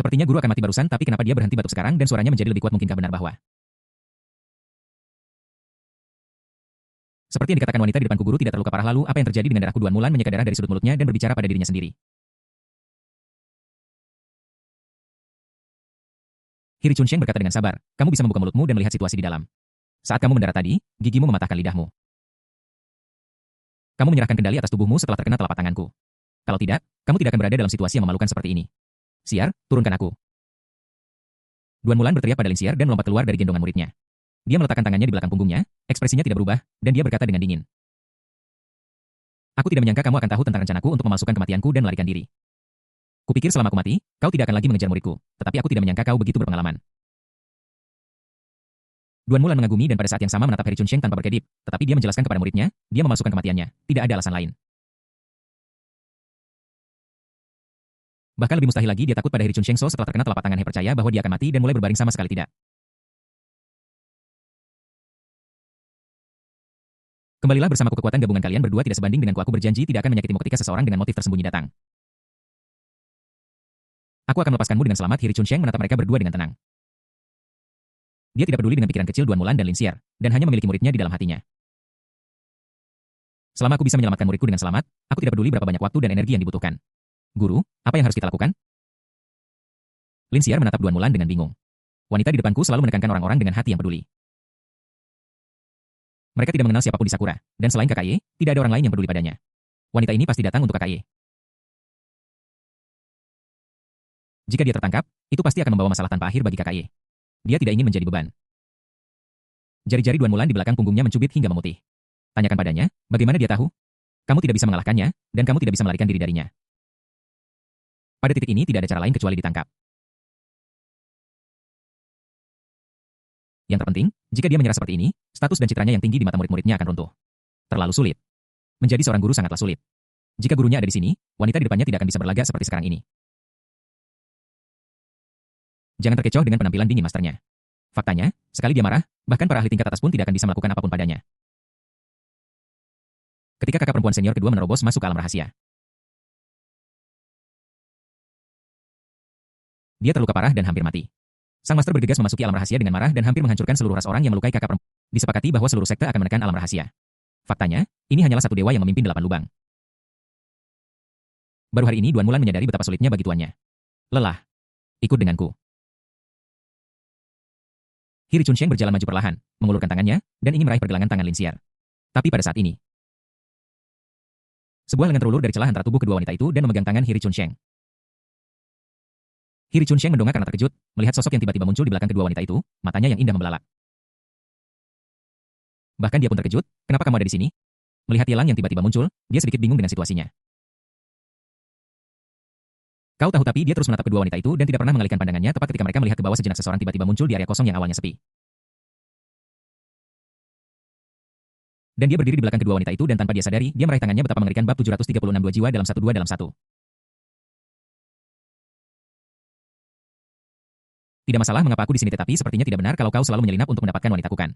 Sepertinya guru akan mati barusan, tapi kenapa dia berhenti batuk sekarang dan suaranya menjadi lebih kuat? Mungkinkah benar bahwa seperti yang dikatakan wanita di depanku, guru tidak terluka parah? Lalu apa yang terjadi dengan darahku? Duan Mulan menyeka darah dari sudut mulutnya dan berbicara pada dirinya sendiri. Hiri Chunsheng berkata dengan sabar, kamu bisa membuka mulutmu dan melihat situasi di dalam. Saat kamu mendarat tadi, gigimu mematahkan lidahmu. Kamu menyerahkan kendali atas tubuhmu setelah terkena telapak tanganku. Kalau tidak, kamu tidak akan berada dalam situasi yang memalukan seperti ini. Xiar, turunkan aku. Duan Mulan berteriak pada Lin Xiar dan melompat keluar dari gendongan muridnya. Dia meletakkan tangannya di belakang punggungnya, ekspresinya tidak berubah, dan dia berkata dengan dingin. Aku tidak menyangka kamu akan tahu tentang rencanaku untuk memalsukan kematianku dan melarikan diri. Kupikir selama aku mati, kau tidak akan lagi mengejar muridku, tetapi aku tidak menyangka kau begitu berpengalaman. Duan Mulan mengagumi dan pada saat yang sama menatap Hiri Chunsheng tanpa berkedip, tetapi dia menjelaskan kepada muridnya, dia memalsukan kematiannya, tidak ada alasan lain. Bahkan lebih mustahil lagi dia takut pada Hiri Chunsheng setelah terkena telapak tangan. He percaya bahwa dia akan mati dan mulai berbaring sama sekali tidak. Kembalilah bersamaku, kekuatan gabungan kalian berdua tidak sebanding denganku. Aku berjanji tidak akan menyakitimu ketika seseorang dengan motif tersembunyi datang. Aku akan melepaskanmu dengan selamat. Hiri Chunsheng menatap mereka berdua dengan tenang. Dia tidak peduli dengan pikiran kecil Duan Mulan dan Lin Xiar, dan hanya memiliki muridnya di dalam hatinya. Selama aku bisa menyelamatkan muridku dengan selamat, aku tidak peduli berapa banyak waktu dan energi yang dibutuhkan. Guru, apa yang harus kita lakukan? Lin Xiar menatap Duan Mulan dengan bingung. Wanita di depanku selalu menekankan orang-orang dengan hati yang peduli. Mereka tidak mengenal siapapun di Sakura, dan selain KKY, tidak ada orang lain yang peduli padanya. Wanita ini pasti datang untuk KKY. Jika dia tertangkap, itu pasti akan membawa masalah tanpa akhir bagi KKY. Dia tidak ingin menjadi beban. Jari-jari Duan Mulan di belakang punggungnya mencubit hingga memutih. Tanyakan padanya, bagaimana dia tahu? Kamu tidak bisa mengalahkannya, dan kamu tidak bisa melarikan diri darinya. Pada titik ini tidak ada cara lain kecuali ditangkap. Yang terpenting, jika dia menyerah seperti ini, status dan citranya yang tinggi di mata murid-muridnya akan runtuh. Terlalu sulit. Menjadi seorang guru sangatlah sulit. Jika gurunya ada di sini, wanita di depannya tidak akan bisa berlagak seperti sekarang ini. Jangan terkecoh dengan penampilan dingin masternya. Faktanya, sekali dia marah, bahkan para ahli tingkat atas pun tidak akan bisa melakukan apapun padanya. Ketika kakak perempuan senior kedua menerobos masuk ke alam rahasia, dia terluka parah dan hampir mati. Sang master bergegas memasuki alam rahasia dengan marah dan hampir menghancurkan seluruh ras orang yang melukai kakak perempuan. Disepakati bahwa seluruh sekte akan menekan alam rahasia. Faktanya, ini hanyalah satu dewa yang memimpin 8 lubang. Baru hari ini Duan Mulan menyadari betapa sulitnya bagi tuannya. Lelah. Ikut denganku. Hiri Chunsheng berjalan maju perlahan, mengulurkan tangannya, dan ingin meraih pergelangan tangan Lin Xiar. Tapi pada saat ini, sebuah lengan terulur dari celah antara tubuh kedua wanita itu dan memegang tangan Hiri Chunsheng. Hiri Chunsheng mendongak karena terkejut, melihat sosok yang tiba-tiba muncul di belakang kedua wanita itu, matanya yang indah membelalak. Bahkan dia pun terkejut, kenapa kamu ada di sini? Melihat Yelang yang tiba-tiba muncul, dia sedikit bingung dengan situasinya. Kau tahu, tapi dia terus menatap kedua wanita itu dan tidak pernah mengalihkan pandangannya tepat ketika mereka melihat ke bawah. Sejenak seseorang tiba-tiba muncul di area kosong yang awalnya sepi. Dan dia berdiri di belakang kedua wanita itu dan tanpa dia sadari, dia meraih tangannya. Betapa mengerikan. Bab 736 2 jiwa dalam 1 2 dalam 1. Tidak masalah mengapa aku di sini, tetapi sepertinya tidak benar kalau kau selalu menyelinap untuk mendapatkan wanitaku kan.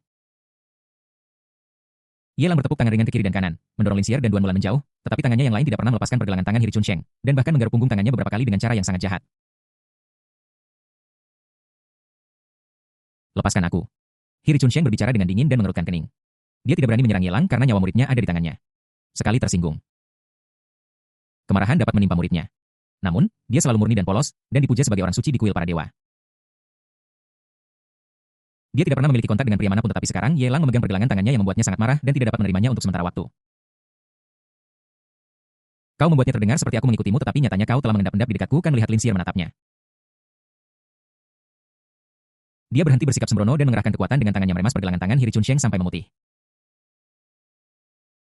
Yelang bertepuk tangan ringan ke kiri dan kanan, mendorong Lin Xiar dan Duan Mulan menjauh, tetapi tangannya yang lain tidak pernah melepaskan pergelangan tangan Hiri Chunsheng, dan bahkan menggaruk punggung tangannya beberapa kali dengan cara yang sangat jahat. Lepaskan aku. Hiri Chunsheng berbicara dengan dingin dan mengerutkan kening. Dia tidak berani menyerang Yelang karena nyawa muridnya ada di tangannya. Sekali tersinggung, kemarahan dapat menimpa muridnya. Namun, dia selalu murni dan polos, dan dipuja sebagai orang suci di kuil para dewa. Dia tidak pernah memiliki kontak dengan pria manapun, tetapi sekarang Yelang memegang pergelangan tangannya yang membuatnya sangat marah dan tidak dapat menerimanya untuk sementara waktu. Kau membuatnya terdengar seperti aku mengikutimu, tetapi nyatanya kau telah mengendap-endap di dekatku kan. Melihat Lin Xiar menatapnya. Dia berhenti bersikap sembrono dan mengerahkan kekuatan dengan tangannya meremas pergelangan tangan Hiri Chunsheng sampai memutih.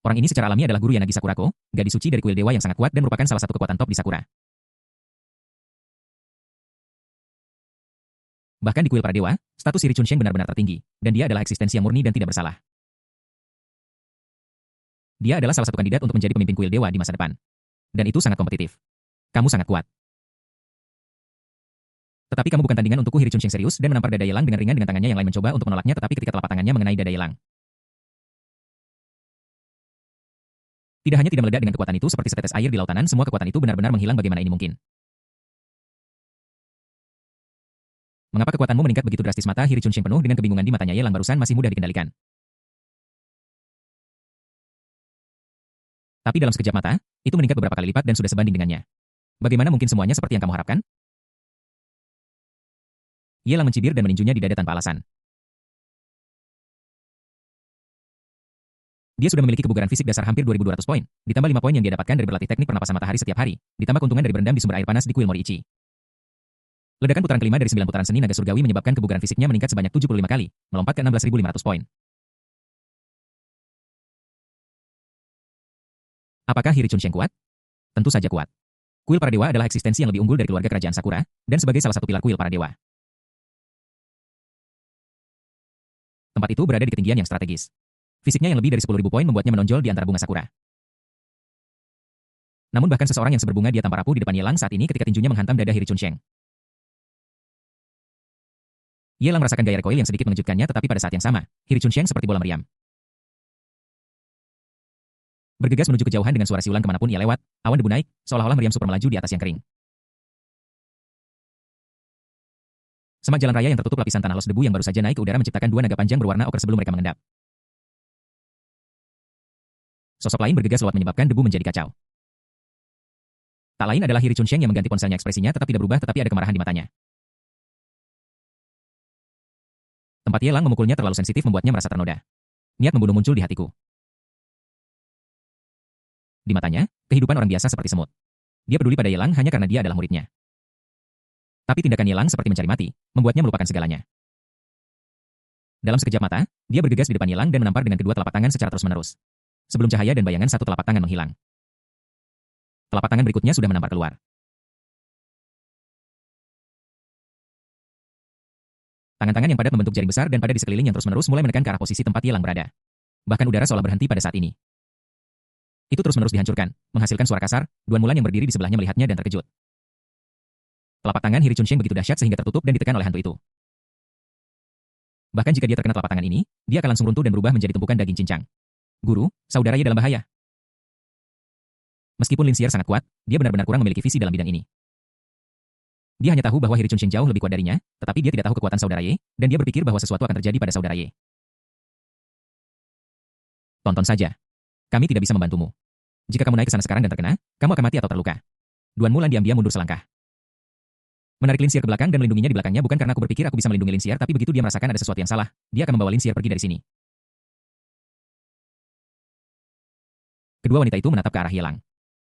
Orang ini secara alami adalah guru Yanagi Sakurako, gadis suci dari kuil dewa yang sangat kuat dan merupakan salah satu kekuatan top di Sakura. Bahkan di kuil para dewa, status Hiri Chunsheng benar-benar tertinggi, dan dia adalah eksistensi yang murni dan tidak bersalah. Dia adalah salah satu kandidat untuk menjadi pemimpin kuil dewa di masa depan. Dan itu sangat kompetitif. Kamu sangat kuat. Tetapi kamu bukan tandingan untukku. Hiri Chunsheng serius dan menampar dada Yelang dengan ringan dengan tangannya yang lain mencoba untuk menolaknya, tetapi ketika telapak tangannya mengenai dada Yelang, tidak hanya tidak meledak dengan kekuatan itu seperti setetes air di lautan, semua kekuatan itu benar-benar menghilang. Bagaimana ini mungkin? Mengapa kekuatanmu meningkat begitu drastis? Mata Hiri Chunsheng penuh dengan kebingungan. Di matanya Ye Lang barusan masih mudah dikendalikan. Tapi dalam sekejap mata, itu meningkat beberapa kali lipat dan sudah sebanding dengannya. Bagaimana mungkin semuanya seperti yang kamu harapkan? Ye Lang mencibir dan meninjunya di dada tanpa alasan. Dia sudah memiliki kebugaran fisik dasar hampir 2.200 poin, ditambah 5 poin yang dia dapatkan dari berlatih teknik pernapasan matahari setiap hari, ditambah keuntungan dari berendam di sumber air panas di kuil Moriichi. Ledakan putaran kelima dari 9 putaran seni naga surgawi menyebabkan kebugaran fisiknya meningkat sebanyak 75 kali, melompat ke 16.500 poin. Apakah Hiri Chunsheng kuat? Tentu saja kuat. Kuil para dewa adalah eksistensi yang lebih unggul dari keluarga kerajaan Sakura, dan sebagai salah satu pilar kuil para dewa. Tempat itu berada di ketinggian yang strategis. Fisiknya yang lebih dari 10.000 poin membuatnya menonjol di antara bunga sakura. Namun bahkan seseorang yang seberbunga dia tanpa rapuh di depan Ye Lang saat ini ketika tinjunya menghantam dada Hiri Chunsheng. Ye Lang merasakan gaya recoil yang sedikit mengejutkannya, tetapi pada saat yang sama, Hiri Chunsheng seperti bola meriam. Bergegas menuju kejauhan dengan suara siulan kemanapun ia lewat, awan debu naik, seolah-olah meriam super melaju di atas yang kering. Semak jalan raya yang tertutup lapisan tanah los debu yang baru saja naik ke udara menciptakan dua naga panjang berwarna oker sebelum mereka mengendap. Sosok lain bergegas lewat menyebabkan debu menjadi kacau. Tak lain adalah Hiri Chunsheng yang mengganti ponselnya, ekspresinya tetap tidak berubah tetapi ada kemarahan di matanya. Tempat Ye Lang memukulnya terlalu sensitif membuatnya merasa ternoda. Niat membunuh muncul di hatiku. Di matanya, kehidupan orang biasa seperti semut. Dia peduli pada Ye Lang hanya karena dia adalah muridnya. Tapi tindakan Ye Lang seperti mencari mati, membuatnya melupakan segalanya. Dalam sekejap mata, dia bergegas di depan Ye Lang dan menampar dengan kedua telapak tangan secara terus-menerus. Sebelum cahaya dan bayangan satu telapak tangan menghilang. Telapak tangan berikutnya sudah menampar keluar. Tangan-tangan yang padat membentuk jaring besar dan pada di sekeliling yang terus-menerus mulai menekan ke arah posisi tempat Ye Lang berada. Bahkan udara seolah berhenti pada saat ini. Itu terus-menerus dihancurkan, menghasilkan suara kasar. Duan Mulan yang berdiri di sebelahnya melihatnya dan terkejut. Telapak tangan Hiri Chunsheng begitu dahsyat sehingga tertutup dan ditekan oleh hantu itu. Bahkan jika dia terkena telapak tangan ini, dia akan langsung runtuh dan berubah menjadi tumpukan daging cincang. Guru, saudara Ye dalam bahaya. Meskipun Lin Xier sangat kuat, dia benar-benar kurang memiliki visi dalam bidang ini. Dia hanya tahu bahwa Hiri Chunsheng jauh lebih kuat darinya, tetapi dia tidak tahu kekuatan saudara Ye, dan dia berpikir bahwa sesuatu akan terjadi pada saudara Ye. Tonton saja. Kami tidak bisa membantumu. Jika kamu naik ke sana sekarang dan terkena, kamu akan mati atau terluka. Duan Mulan diam-diam mundur selangkah. Menarik Lin Xier ke belakang dan melindunginya di belakangnya bukan karena aku berpikir aku bisa melindungi Lin Xier, tapi begitu dia merasakan ada sesuatu yang salah, dia akan membawa Lin Xier pergi dari sini. Kedua wanita itu menatap ke arah Ye Lang.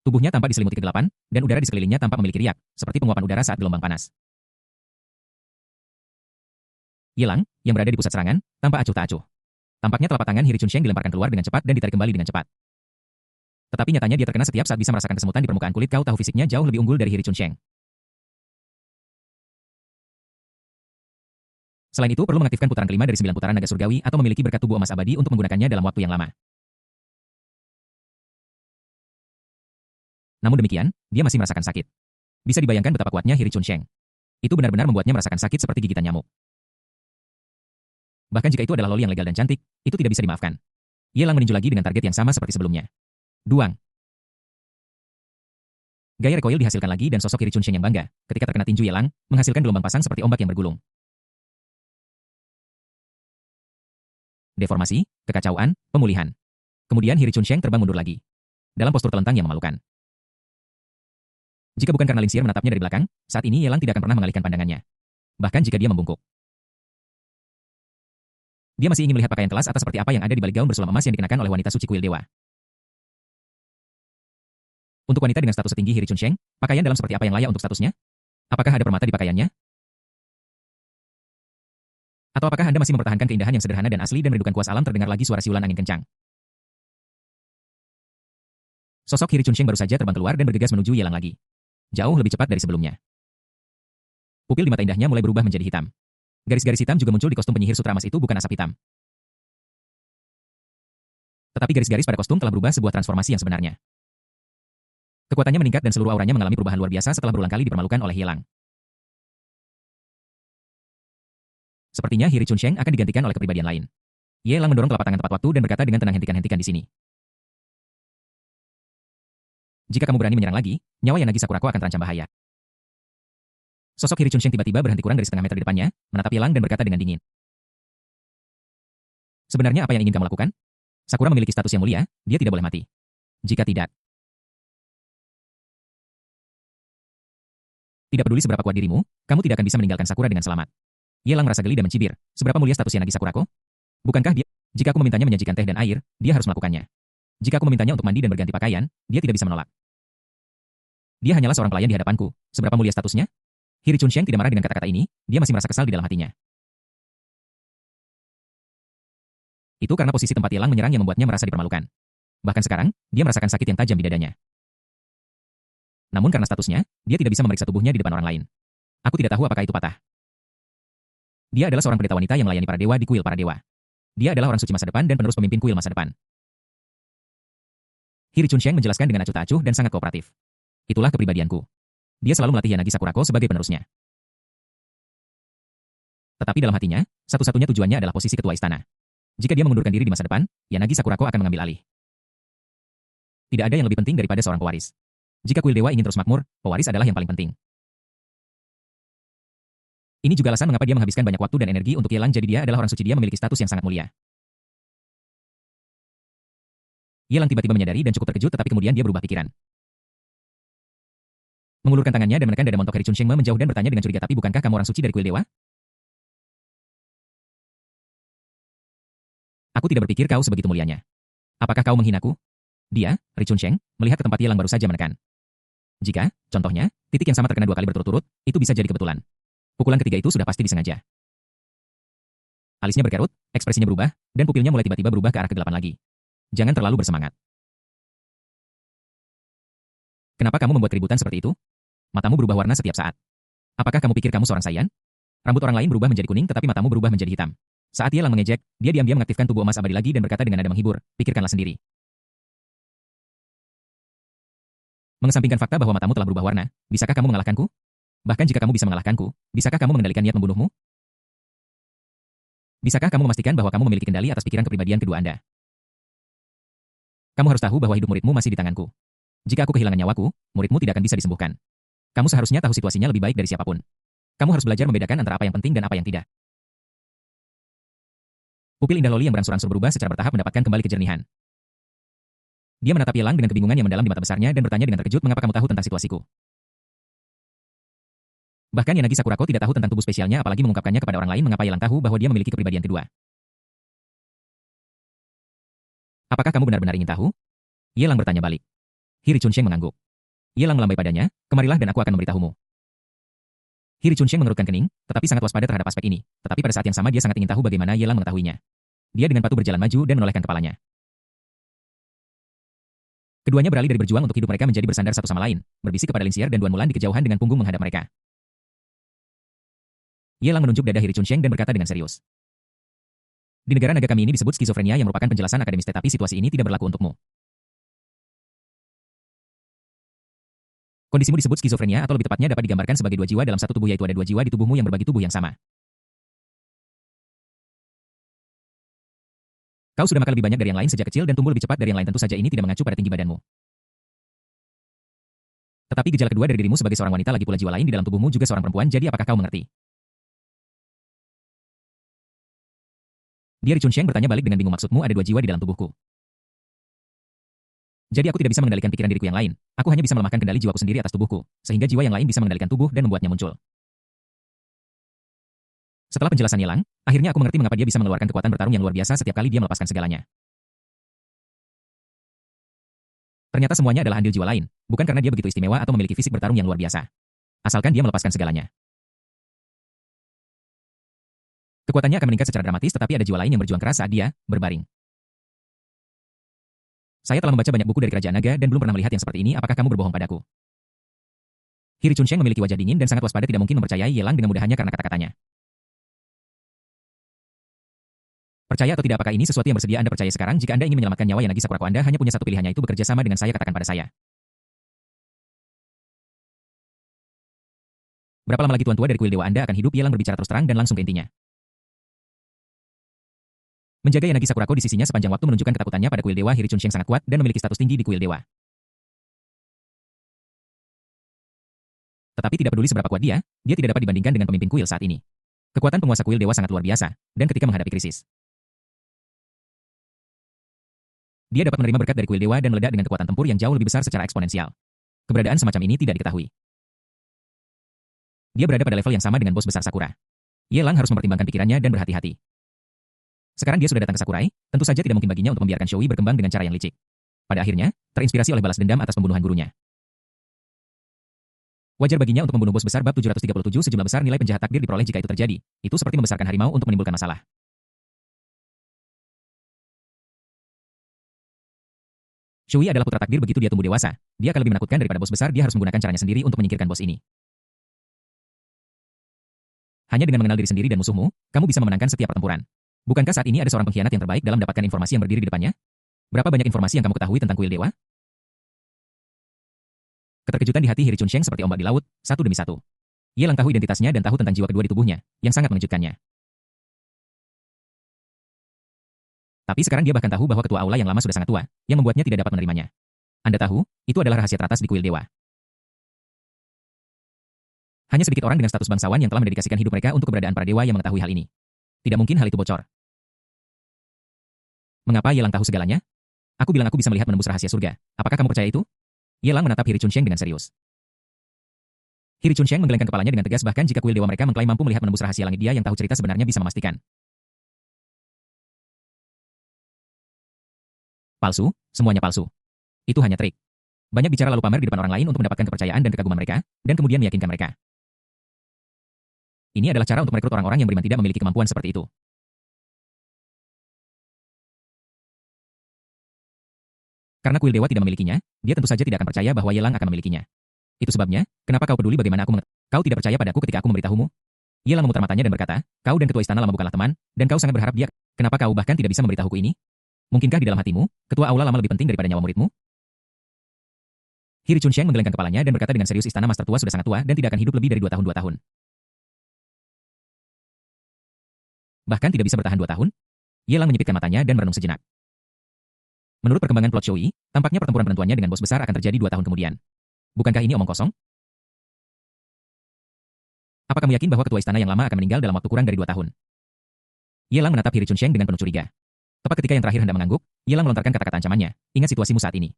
Tubuhnya tampak diselimuti kegelapan, dan udara di sekelilingnya tampak memiliki riak, seperti penguapan udara saat gelombang panas. Ye Lang, yang berada di pusat serangan, tampak acuh tak acuh. Tampaknya telapak tangan Hiri Chunsheng dilemparkan keluar dengan cepat dan ditarik kembali dengan cepat. Tetapi nyatanya dia terkena setiap saat bisa merasakan kesemutan di permukaan kulit. Kau tahu fisiknya jauh lebih unggul dari Hiri Chunsheng. Selain itu perlu mengaktifkan putaran kelima dari 9 putaran naga surgawi atau memiliki berkat tubuh emas abadi untuk menggunakannya dalam waktu yang lama. Namun demikian, dia masih merasakan sakit. Bisa dibayangkan betapa kuatnya Hiri Chunsheng. Itu benar-benar membuatnya merasakan sakit seperti gigitan nyamuk. Bahkan jika itu adalah loli yang legal dan cantik, itu tidak bisa dimaafkan. Ye Lang meninju lagi dengan target yang sama seperti sebelumnya. Duang. Gaya recoil dihasilkan lagi dan sosok Hiri Chunsheng yang bangga, ketika terkena tinju Ye Lang, menghasilkan gelombang pasang seperti ombak yang bergulung. Deformasi, kekacauan, pemulihan. Kemudian Hiri Chunsheng terbang mundur lagi. Dalam postur telentang yang memalukan. Jika bukan karena Lin Xier menatapnya dari belakang, saat ini Ye Lang tidak akan pernah mengalihkan pandangannya. Bahkan jika dia membungkuk. Dia masih ingin melihat pakaian kelas atas seperti apa yang ada di balik gaun bersulam emas yang dikenakan oleh wanita suci kuil dewa. Untuk wanita dengan status setinggi Hiri Chunsheng, pakaian dalam seperti apa yang layak untuk statusnya? Apakah ada permata di pakaiannya? Atau apakah Anda masih mempertahankan keindahan yang sederhana dan asli dan merindukan kuas alam? Terdengar lagi suara siulan angin kencang. Sosok Hiri Chunsheng baru saja terbang keluar dan bergegas menuju Ye Lang lagi. Jauh lebih cepat dari sebelumnya. Pupil di mata indahnya mulai berubah menjadi hitam. Garis-garis hitam juga muncul di kostum penyihir sutra emas itu, bukan asap hitam. Tetapi garis-garis pada kostum telah berubah sebuah transformasi yang sebenarnya. Kekuatannya meningkat dan seluruh auranya mengalami perubahan luar biasa setelah berulang kali dipermalukan oleh Ye Lang. Sepertinya Hiri Chunsheng akan digantikan oleh kepribadian lain. Ye Lang mendorong telapak tangan tepat waktu dan berkata dengan tenang, hentikan di sini. Jika kamu berani menyerang lagi, nyawa Yanagi Sakurako akan terancam bahaya. Sosok Hiri Chunsheng tiba-tiba berhenti kurang dari setengah meter di depannya, menatap Yelang dan berkata dengan dingin. Sebenarnya apa yang ingin kamu lakukan? Sakura memiliki status yang mulia, dia tidak boleh mati. Jika tidak, tidak peduli seberapa kuat dirimu, kamu tidak akan bisa meninggalkan Sakura dengan selamat. Yelang merasa geli dan mencibir. Seberapa mulia status Yanagi Sakurako? Bukankah dia? Jika aku memintanya menyajikan teh dan air, dia harus melakukannya. Jika aku memintanya untuk mandi dan berganti pakaian, dia tidak bisa menolak. Dia hanyalah seorang pelayan di hadapanku. Seberapa mulia statusnya? Hiri Chunsheng tidak marah dengan kata-kata ini, dia masih merasa kesal di dalam hatinya. Itu karena posisi tempat Yelang menyerang yang membuatnya merasa dipermalukan. Bahkan sekarang, dia merasakan sakit yang tajam di dadanya. Namun karena statusnya, dia tidak bisa memeriksa tubuhnya di depan orang lain. Aku tidak tahu apakah itu patah. Dia adalah seorang pendeta wanita yang melayani para dewa di kuil para dewa. Dia adalah orang suci masa depan dan penerus pemimpin kuil masa depan. Hiri Chunsheng menjelaskan dengan acuh tak acuh dan sangat kooperatif. Itulah kepribadianku. Dia selalu melatih Yanagi Sakurako sebagai penerusnya. Tetapi dalam hatinya, satu-satunya tujuannya adalah posisi ketua istana. Jika dia mengundurkan diri di masa depan, Yanagi Sakurako akan mengambil alih. Tidak ada yang lebih penting daripada seorang pewaris. Jika kuil dewa ingin terus makmur, pewaris adalah yang paling penting. Ini juga alasan mengapa dia menghabiskan banyak waktu dan energi untuk Yelang, jadi dia adalah orang suci, dia memiliki status yang sangat mulia. Yelang tiba-tiba menyadari dan cukup terkejut, tetapi kemudian dia berubah pikiran. Mengulurkan tangannya dan menekan dada montok Hiri Chunsheng menjauh dan bertanya dengan curiga, tapi bukankah kamu orang suci dari kuil dewa? Aku tidak berpikir kau sebegitu mulianya. Apakah kau menghinaku? Dia, Hiri Chunsheng, melihat ke tempat Yelang baru saja menekan. Jika, contohnya, titik yang sama terkena 2 kali berturut-turut, itu bisa jadi kebetulan. Pukulan ketiga itu sudah pasti disengaja. Alisnya berkerut, ekspresinya berubah, dan pupilnya mulai tiba-tiba berubah ke arah kegelapan lagi. Jangan terlalu bersemangat. Kenapa kamu membuat keributan seperti itu? Matamu berubah warna setiap saat. Apakah kamu pikir kamu seorang Saiyan? Rambut orang lain berubah menjadi kuning, tetapi matamu berubah menjadi hitam. Saat Yelang mengejek, dia diam-diam mengaktifkan tubuh emas abadi lagi dan berkata dengan nada menghibur, pikirkanlah sendiri. Mengesampingkan fakta bahwa matamu telah berubah warna, bisakah kamu mengalahkanku? Bahkan jika kamu bisa mengalahkanku, bisakah kamu mengendalikan niat membunuhmu? Bisakah kamu memastikan bahwa kamu memiliki kendali atas pikiran kepribadian kedua Anda? Kamu harus tahu bahwa hidup muridmu masih di tanganku. Jika aku kehilangan nyawaku, muridmu tidak akan bisa disembuhkan. Kamu seharusnya tahu situasinya lebih baik dari siapapun. Kamu harus belajar membedakan antara apa yang penting dan apa yang tidak. Pupil indah Loli yang berangsur-angsur berubah secara bertahap mendapatkan kembali kejernihan. Dia menatap Yelang dengan kebingungan yang mendalam di mata besarnya dan bertanya dengan terkejut, mengapa kamu tahu tentang situasiku? Bahkan Yanagi Sakurako tidak tahu tentang tubuh spesialnya, apalagi mengungkapkannya kepada orang lain. Mengapa Yelang tahu bahwa dia memiliki kepribadian kedua? Apakah kamu benar-benar ingin tahu? Yelang bertanya balik. Hiri Chunsheng mengangguk. Yelang melambai padanya, kemarilah dan aku akan memberitahumu. Hiri Chunsheng mengerutkan kening, tetapi sangat waspada terhadap aspek ini. Tetapi pada saat yang sama dia sangat ingin tahu bagaimana Yelang mengetahuinya. Dia dengan patuh berjalan maju dan menolehkan kepalanya. Keduanya beralih dari berjuang untuk hidup mereka menjadi bersandar satu sama lain, berbisik kepada Lin Xier dan Duan Mulan di kejauhan dengan punggung menghadap mereka. Yelang menunjuk dada Hiri Chunsheng dan berkata dengan serius. Di negara naga kami ini disebut skizofrenia yang merupakan penjelasan akademis, tetapi situasi ini tidak berlaku untukmu. Kondisimu disebut skizofrenia atau lebih tepatnya dapat digambarkan sebagai 2 jiwa dalam satu tubuh, yaitu ada 2 jiwa di tubuhmu yang berbagi tubuh yang sama. Kau sudah makan lebih banyak dari yang lain sejak kecil dan tumbuh lebih cepat dari yang lain, tentu saja ini tidak mengacu pada tinggi badanmu. Tetapi gejala kedua dari dirimu sebagai seorang wanita, lagi pula jiwa lain di dalam tubuhmu juga seorang perempuan, jadi apakah kau mengerti? Dia Hiri Chunsheng bertanya balik dengan bingung, maksudmu ada 2 jiwa di dalam tubuhku? Jadi aku tidak bisa mengendalikan pikiran diriku yang lain, aku hanya bisa melemahkan kendali jiwaku sendiri atas tubuhku, sehingga jiwa yang lain bisa mengendalikan tubuh dan membuatnya muncul. Setelah penjelasan Yelang, akhirnya aku mengerti mengapa dia bisa mengeluarkan kekuatan bertarung yang luar biasa setiap kali dia melepaskan segalanya. Ternyata semuanya adalah andil jiwa lain, bukan karena dia begitu istimewa atau memiliki fisik bertarung yang luar biasa. Asalkan dia melepaskan segalanya. Kekuatannya akan meningkat secara dramatis, tetapi ada jiwa lain yang berjuang keras saat dia berbaring. Saya telah membaca banyak buku dari Kerajaan Naga dan belum pernah melihat yang seperti ini, apakah kamu berbohong padaku? Hiri Chunsheng memiliki wajah dingin dan sangat waspada, tidak mungkin mempercayai Yelang dengan mudahnya karena kata-katanya. Percaya atau tidak, apakah ini sesuatu yang bersedia Anda percaya sekarang? Jika Anda ingin menyelamatkan nyawa Yanagi Sakurako, Anda hanya punya satu pilihan, yaitu bekerja sama dengan saya, katakan pada saya. Berapa lama lagi Tuan Tua dari kuil dewa Anda akan hidup? Yelang berbicara terus terang dan langsung ke intinya. Menjaga Yanagi Sakurako di sisinya sepanjang waktu menunjukkan ketakutannya pada kuil dewa. Hiri Chunsheng sangat kuat dan memiliki status tinggi di kuil dewa. Tetapi tidak peduli seberapa kuat dia tidak dapat dibandingkan dengan pemimpin kuil saat ini. Kekuatan penguasa kuil dewa sangat luar biasa, dan ketika menghadapi krisis, dia dapat menerima berkat dari kuil dewa dan meledak dengan kekuatan tempur yang jauh lebih besar secara eksponensial. Keberadaan semacam ini tidak diketahui. Dia berada pada level yang sama dengan bos besar Sakura. Ye Lang harus mempertimbangkan pikirannya dan berhati-hati. Sekarang dia sudah datang ke Sakurai, tentu saja tidak mungkin baginya untuk membiarkan Shoui berkembang dengan cara yang licik. Pada akhirnya, terinspirasi oleh balas dendam atas pembunuhan gurunya. Wajar baginya untuk membunuh bos besar bab 737 sejumlah besar nilai penjahat takdir diperoleh jika itu terjadi. Itu seperti membesarkan harimau untuk menimbulkan masalah. Shoui adalah putra takdir begitu dia tumbuh dewasa. Dia akan lebih menakutkan daripada bos besar, dia harus menggunakan caranya sendiri untuk menyingkirkan bos ini. Hanya dengan mengenal diri sendiri dan musuhmu, kamu bisa memenangkan setiap pertempuran. Bukankah saat ini ada seorang pengkhianat yang terbaik dalam mendapatkan informasi yang berdiri di depannya? Berapa banyak informasi yang kamu ketahui tentang kuil dewa? Keterkejutan di hati Hiri Chunsheng seperti ombak di laut, satu demi satu. Ia tahu identitasnya dan tahu tentang jiwa kedua di tubuhnya, yang sangat mengejutkannya. Tapi sekarang dia bahkan tahu bahwa ketua aula yang lama sudah sangat tua, yang membuatnya tidak dapat menerimanya. Anda tahu, itu adalah rahasia teratas di kuil dewa. Hanya sedikit orang dengan status bangsawan yang telah mendedikasikan hidup mereka untuk keberadaan para dewa yang mengetahui hal ini. Tidak mungkin hal itu bocor. Mengapa Ye Lang tahu segalanya? Aku bilang aku bisa melihat menembus rahasia surga. Apakah kamu percaya itu? Ye Lang menatap Hiri Chunsheng dengan serius. Hiri Chunsheng menggelengkan kepalanya dengan tegas, bahkan jika kuil dewa mereka mengklaim mampu melihat menembus rahasia langit, dia yang tahu cerita sebenarnya bisa memastikan. Palsu, semuanya palsu. Itu hanya trik. Banyak bicara lalu pamer di depan orang lain untuk mendapatkan kepercayaan dan kekaguman mereka, dan kemudian meyakinkan mereka. Ini adalah cara untuk merekrut orang-orang yang beriman tidak memiliki kemampuan seperti itu. Karena kuil dewa tidak memilikinya, dia tentu saja tidak akan percaya bahwa Ye Lang akan memilikinya. Itu sebabnya, kenapa kau peduli bagaimana aku Kau tidak percaya padaku ketika aku memberitahumu? Ye Lang memutar matanya dan berkata, kau dan ketua istana lama bukanlah teman, dan kau sangat berharap dia. Kenapa kau bahkan tidak bisa memberitahuku ini? Mungkinkah di dalam hatimu, ketua aula lama lebih penting daripada nyawa muridmu? Hiri Chunsheng menggelengkan kepalanya dan berkata dengan serius, istana master tua sudah sangat tua dan tidak akan hidup lebih dari 2 tahun. Bahkan tidak bisa bertahan 2 tahun? Ye Lang menyipitkan matanya dan merenung sejenak. Menurut perkembangan plot Shoui, tampaknya pertempuran penentuannya dengan bos besar akan terjadi 2 tahun kemudian. Bukankah ini omong kosong? Apa kamu yakin bahwa ketua istana yang lama akan meninggal dalam waktu kurang dari 2 tahun? Ye Lang menatap Hiri Chunsheng dengan penuh curiga. Tepat ketika yang terakhir hendak mengangguk, Ye Lang melontarkan kata-kata ancamannya. Ingat situasimu saat ini.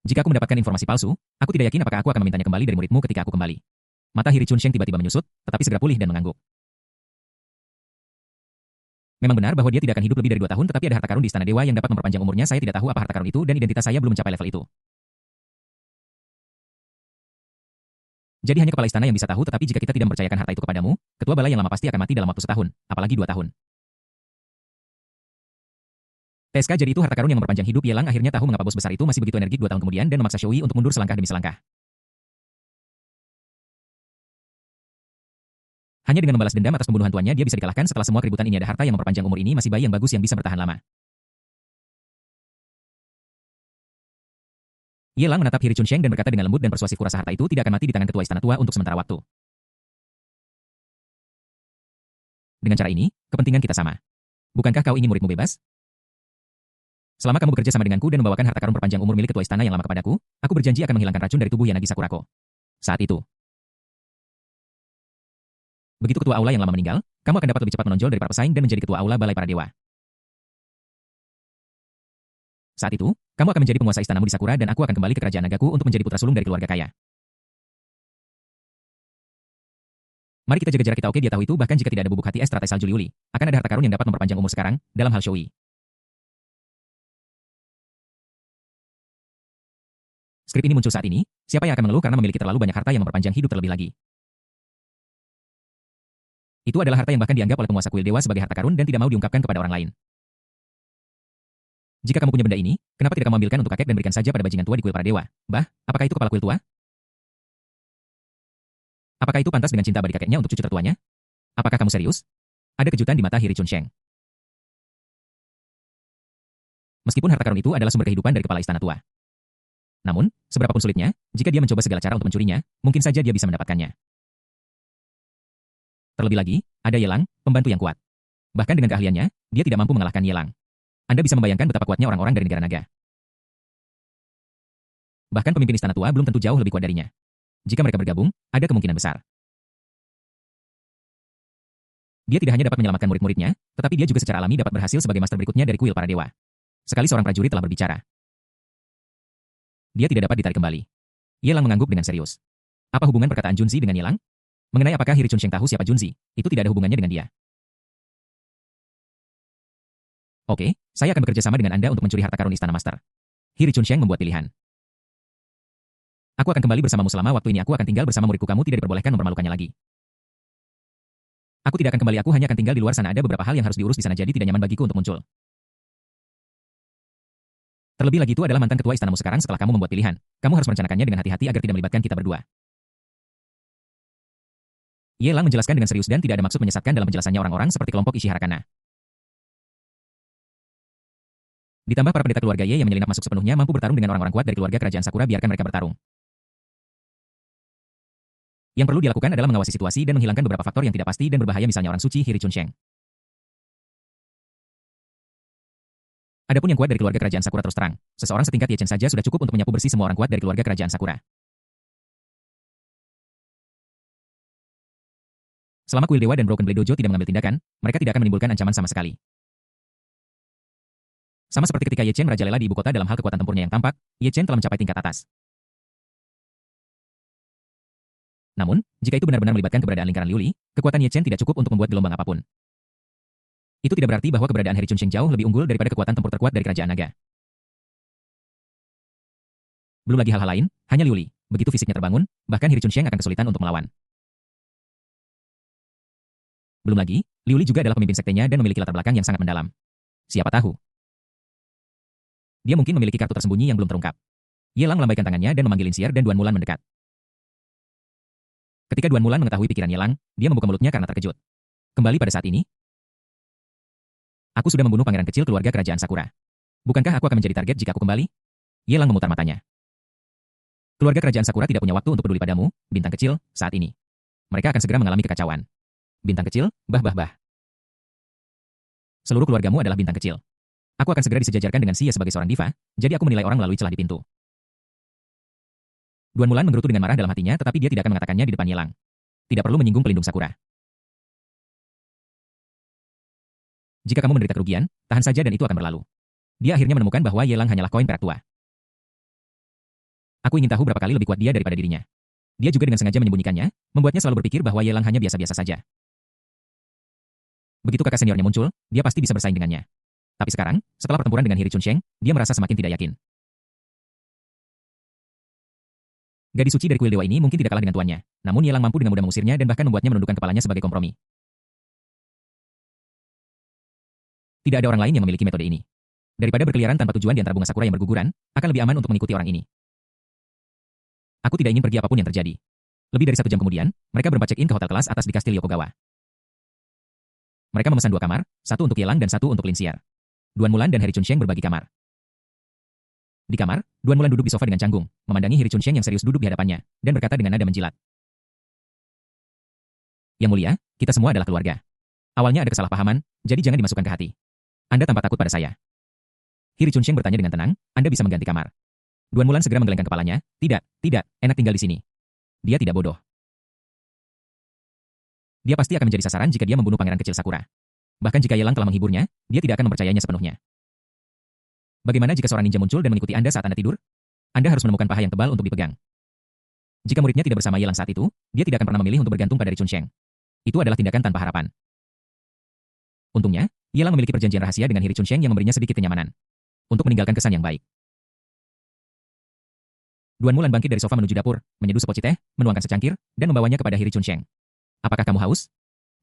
Jika aku mendapatkan informasi palsu, aku tidak yakin apakah aku akan memintanya kembali dari muridmu ketika aku kembali. Mata Hiri Chunsheng tiba-tiba menyusut, tetapi segera pulih dan mengangguk. Memang benar bahwa dia tidak akan hidup lebih dari 2 tahun, tetapi ada harta karun di istana dewa yang dapat memperpanjang umurnya. Saya tidak tahu apa harta karun itu dan identitas saya belum mencapai level itu. Jadi hanya kepala istana yang bisa tahu, tetapi jika kita tidak mempercayakan harta itu kepadamu, ketua balai yang lama pasti akan mati dalam waktu 1 tahun, apalagi 2 tahun. TSK, jadi itu harta karun yang memperpanjang hidup. Ye Lang akhirnya tahu mengapa bos besar itu masih begitu energik 2 tahun kemudian dan memaksa Shoui untuk mundur selangkah demi selangkah. Hanya dengan membalas dendam atas pembunuhan tuannya dia bisa dikalahkan. Setelah semua keributan ini ada harta yang memperpanjang umur, ini masih bayi yang bagus yang bisa bertahan lama. Ye Lang menatap Hiri Chunsheng dan berkata dengan lembut dan persuasif, kurasa harta itu tidak akan mati di tangan ketua istana tua untuk sementara waktu. Dengan cara ini, kepentingan kita sama. Bukankah kau ingin muridmu bebas? Selama kamu bekerja sama denganku dan membawakan harta karun perpanjang umur milik ketua istana yang lama kepadaku, aku berjanji akan menghilangkan racun dari tubuh Yanagi Sakurako. Saat itu, begitu ketua aula yang lama meninggal, kamu akan dapat lebih cepat menonjol dari para pesaing dan menjadi ketua aula balai para dewa. Saat itu, kamu akan menjadi penguasa istanamu di Sakura dan aku akan kembali ke kerajaan nagaku untuk menjadi putra sulung dari keluarga kaya. Mari kita jaga jarak kita, oke? Dia tahu itu, bahkan jika tidak ada bubuk hati es teratai salju liuli, akan ada harta karun yang dapat memperpanjang umur sekarang, dalam hal Shoui. Skrip ini muncul saat ini, siapa yang akan mengeluh karena memiliki terlalu banyak harta yang memperpanjang hidup terlebih lagi? Itu adalah harta yang bahkan dianggap oleh penguasa kuil dewa sebagai harta karun dan tidak mau diungkapkan kepada orang lain. Jika kamu punya benda ini, kenapa tidak kamu ambilkan untuk kakek dan berikan saja pada bajingan tua di kuil para dewa? Bah, apakah itu kepala kuil tua? Apakah itu pantas dengan cinta abadi kakeknya untuk cucu tertuanya? Apakah kamu serius? Ada kejutan di mata Hiri Chunsheng. Meskipun harta karun itu adalah sumber kehidupan dari kepala istana tua. Namun, seberapapun sulitnya, jika dia mencoba segala cara untuk mencurinya, mungkin saja dia bisa mendapatkannya. Terlebih lagi, ada Ye Lang, pembantu yang kuat. Bahkan dengan keahliannya, dia tidak mampu mengalahkan Ye Lang. Anda bisa membayangkan betapa kuatnya orang-orang dari negara naga. Bahkan pemimpin istana tua belum tentu jauh lebih kuat darinya. Jika mereka bergabung, ada kemungkinan besar. Dia tidak hanya dapat menyelamatkan murid-muridnya, tetapi dia juga secara alami dapat berhasil sebagai master berikutnya dari kuil para dewa. Sekali seorang prajurit telah berbicara, dia tidak dapat ditarik kembali. Ye Lang mengangguk dengan serius. Apa hubungan perkataan Junzi dengan Ye Lang? Mengenai apakah Hiri Chunsheng tahu siapa Junzi, itu tidak ada hubungannya dengan dia. Oke, saya akan bekerja sama dengan Anda untuk mencuri harta karun istana master. Hiri Chunsheng membuat pilihan. Aku akan kembali bersamamu selama waktu ini aku akan tinggal bersama muridku kamu tidak diperbolehkan mempermalukannya lagi. Aku tidak akan kembali aku hanya akan tinggal di luar sana ada beberapa hal yang harus diurus di sana jadi tidak nyaman bagiku untuk muncul. Terlebih lagi itu adalah mantan ketua istanamu sekarang setelah kamu membuat pilihan. Kamu harus merencanakannya dengan hati-hati agar tidak melibatkan kita berdua. Ye Lang menjelaskan dengan serius dan tidak ada maksud menyesatkan dalam penjelasannya orang-orang seperti kelompok Ishiharakana. Ditambah para pendeta keluarga Ye yang menyelinap masuk sepenuhnya mampu bertarung dengan orang-orang kuat dari keluarga kerajaan Sakura biarkan mereka bertarung. Yang perlu dilakukan adalah mengawasi situasi dan menghilangkan beberapa faktor yang tidak pasti dan berbahaya misalnya orang suci Hiri Chunsheng. Adapun yang kuat dari keluarga kerajaan Sakura terus terang, seseorang setingkat Ye Chen saja sudah cukup untuk menyapu bersih semua orang kuat dari keluarga kerajaan Sakura. Selama kuil dewa dan Broken Blade Dojo tidak mengambil tindakan, mereka tidak akan menimbulkan ancaman sama sekali. Sama seperti ketika Ye Chen merajalela di ibu kota dalam hal kekuatan tempurnya yang tampak, Ye Chen telah mencapai tingkat atas. Namun, jika itu benar-benar melibatkan keberadaan lingkaran Liuli, kekuatan Ye Chen tidak cukup untuk membuat gelombang apapun. Itu tidak berarti bahwa keberadaan Hiri Chunsheng jauh lebih unggul daripada kekuatan tempur terkuat dari kerajaan naga. Belum lagi hal-hal lain, hanya Liuli, begitu fisiknya terbangun, bahkan Hiri Chunsheng akan kesulitan untuk melawan. Belum lagi, Liuli juga adalah pemimpin sektenya dan memiliki latar belakang yang sangat mendalam. Siapa tahu? Dia mungkin memiliki kartu tersembunyi yang belum terungkap. Ye Lang melambaikan tangannya dan memanggil Lin Xier dan Duan Mulan mendekat. Ketika Duan Mulan mengetahui pikiran Ye Lang, dia membuka mulutnya karena terkejut. Kembali pada saat ini, aku sudah membunuh pangeran kecil keluarga kerajaan Sakura. Bukankah aku akan menjadi target jika aku kembali? Ye Lang memutar matanya. Keluarga kerajaan Sakura tidak punya waktu untuk peduli padamu, bintang kecil, saat ini. Mereka akan segera mengalami kekacauan. Bintang kecil, bah. Seluruh keluargamu adalah bintang kecil. Aku akan segera disejajarkan dengan Xia sebagai seorang diva, jadi aku menilai orang melalui celah di pintu. Duan Mulan menggerutu dengan marah dalam hatinya tetapi dia tidak akan mengatakannya di depan Ye Lang. Tidak perlu menyinggung pelindung Sakura. Jika kamu menderita kerugian, tahan saja dan itu akan berlalu. Dia akhirnya menemukan bahwa Ye Lang hanyalah koin perak tua. Aku ingin tahu berapa kali lebih kuat dia daripada dirinya. Dia juga dengan sengaja menyembunyikannya, membuatnya selalu berpikir bahwa Ye Lang hanya biasa-biasa saja. Begitu kakak seniornya muncul, dia pasti bisa bersaing dengannya. Tapi sekarang, setelah pertempuran dengan Hiri Chunsheng, dia merasa semakin tidak yakin. Gadis suci dari kuil dewa ini mungkin tidak kalah dengan tuannya, namun Ye Lang mampu dengan mudah mengusirnya dan bahkan membuatnya menundukkan kepalanya sebagai kompromi. Tidak ada orang lain yang memiliki metode ini. Daripada berkeliaran tanpa tujuan di antara bunga sakura yang berguguran, akan lebih aman untuk mengikuti orang ini. Aku tidak ingin pergi apapun yang terjadi. Lebih dari 1 jam kemudian, mereka berempat check-in ke hotel kelas atas di Kastil Yokogawa. Mereka memesan 2 kamar, 1 untuk Ye Lang dan 1 untuk Lin Xier. Duan Mulan dan Hiri Chunsheng berbagi kamar. Di kamar, Duan Mulan duduk di sofa dengan canggung, memandangi Hiri Chunsheng yang serius duduk di hadapannya, dan berkata dengan nada menjilat. Yang mulia, kita semua adalah keluarga. Awalnya ada kesalahpahaman, jadi jangan dimasukkan ke hati. Anda tampak takut pada saya. Hiri Chunsheng bertanya dengan tenang, Anda bisa mengganti kamar. Duan Mulan segera menggelengkan kepalanya, tidak, enak tinggal di sini. Dia tidak bodoh. Dia pasti akan menjadi sasaran jika dia membunuh pangeran kecil Sakura. Bahkan jika Ye Lang telah menghiburnya, dia tidak akan mempercayainya sepenuhnya. Bagaimana jika seorang ninja muncul dan mengikuti Anda saat Anda tidur? Anda harus menemukan paha yang tebal untuk dipegang. Jika muridnya tidak bersama Ye Lang saat itu, dia tidak akan pernah memilih untuk bergantung pada Hiri Chunsheng. Itu adalah tindakan tanpa harapan. Untungnya, Ye Lang memiliki perjanjian rahasia dengan Hiri Chunsheng yang memberinya sedikit kenyamanan. Untuk meninggalkan kesan yang baik. Duan Mulan bangkit dari sofa menuju dapur, menyeduh sepoci teh, menuangkan secangkir, dan membawanya kepada Hiri Chunsheng. Apakah kamu haus?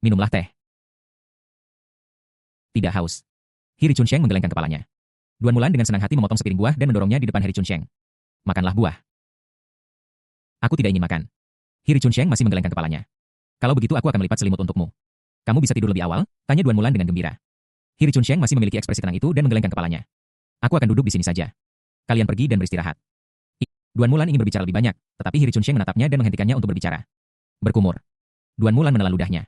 Minumlah teh. Tidak haus. Hiri Chunsheng menggelengkan kepalanya. Duan Mulan dengan senang hati memotong sepiring buah dan mendorongnya di depan Hiri Chunsheng. Makanlah buah. Aku tidak ingin makan. Hiri Chunsheng masih menggelengkan kepalanya. Kalau begitu aku akan melipat selimut untukmu. Kamu bisa tidur lebih awal? Tanya Duan Mulan dengan gembira. Hiri Chunsheng masih memiliki ekspresi tenang itu dan menggelengkan kepalanya. Aku akan duduk di sini saja. Kalian pergi dan beristirahat. Duan Mulan ingin berbicara lebih banyak, tetapi Hiri Chunsheng menatapnya dan menghentikannya untuk berbicara. Berkumur. Duan Mulan menelan ludahnya.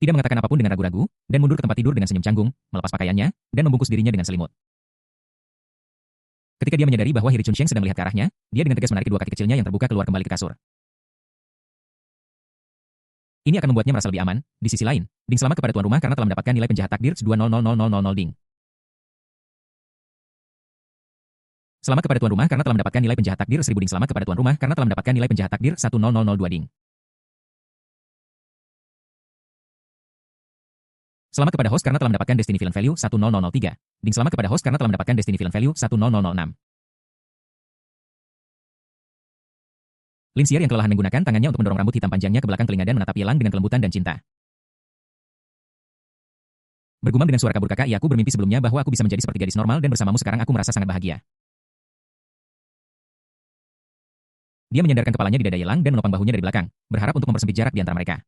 Tidak mengatakan apapun dengan ragu-ragu, dan mundur ke tempat tidur dengan senyum canggung, melepas pakaiannya, dan membungkus dirinya dengan selimut. Ketika dia menyadari bahwa Hiri Chunsheng sedang melihat ke arahnya, dia dengan tegas menarik kedua kaki kecilnya yang terbuka keluar kembali ke kasur. Ini akan membuatnya merasa lebih aman. Di sisi lain, Ding selamat kepada tuan rumah karena telah mendapatkan nilai penjahat takdir 2000000 Ding. Selamat kepada tuan rumah karena telah mendapatkan nilai penjahat takdir 1000 Ding. Selamat kepada tuan rumah karena telah mendapatkan nilai penjahat takdir 10002 Ding. Selamat kepada host karena telah mendapatkan Destiny Villain Value 1003. Ding selamat kepada host karena telah mendapatkan Destiny Villain Value 1006. Lin Xier yang kelelahan menggunakan tangannya untuk mendorong rambut hitam panjangnya ke belakang telinga dan menatap Yelang dengan kelembutan dan cinta. Bergumam dengan suara kabur kakak, aku bermimpi sebelumnya bahwa aku bisa menjadi seperti gadis normal dan bersamamu sekarang aku merasa sangat bahagia. Dia menyandarkan kepalanya di dada Yelang dan menopang bahunya dari belakang, berharap untuk mempersempit jarak di antara mereka.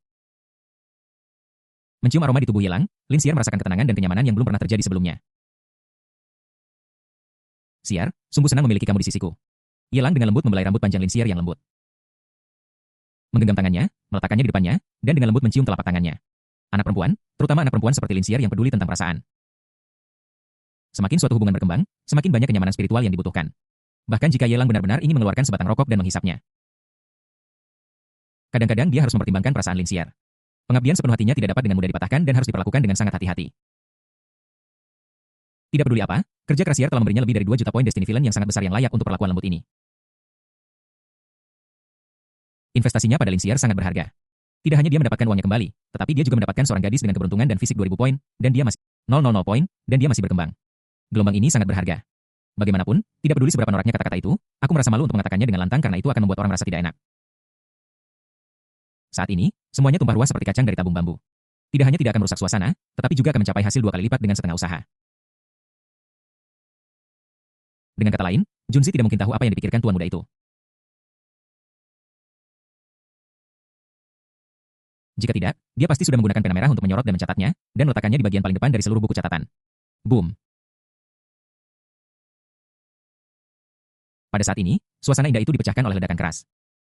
Mencium aroma di tubuh Yelang, Lin Xier merasakan ketenangan dan kenyamanan yang belum pernah terjadi sebelumnya. Xier, sungguh senang memiliki kamu di sisiku. Yelang dengan lembut membelai rambut panjang Lin Xier yang lembut. Menggenggam tangannya, meletakkannya di depannya, dan dengan lembut mencium telapak tangannya. Anak perempuan, terutama anak perempuan seperti Lin Xier yang peduli tentang perasaan. Semakin suatu hubungan berkembang, semakin banyak kenyamanan spiritual yang dibutuhkan. Bahkan jika Yelang benar-benar ingin mengeluarkan sebatang rokok dan menghisapnya. Kadang-kadang dia harus mempertimbangkan perasaan Lin Xier. Pengabdian sepenuh hatinya tidak dapat dengan mudah dipatahkan dan harus diperlakukan dengan sangat hati-hati. Tidak peduli apa, kerja keras Xier telah memberinya lebih dari 2 juta poin Destiny Villain yang sangat besar yang layak untuk perlakuan lembut ini. Investasinya pada Lin Xier sangat berharga. Tidak hanya dia mendapatkan uangnya kembali, tetapi dia juga mendapatkan seorang gadis dengan keberuntungan dan fisik 2000 poin, dan dia masih 000 poin, dan dia masih berkembang. Gelombang ini sangat berharga. Bagaimanapun, tidak peduli seberapa noraknya kata-kata itu, aku merasa malu untuk mengatakannya dengan lantang karena itu akan membuat orang merasa tidak enak. Saat ini, semuanya tumpah ruah seperti kacang dari tabung bambu. Tidak hanya tidak akan merusak suasana, tetapi juga akan mencapai hasil 2 kali lipat dengan setengah usaha. Dengan kata lain, Junzi tidak mungkin tahu apa yang dipikirkan tuan muda itu. Jika tidak, dia pasti sudah menggunakan pena merah untuk menyorot dan mencatatnya, dan meletakkannya di bagian paling depan dari seluruh buku catatan. Boom. Pada saat ini, suasana indah itu dipecahkan oleh ledakan keras.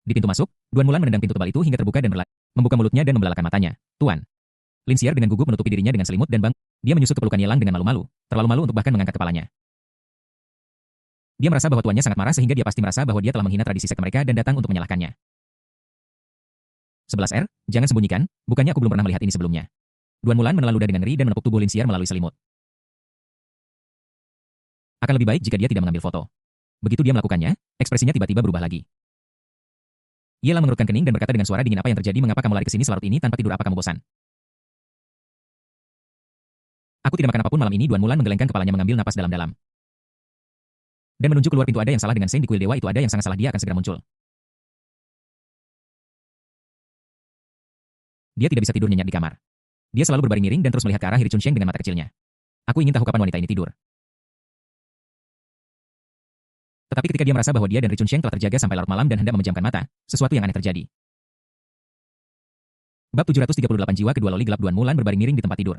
Di pintu masuk, Duan Mulan menendang pintu tebal itu hingga terbuka dan membuka mulutnya dan membelalakan matanya. Tuan. Lin Xier dengan gugup menutupi dirinya dengan selimut dan dia menyusut ke pelukan Yelang dengan malu-malu, terlalu malu untuk bahkan mengangkat kepalanya. Dia merasa bahwa tuannya sangat marah sehingga dia pasti merasa bahwa dia telah menghina tradisi sekte mereka dan datang untuk menyalahkannya. 11R, jangan sembunyikan, bukannya aku belum pernah melihat ini sebelumnya. Duan Mulan menelan ludah dengan ngeri dan menepuk tubuh Lin Xier melalui selimut. Akan lebih baik jika dia tidak mengambil foto. Begitu dia melakukannya, ekspresinya tiba-tiba berubah lagi. Yelang mengerutkan kening dan berkata dengan suara dingin, apa yang terjadi, mengapa kamu lari ke sini selarut ini tanpa tidur, apa kamu bosan? Aku tidak makan apapun malam ini. Duan Mulan menggelengkan kepalanya mengambil napas dalam-dalam. Dan menunjuk keluar pintu, ada yang salah dengan Seng di kuil dewa itu, ada yang sangat salah, dia akan segera muncul. Dia tidak bisa tidur nyenyak di kamar. Dia selalu berbaring miring dan terus melihat ke arah Hiri Chunsheng dengan mata kecilnya. Aku ingin tahu kapan wanita ini tidur. Tetapi ketika dia merasa bahwa dia dan Hiri Chunsheng telah terjaga sampai larut malam dan hendak memejamkan mata, sesuatu yang aneh terjadi. Bab 738 jiwa kedua loli gelap. Duan Mulan berbaring miring di tempat tidur.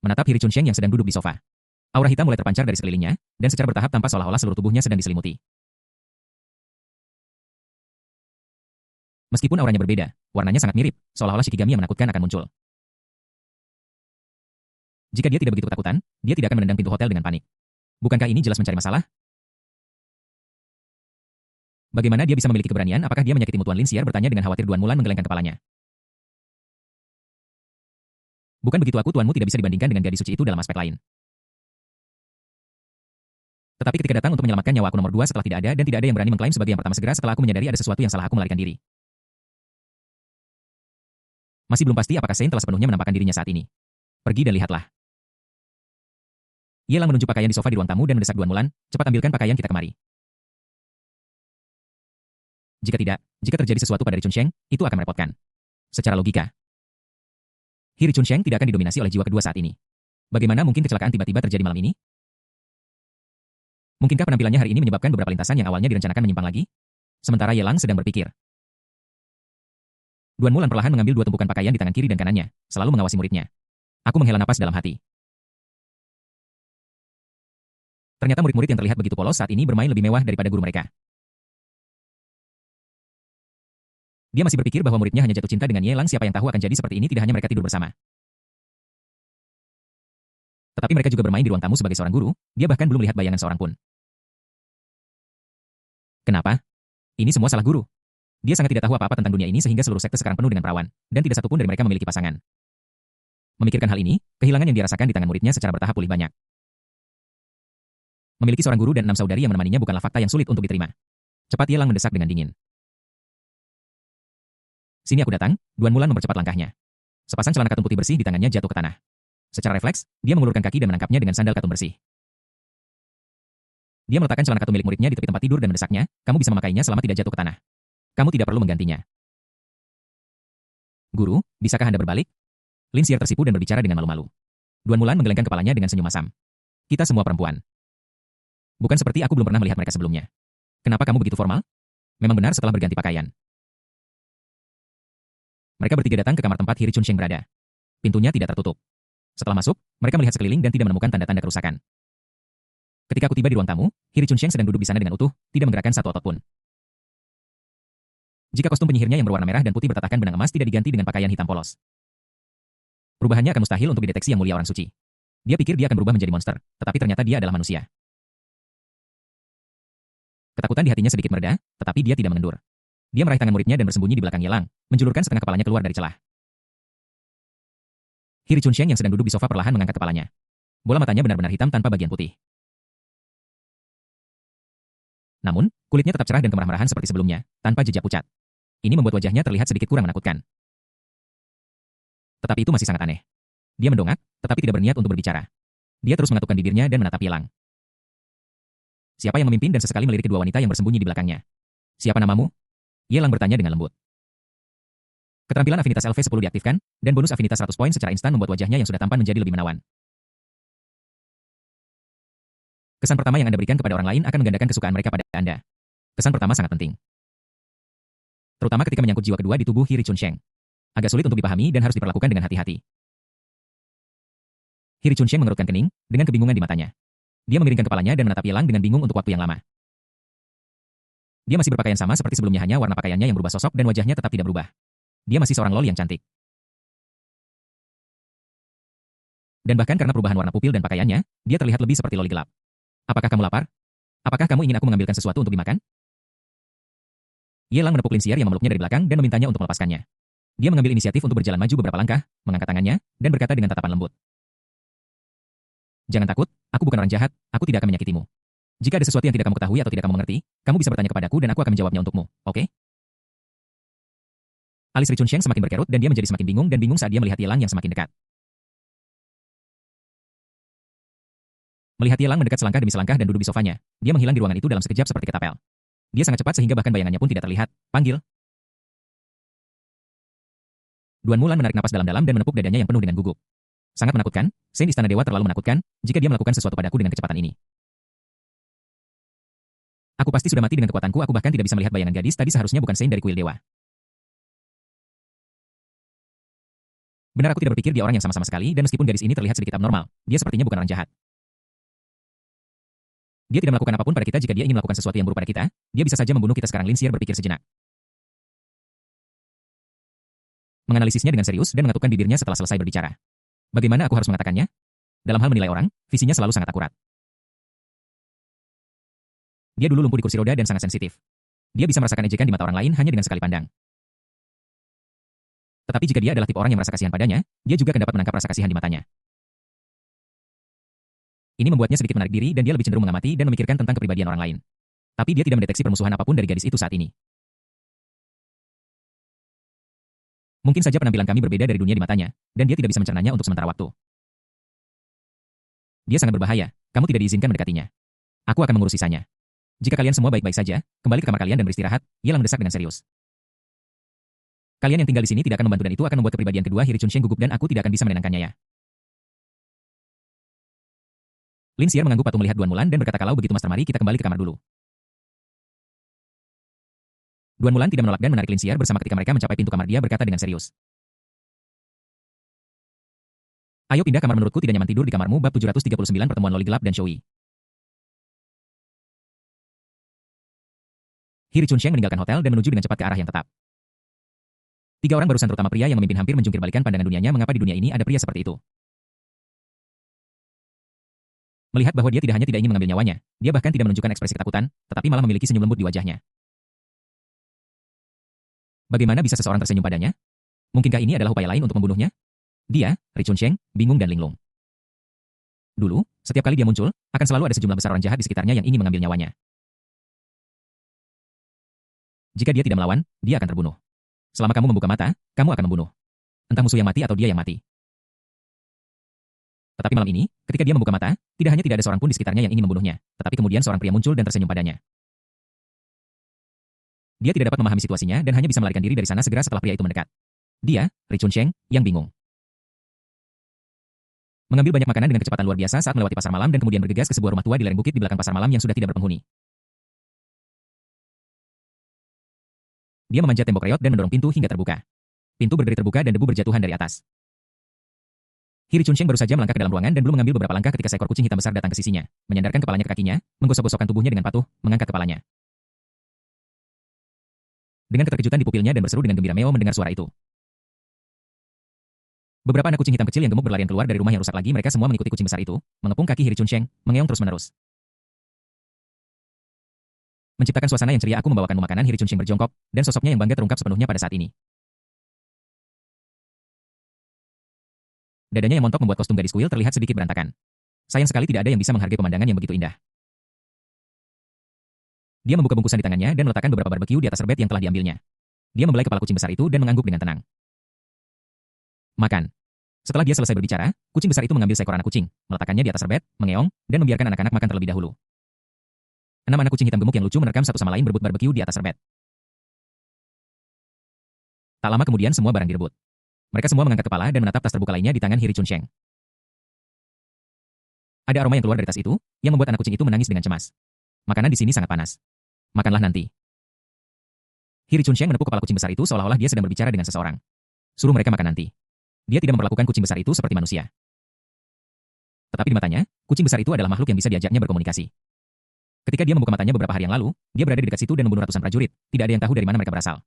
Menatap Hiri Chunsheng yang sedang duduk di sofa. Aura hitam mulai terpancar dari sekelilingnya, dan secara bertahap tampak seolah-olah seluruh tubuhnya sedang diselimuti. Meskipun auranya berbeda, warnanya sangat mirip, seolah-olah Shikigami yang menakutkan akan muncul. Jika dia tidak begitu ketakutan, dia tidak akan menendang pintu hotel dengan panik. Bukankah ini jelas mencari masalah? Bagaimana dia bisa memiliki keberanian? Apakah dia menyakitimu? Tuan Lin Xier bertanya dengan khawatir. Duan Mulan menggelengkan kepalanya. Bukan begitu, tuanmu tidak bisa dibandingkan dengan gadis suci itu dalam aspek lain. Tetapi ketika datang untuk menyelamatkan nyawa aku nomor 2 setelah tidak ada dan tidak ada yang berani mengklaim sebagai yang pertama, segera setelah aku menyadari ada sesuatu yang salah, aku melarikan diri. Masih belum pasti apakah Saint telah sepenuhnya menampakkan dirinya saat ini. Pergi dan lihatlah. Yelang menunjuk pakaian di sofa di ruang tamu dan mendesak Duan Mulan, cepat ambilkan pakaian kita kemari. Jika tidak, jika terjadi sesuatu pada Hiri Chunsheng, itu akan merepotkan. Secara logika, Hiri Chunsheng tidak akan didominasi oleh jiwa kedua saat ini. Bagaimana mungkin kecelakaan tiba-tiba terjadi malam ini? Mungkinkah penampilannya hari ini menyebabkan beberapa lintasan yang awalnya direncanakan menyimpang lagi? Sementara Yelang sedang berpikir. Duan Mulan perlahan mengambil 2 tumpukan pakaian di tangan kiri dan kanannya, selalu mengawasi muridnya. Aku menghela napas dalam hati. Ternyata murid-murid yang terlihat begitu polos saat ini bermain lebih mewah daripada guru mereka. Dia masih berpikir bahwa muridnya hanya jatuh cinta dengan Yelang, siapa yang tahu akan jadi seperti ini, tidak hanya mereka tidur bersama. Tetapi mereka juga bermain di ruang tamu sebagai seorang guru, dia bahkan belum melihat bayangan seorang pun. Kenapa? Ini semua salah guru. Dia sangat tidak tahu apa-apa tentang dunia ini sehingga seluruh sekte sekarang penuh dengan perawan, dan tidak satupun dari mereka memiliki pasangan. Memikirkan hal ini, kehilangan yang dirasakan di tangan muridnya secara bertahap pulih banyak. Memiliki seorang guru dan 6 saudari yang menemaninya bukanlah fakta yang sulit untuk diterima. Cepat Ye Lang mendesak dengan dingin. Sini aku datang, Duan Mulan mempercepat langkahnya. Sepasang celana katun putih bersih di tangannya jatuh ke tanah. Secara refleks, dia mengulurkan kaki dan menangkapnya dengan sandal katun bersih. Dia meletakkan celana katun milik muridnya di tepi tempat tidur dan mendesaknya, kamu bisa memakainya selama tidak jatuh ke tanah. Kamu tidak perlu menggantinya. Guru, bisakah Anda berbalik? Lin Xier tersipu dan berbicara dengan malu-malu. Duan Mulan menggelengkan kepalanya dengan senyum masam. Kita semua perempuan. Bukan seperti aku belum pernah melihat mereka sebelumnya. Kenapa kamu begitu formal? Memang benar setelah berganti pakaian. Mereka bertiga datang ke kamar tempat Hiri Chunsheng berada. Pintunya tidak tertutup. Setelah masuk, mereka melihat sekeliling dan tidak menemukan tanda-tanda kerusakan. Ketika aku tiba di ruang tamu, Hiri Chunsheng sedang duduk di sana dengan utuh, tidak menggerakkan satu otot pun. Jika kostum penyihirnya yang berwarna merah dan putih bertatakan benang emas tidak diganti dengan pakaian hitam polos. Perubahannya akan mustahil untuk dideteksi yang mulia orang suci. Dia pikir dia akan berubah menjadi monster, tetapi ternyata dia adalah manusia. Ketakutan di hatinya sedikit mereda, tetapi dia tidak mengendur. Dia meraih tangan muridnya dan bersembunyi di belakang Ye Lang, menjulurkan setengah kepalanya keluar dari celah. Hiri Chunsheng yang sedang duduk di sofa perlahan mengangkat kepalanya. Bola matanya benar-benar hitam tanpa bagian putih. Namun, kulitnya tetap cerah dan kemerah-merahan seperti sebelumnya, tanpa jejak pucat. Ini membuat wajahnya terlihat sedikit kurang menakutkan. Tetapi itu masih sangat aneh. Dia mendongak, tetapi tidak berniat untuk berbicara. Dia terus mengatupkan bibirnya dan menatap Ye Lang. Siapa yang memimpin dan sesekali melirik kedua wanita yang bersembunyi di belakangnya? Siapa namamu? Ye Lang bertanya dengan lembut. Keterampilan afinitas LV10 diaktifkan, dan bonus afinitas 100 poin secara instan membuat wajahnya yang sudah tampan menjadi lebih menawan. Kesan pertama yang Anda berikan kepada orang lain akan menggandakan kesukaan mereka pada Anda. Kesan pertama sangat penting. Terutama ketika menyangkut jiwa kedua di tubuh Hiri Chunsheng. Agak sulit untuk dipahami dan harus diperlakukan dengan hati-hati. Hiri Chunsheng mengerutkan kening, dengan kebingungan di matanya. Dia memiringkan kepalanya dan menatap Ye Lang dengan bingung untuk waktu yang lama. Dia masih berpakaian sama seperti sebelumnya, hanya warna pakaiannya yang berubah sosok dan wajahnya tetap tidak berubah. Dia masih seorang lol yang cantik. Dan bahkan karena perubahan warna pupil dan pakaiannya, dia terlihat lebih seperti loli gelap. Apakah kamu lapar? Apakah kamu ingin aku mengambilkan sesuatu untuk dimakan? Ye Lang menepuk Lin Xier yang memeluknya dari belakang dan memintanya untuk melepaskannya. Dia mengambil inisiatif untuk berjalan maju beberapa langkah, mengangkat tangannya, dan berkata dengan tatapan lembut. Jangan takut, aku bukan orang jahat, aku tidak akan menyakitimu. Jika ada sesuatu yang tidak kamu ketahui atau tidak kamu mengerti, kamu bisa bertanya kepadaku dan aku akan menjawabnya untukmu, oke? Alis Ri Chunsheng semakin berkerut dan dia menjadi semakin bingung dan bingung saat dia melihat Ye Lang yang semakin dekat. Melihat Ye Lang mendekat selangkah demi selangkah dan duduk di sofanya, dia menghilang di ruangan itu dalam sekejap seperti ketapel. Dia sangat cepat sehingga bahkan bayangannya pun tidak terlihat. Panggil. Duan Mulan menarik napas dalam-dalam dan menepuk dadanya yang penuh dengan gugup. Sangat menakutkan, Sen Istana Dewa terlalu menakutkan, jika dia melakukan sesuatu padaku dengan kecepatan ini. Aku pasti sudah mati dengan kekuatanku, aku bahkan tidak bisa melihat bayangan gadis tadi seharusnya bukan Sen dari kuil dewa. Benar aku tidak berpikir dia orang yang sama-sama sekali dan meskipun gadis ini terlihat sedikit abnormal, dia sepertinya bukan orang jahat. Dia tidak melakukan apapun pada kita jika dia ingin melakukan sesuatu yang buruk pada kita, dia bisa saja membunuh kita sekarang. Lin Xier berpikir sejenak. Menganalisisnya dengan serius dan mengatupkan bibirnya setelah selesai berbicara. Bagaimana aku harus mengatakannya? Dalam hal menilai orang, visinya selalu sangat akurat. Dia dulu lumpuh di kursi roda dan sangat sensitif. Dia bisa merasakan ejekan di mata orang lain hanya dengan sekali pandang. Tetapi jika dia adalah tipe orang yang merasa kasihan padanya, dia juga akan dapat menangkap rasa kasihan di matanya. Ini membuatnya sedikit menarik diri dan dia lebih cenderung mengamati dan memikirkan tentang kepribadian orang lain. Tapi dia tidak mendeteksi permusuhan apapun dari gadis itu saat ini. Mungkin saja penampilan kami berbeda dari dunia di matanya, dan dia tidak bisa mencernanya untuk sementara waktu. Dia sangat berbahaya, kamu tidak diizinkan mendekatinya. Aku akan mengurus sisanya. Jika kalian semua baik-baik saja, kembali ke kamar kalian dan beristirahat, Ye Lang mendesak dengan serius. Kalian yang tinggal di sini tidak akan membantu dan itu akan membuat kepribadian kedua Hiri Chunsheng gugup dan aku tidak akan bisa menenangkannya ya. Lin Xier mengangguk patuh melihat Duan Mulan dan berkata, kalau begitu Master, mari kita kembali ke kamar dulu. Duan Mulan tidak menolak dan menarik Lin Xier bersama ketika mereka mencapai pintu kamar. Dia berkata dengan serius. Ayo pindah kamar, menurutku tidak nyaman tidur di kamarmu. Bab 739 Pertemuan Loli Gelap dan Shoui. Hiri Chunsheng meninggalkan hotel dan menuju dengan cepat ke arah yang tetap. 3 orang barusan, terutama pria yang memimpin, hampir menjungkir balikan pandangan dunianya. Mengapa di dunia ini ada pria seperti itu? Melihat bahwa dia tidak hanya tidak ingin mengambil nyawanya, dia bahkan tidak menunjukkan ekspresi ketakutan, tetapi malah memiliki senyum lembut di wajahnya. Bagaimana bisa seseorang tersenyum padanya? Mungkinkah ini adalah upaya lain untuk membunuhnya? Dia, Ri Chunsheng, bingung dan linglung. Dulu, setiap kali dia muncul, akan selalu ada sejumlah besar orang jahat di sekitarnya yang ingin mengambil nyawanya. Jika dia tidak melawan, dia akan terbunuh. Selama kamu membuka mata, kamu akan membunuh. Entah musuh yang mati atau dia yang mati. Tetapi malam ini, ketika dia membuka mata, tidak hanya tidak ada seorang pun di sekitarnya yang ingin membunuhnya, tetapi kemudian seorang pria muncul dan tersenyum padanya. Dia tidak dapat memahami situasinya dan hanya bisa melarikan diri dari sana segera setelah pria itu mendekat. Dia, Ri Chunsheng, yang bingung. Mengambil banyak makanan dengan kecepatan luar biasa saat melewati pasar malam dan kemudian bergegas ke sebuah rumah tua di lereng bukit di belakang pasar malam yang sudah tidak berpenghuni. Dia memanjat tembok reot dan mendorong pintu hingga terbuka. Pintu berderi terbuka dan debu berjatuhan dari atas. Ri Chunsheng baru saja melangkah ke dalam ruangan dan belum mengambil beberapa langkah ketika seekor kucing hitam besar datang ke sisinya, menyandarkan kepalanya ke kakinya, menggosok-gosokkan tubuhnya dengan patuh, mengangkat kepalanya. Dengan keterkejutan di pupilnya dan berseru dengan gembira Meo mendengar suara itu. Beberapa anak kucing hitam kecil yang gemuk berlarian keluar dari rumah yang rusak lagi. Mereka semua mengikuti kucing besar itu, mengepung kaki Ri Chunsheng, mengeong terus-menerus. Menciptakan suasana yang ceria, aku membawakanmu makanan. Ri Chunsheng berjongkok, dan sosoknya yang bangga terungkap sepenuhnya pada saat ini. Dadanya yang montok membuat kostum gadis kuil terlihat sedikit berantakan. Sayang sekali tidak ada yang bisa menghargai pemandangan yang begitu indah. Dia membuka bungkusan di tangannya dan meletakkan beberapa barbeque di atas serbet yang telah diambilnya. Dia membelai kepala kucing besar itu dan mengangguk dengan tenang. Makan. Setelah dia selesai berbicara, kucing besar itu mengambil seekor anak kucing, meletakkannya di atas serbet, mengeong, dan membiarkan anak-anak makan terlebih dahulu. 6 anak kucing hitam gemuk yang lucu menerkam satu sama lain berebut barbeque di atas serbet. Tak lama kemudian semua barang direbut. Mereka semua mengangkat kepala dan menatap tas terbuka lainnya di tangan Ri Chunsheng. Ada aroma yang keluar dari tas itu, yang membuat anak kucing itu menangis dengan cemas. Makanan di sini sangat panas. Makanlah nanti. Ri Chunsheng menepuk kepala kucing besar itu seolah-olah dia sedang berbicara dengan seseorang. Suruh mereka makan nanti. Dia tidak memperlakukan kucing besar itu seperti manusia. Tetapi di matanya, kucing besar itu adalah makhluk yang bisa diajaknya berkomunikasi. Ketika dia membuka matanya beberapa hari yang lalu, dia berada di dekat situ dan membunuh ratusan prajurit. Tidak ada yang tahu dari mana mereka berasal.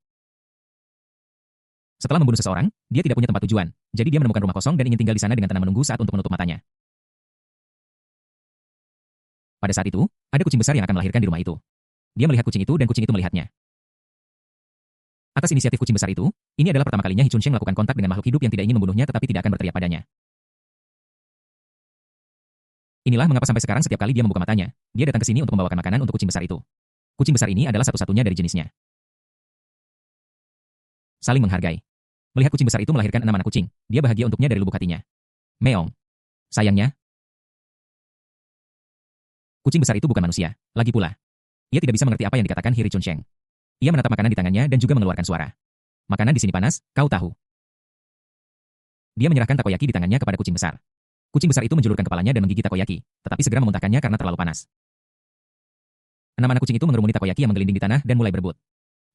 Setelah membunuh seseorang, dia tidak punya tempat tujuan. Jadi dia menemukan rumah kosong dan ingin tinggal di sana dengan tenang menunggu saat untuk menutup matanya. Pada saat itu, ada kucing besar yang akan melahirkan di rumah itu. Dia melihat kucing itu dan kucing itu melihatnya. Atas inisiatif kucing besar itu, ini adalah pertama kalinya Ri Chunsheng melakukan kontak dengan makhluk hidup yang tidak ingin membunuhnya tetapi tidak akan berteriak padanya. Inilah mengapa sampai sekarang setiap kali dia membuka matanya, dia datang ke sini untuk membawakan makanan untuk kucing besar itu. Kucing besar ini adalah satu-satunya dari jenisnya. Saling menghargai. Melihat kucing besar itu melahirkan 6 anak kucing, dia bahagia untuknya dari lubuk hatinya. Meong. Sayangnya, kucing besar itu bukan manusia, lagi pula. Ia tidak bisa mengerti apa yang dikatakan Ri Chunsheng. Ia menatap makanan di tangannya dan juga mengeluarkan suara. Makanan di sini panas, kau tahu. Dia menyerahkan takoyaki di tangannya kepada kucing besar. Kucing besar itu menjulurkan kepalanya dan menggigit takoyaki, tetapi segera memuntahkannya karena terlalu panas. 6 anak kucing itu mengerumuni takoyaki yang menggelinding di tanah dan mulai berebut.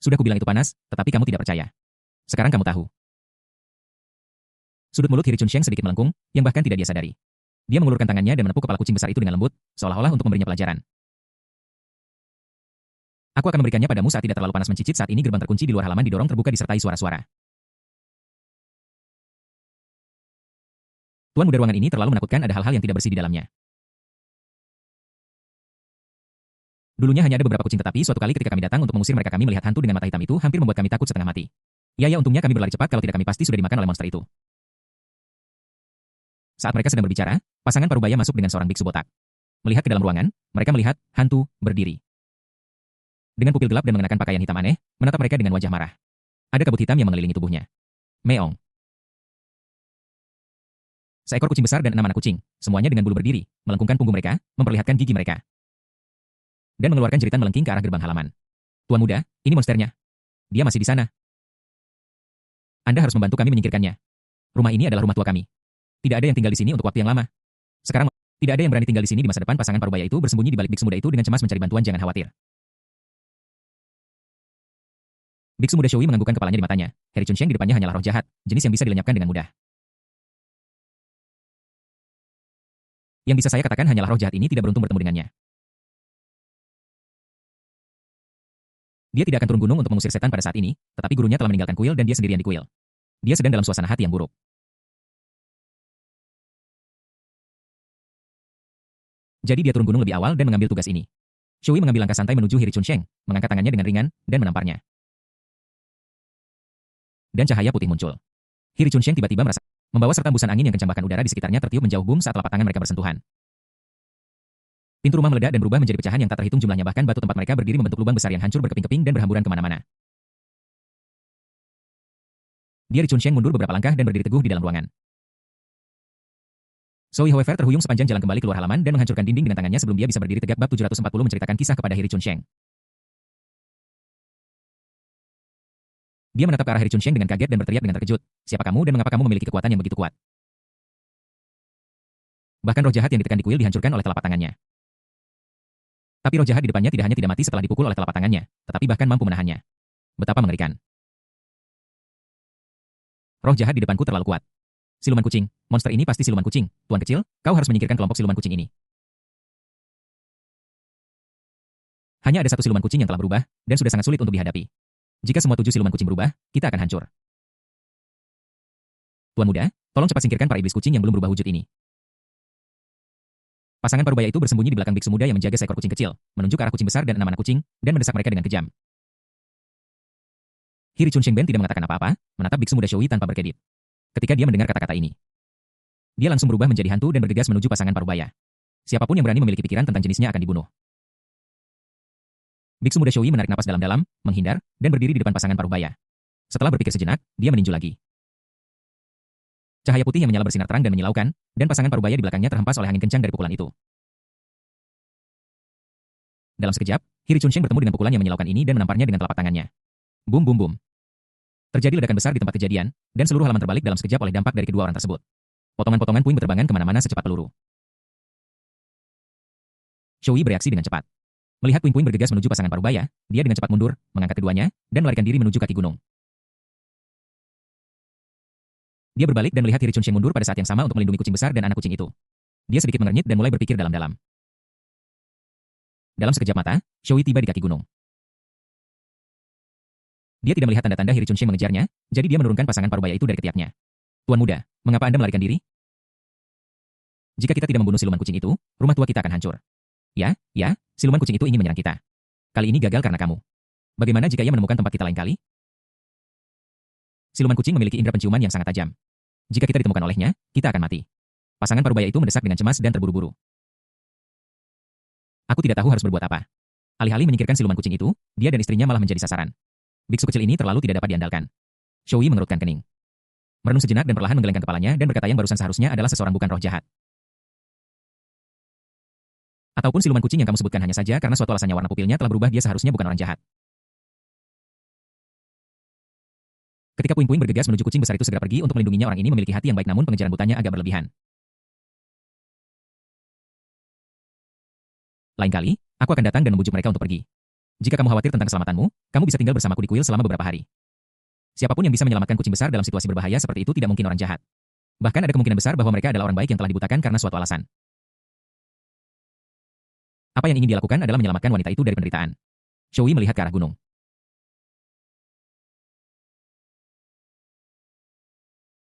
Sudah kubilang itu panas, tetapi kamu tidak percaya. Sekarang kamu tahu. Sudut mulut Ri Chunsheng sedikit melengkung, yang bahkan tidak dia sadari. Dia mengulurkan tangannya dan menepuk kepala kucing besar itu dengan lembut, seolah-olah untuk memberinya pelajaran. Aku akan memberikannya padamu saat tidak terlalu panas. Mencicit saat ini gerbang terkunci di luar halaman didorong terbuka disertai suara-suara. Tuan muda, ruangan ini terlalu menakutkan, ada hal-hal yang tidak bersih di dalamnya. Dulunya hanya ada beberapa kucing tetapi suatu kali ketika kami datang untuk mengusir mereka kami melihat hantu dengan mata hitam itu hampir membuat kami takut setengah mati. Ya untungnya kami berlari cepat, kalau tidak kami pasti sudah dimakan oleh monster itu. Saat mereka sedang berbicara, pasangan parubaya masuk dengan seorang biksu botak. Melihat ke dalam ruangan, mereka melihat hantu berdiri. Dengan pupil gelap dan mengenakan pakaian hitam aneh, menatap mereka dengan wajah marah. Ada kabut hitam yang mengelilingi tubuhnya. Meong. Seekor kucing besar dan 6 anak kucing, semuanya dengan bulu berdiri, melengkungkan punggung mereka, memperlihatkan gigi mereka. Dan mengeluarkan jeritan melengking ke arah gerbang halaman. Tuan muda, ini monsternya. Dia masih di sana. Anda harus membantu kami menyingkirkannya. Rumah ini adalah rumah tua kami. Tidak ada yang tinggal di sini untuk waktu yang lama. Sekarang, tidak ada yang berani tinggal di sini di masa depan. Pasangan parubaya itu bersembunyi di balik biksu muda itu dengan cemas mencari bantuan. Jangan khawatir. Biksu muda Shoui menganggukkan kepalanya di matanya. Ri Chunsheng di depannya hanyalah roh jahat, jenis yang bisa dilenyapkan dengan mudah. Yang bisa saya katakan hanyalah roh jahat ini tidak beruntung bertemu dengannya. Dia tidak akan turun gunung untuk mengusir setan pada saat ini, tetapi gurunya telah meninggalkan kuil dan dia sendirian di kuil. Dia sedang dalam suasana hati yang buruk. . Jadi dia turun gunung lebih awal dan mengambil tugas ini. Shui mengambil langkah santai menuju Hiri Chunsheng, mengangkat tangannya dengan ringan, dan menamparnya. Dan cahaya putih muncul. Hiri Chunsheng tiba-tiba merasa membawa serta embusan angin yang kencang, bahkan udara di sekitarnya tertiup menjauh boom saat telapak tangan mereka bersentuhan. Pintu rumah meledak dan berubah menjadi pecahan yang tak terhitung jumlahnya, bahkan batu tempat mereka berdiri membentuk lubang besar yang hancur berkeping-keping dan berhamburan kemana-mana. Hiri Chunsheng mundur beberapa langkah dan berdiri teguh di dalam ruangan. Zoe However terhuyung sepanjang jalan kembali keluar halaman dan menghancurkan dinding dengan tangannya sebelum dia bisa berdiri tegak. Bab 740 menceritakan kisah kepada Hiri Chunsheng. Dia menatap ke arah Hiri Chunsheng dengan kaget dan berteriak dengan terkejut, "Siapa kamu dan mengapa kamu memiliki kekuatan yang begitu kuat?" Bahkan roh jahat yang ditekan di kuil dihancurkan oleh telapak tangannya. Tapi roh jahat di depannya tidak hanya tidak mati setelah dipukul oleh telapak tangannya, tetapi bahkan mampu menahannya. Betapa mengerikan. Roh jahat di depanku terlalu kuat. Siluman kucing, monster ini pasti siluman kucing. Tuan kecil, kau harus menyingkirkan kelompok siluman kucing ini. Hanya ada satu siluman kucing yang telah berubah, dan sudah sangat sulit untuk dihadapi. Jika semua 7 siluman kucing berubah, kita akan hancur. Tuan muda, tolong cepat singkirkan para iblis kucing yang belum berubah wujud ini. Pasangan parubaya itu bersembunyi di belakang biksu muda yang menjaga seekor kucing kecil, menunjuk ke arah kucing besar dan 6 anak kucing, dan mendesak mereka dengan kejam. Hiri Chunsheng Ben tidak mengatakan apa-apa, menatap biksu muda Shui tanpa berkedip. Ketika dia mendengar kata-kata ini, dia langsung berubah menjadi hantu dan bergegas menuju pasangan parubaya. Siapapun yang berani memiliki pikiran tentang jenisnya akan dibunuh. Biksu muda Shui menarik napas dalam-dalam, menghindar, dan berdiri di depan pasangan parubaya. Setelah berpikir sejenak, dia meninju lagi. Cahaya putih yang menyala bersinar terang dan menyilaukan, dan pasangan parubaya di belakangnya terhempas oleh angin kencang dari pukulan itu. Dalam sekejap, Hiri Chunsheng bertemu dengan pukulan yang menyilaukan ini dan menamparnya dengan telapak tangannya. Bum bum bum. Terjadi ledakan besar di tempat kejadian, dan seluruh halaman terbalik dalam sekejap oleh dampak dari kedua orang tersebut. Potongan-potongan puing berterbangan kemana-mana secepat peluru. Shui bereaksi dengan cepat. Melihat puing-puing bergegas menuju pasangan parubaya, dia dengan cepat mundur, mengangkat keduanya, dan melarikan diri menuju kaki gunung. Dia berbalik dan melihat Hiri Chunsheng mundur pada saat yang sama untuk melindungi kucing besar dan anak kucing itu. Dia sedikit mengernyit dan mulai berpikir dalam-dalam. Dalam sekejap mata, Shui tiba di kaki gunung. Dia tidak melihat tanda-tanda Hiri Chunsheng mengejarnya, jadi dia menurunkan pasangan parubaya itu dari ketiaknya. Tuan muda, mengapa Anda melarikan diri? Jika kita tidak membunuh siluman kucing itu, rumah tua kita akan hancur. Ya, siluman kucing itu ingin menyerang kita. Kali ini gagal karena kamu. Bagaimana jika ia menemukan tempat kita lain kali? Siluman kucing memiliki indera penciuman yang sangat tajam. Jika kita ditemukan olehnya, kita akan mati. Pasangan parubaya itu mendesak dengan cemas dan terburu-buru. Aku tidak tahu harus berbuat apa. Alih-alih menyingkirkan siluman kucing itu, dia dan istrinya malah menjadi sasaran. Biksu kecil ini terlalu tidak dapat diandalkan. Shui mengerutkan kening. Merenung sejenak dan perlahan menggelengkan kepalanya dan berkata yang barusan seharusnya adalah seseorang bukan roh jahat. Ataupun siluman kucing yang kamu sebutkan hanya saja karena suatu alasannya warna pupilnya telah berubah, dia seharusnya bukan orang jahat. Ketika puing-puing bergegas menuju kucing besar itu segera pergi untuk melindunginya, orang ini memiliki hati yang baik namun pengejaran butanya agak berlebihan. Lain kali, aku akan datang dan membujuk mereka untuk pergi. Jika kamu khawatir tentang keselamatanmu, kamu bisa tinggal bersamaku di kuil selama beberapa hari. Siapapun yang bisa menyelamatkan kucing besar dalam situasi berbahaya seperti itu tidak mungkin orang jahat. Bahkan ada kemungkinan besar bahwa mereka adalah orang baik yang telah dibutakan karena suatu alasan. Apa yang ingin dilakukan adalah menyelamatkan wanita itu dari penderitaan. Shui melihat ke arah gunung.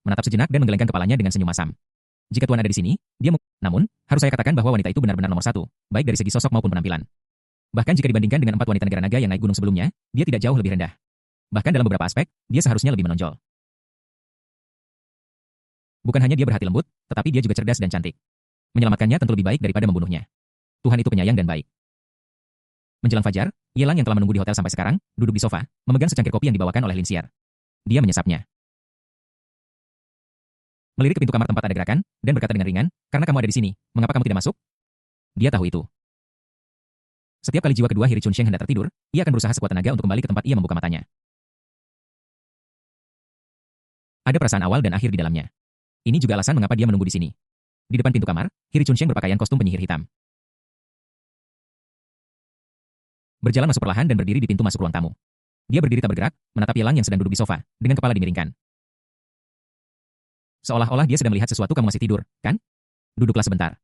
Menatap sejenak dan menggelengkan kepalanya dengan senyum masam. Jika Tuan ada di sini, dia namun, harus saya katakan bahwa wanita itu benar-benar nomor 1, baik dari segi sosok maupun penampilan. Bahkan jika dibandingkan dengan 4 wanita negara naga yang naik gunung sebelumnya, dia tidak jauh lebih rendah. Bahkan dalam beberapa aspek, dia seharusnya lebih menonjol. Bukan hanya dia berhati lembut, tetapi dia juga cerdas dan cantik. Menyelamatkannya tentu lebih baik daripada membunuhnya. Tuhan itu penyayang dan baik. Menjelang fajar, Yelang yang telah menunggu di hotel sampai sekarang, duduk di sofa, memegang secangkir kopi yang dibawakan oleh Lin Xier. Dia menyesapnya. Melirik ke pintu kamar tempat ada gerakan, dan berkata dengan ringan, "Karena kamu ada di sini, mengapa kamu tidak masuk?" Dia tahu itu. Setiap kali jiwa kedua Hiri Chunsheng hendak tertidur, ia akan berusaha sekuat tenaga untuk kembali ke tempat ia membuka matanya. Ada perasaan awal dan akhir di dalamnya. Ini juga alasan mengapa dia menunggu di sini. Di depan pintu kamar, Hiri Chunsheng berpakaian kostum penyihir hitam. Berjalan masuk perlahan dan berdiri di pintu masuk ruang tamu. Dia berdiri tak bergerak, menatap Yelang yang sedang duduk di sofa, dengan kepala dimiringkan. Seolah-olah dia sedang melihat sesuatu. "Kamu masih tidur, kan? Duduklah sebentar."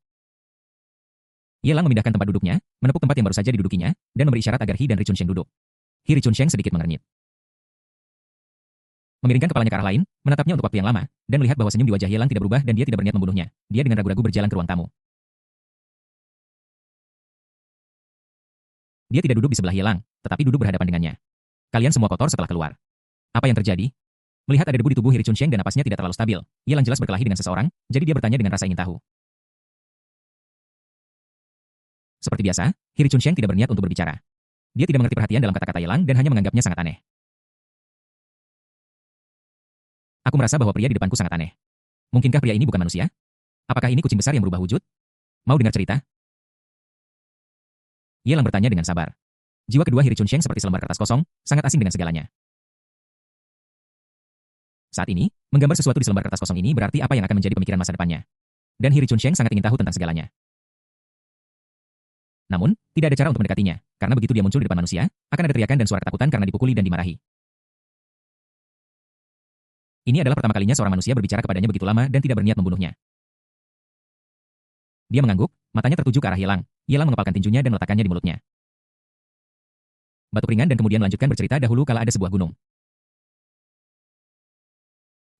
Yelang memindahkan tempat duduknya, menepuk tempat yang baru saja didudukinya, dan memberi isyarat agar Hi dan Ri Chunsheng duduk. Hiri Chunsheng sedikit mengernyit. Memiringkan kepalanya ke arah lain, menatapnya untuk waktu yang lama, dan melihat bahwa senyum di wajah Yelang tidak berubah dan dia tidak berniat membunuhnya. Dia dengan ragu-ragu berjalan ke ruang tamu. Dia tidak duduk di sebelah Ye Lang, tetapi duduk berhadapan dengannya. Kalian semua kotor setelah keluar. Apa yang terjadi? Melihat ada debu di tubuh Hiri Chunsheng dan napasnya tidak terlalu stabil, Ye Lang jelas berkelahi dengan seseorang, jadi dia bertanya dengan rasa ingin tahu. Seperti biasa, Hiri Chunsheng tidak berniat untuk berbicara. Dia tidak mengerti perhatian dalam kata-kata Ye Lang dan hanya menganggapnya sangat aneh. Aku merasa bahwa pria di depanku sangat aneh. Mungkinkah pria ini bukan manusia? Apakah ini kucing besar yang berubah wujud? Mau dengar cerita? Ye Lang bertanya dengan sabar. Jiwa kedua Hiri Chunsheng seperti selembar kertas kosong, sangat asing dengan segalanya. Saat ini, menggambar sesuatu di selembar kertas kosong ini berarti apa yang akan menjadi pemikiran masa depannya. Dan Hiri Chunsheng sangat ingin tahu tentang segalanya. Namun, tidak ada cara untuk mendekatinya, karena begitu dia muncul di depan manusia, akan ada teriakan dan suara ketakutan karena dipukuli dan dimarahi. Ini adalah pertama kalinya seorang manusia berbicara kepadanya begitu lama dan tidak berniat membunuhnya. Dia mengangguk, matanya tertuju ke arah Ye Lang. Ye Lang mengepalkan tinjunya dan meletakkannya di mulutnya. Batu ringan dan kemudian melanjutkan bercerita dahulu kala ada sebuah gunung.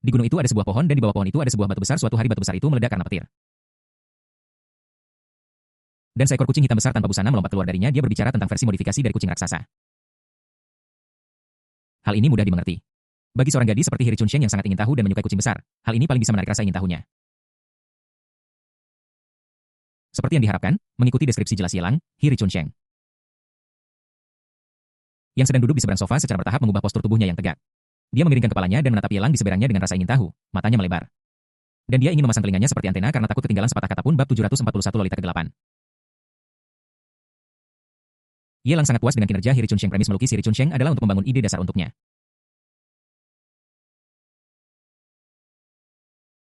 Di gunung itu ada sebuah pohon dan di bawah pohon itu ada sebuah batu besar. Suatu hari batu besar itu meledak karena petir. Dan seekor kucing hitam besar tanpa busana melompat keluar darinya. Dia berbicara tentang versi modifikasi dari kucing raksasa. Hal ini mudah dimengerti. Bagi seorang gadis seperti Hiri Chunsheng yang sangat ingin tahu dan menyukai kucing besar, hal ini paling bisa menarik rasa ingin tahunya. Seperti yang diharapkan, mengikuti deskripsi jelas Ye Lang, Hiri Chunsheng yang sedang duduk di seberang sofa secara bertahap mengubah postur tubuhnya yang tegak. Dia memiringkan kepalanya dan menatap Ye Lang di seberangnya dengan rasa ingin tahu, matanya melebar. Dan dia ingin memasang telinganya seperti antena karena takut ketinggalan sepatah kata pun. Bab 741 Lolita Kegelapan. Ye Lang sangat puas dengan kinerja Hiri Chunsheng. Premis melukis Hiri Chunsheng adalah untuk membangun ide dasar untuknya.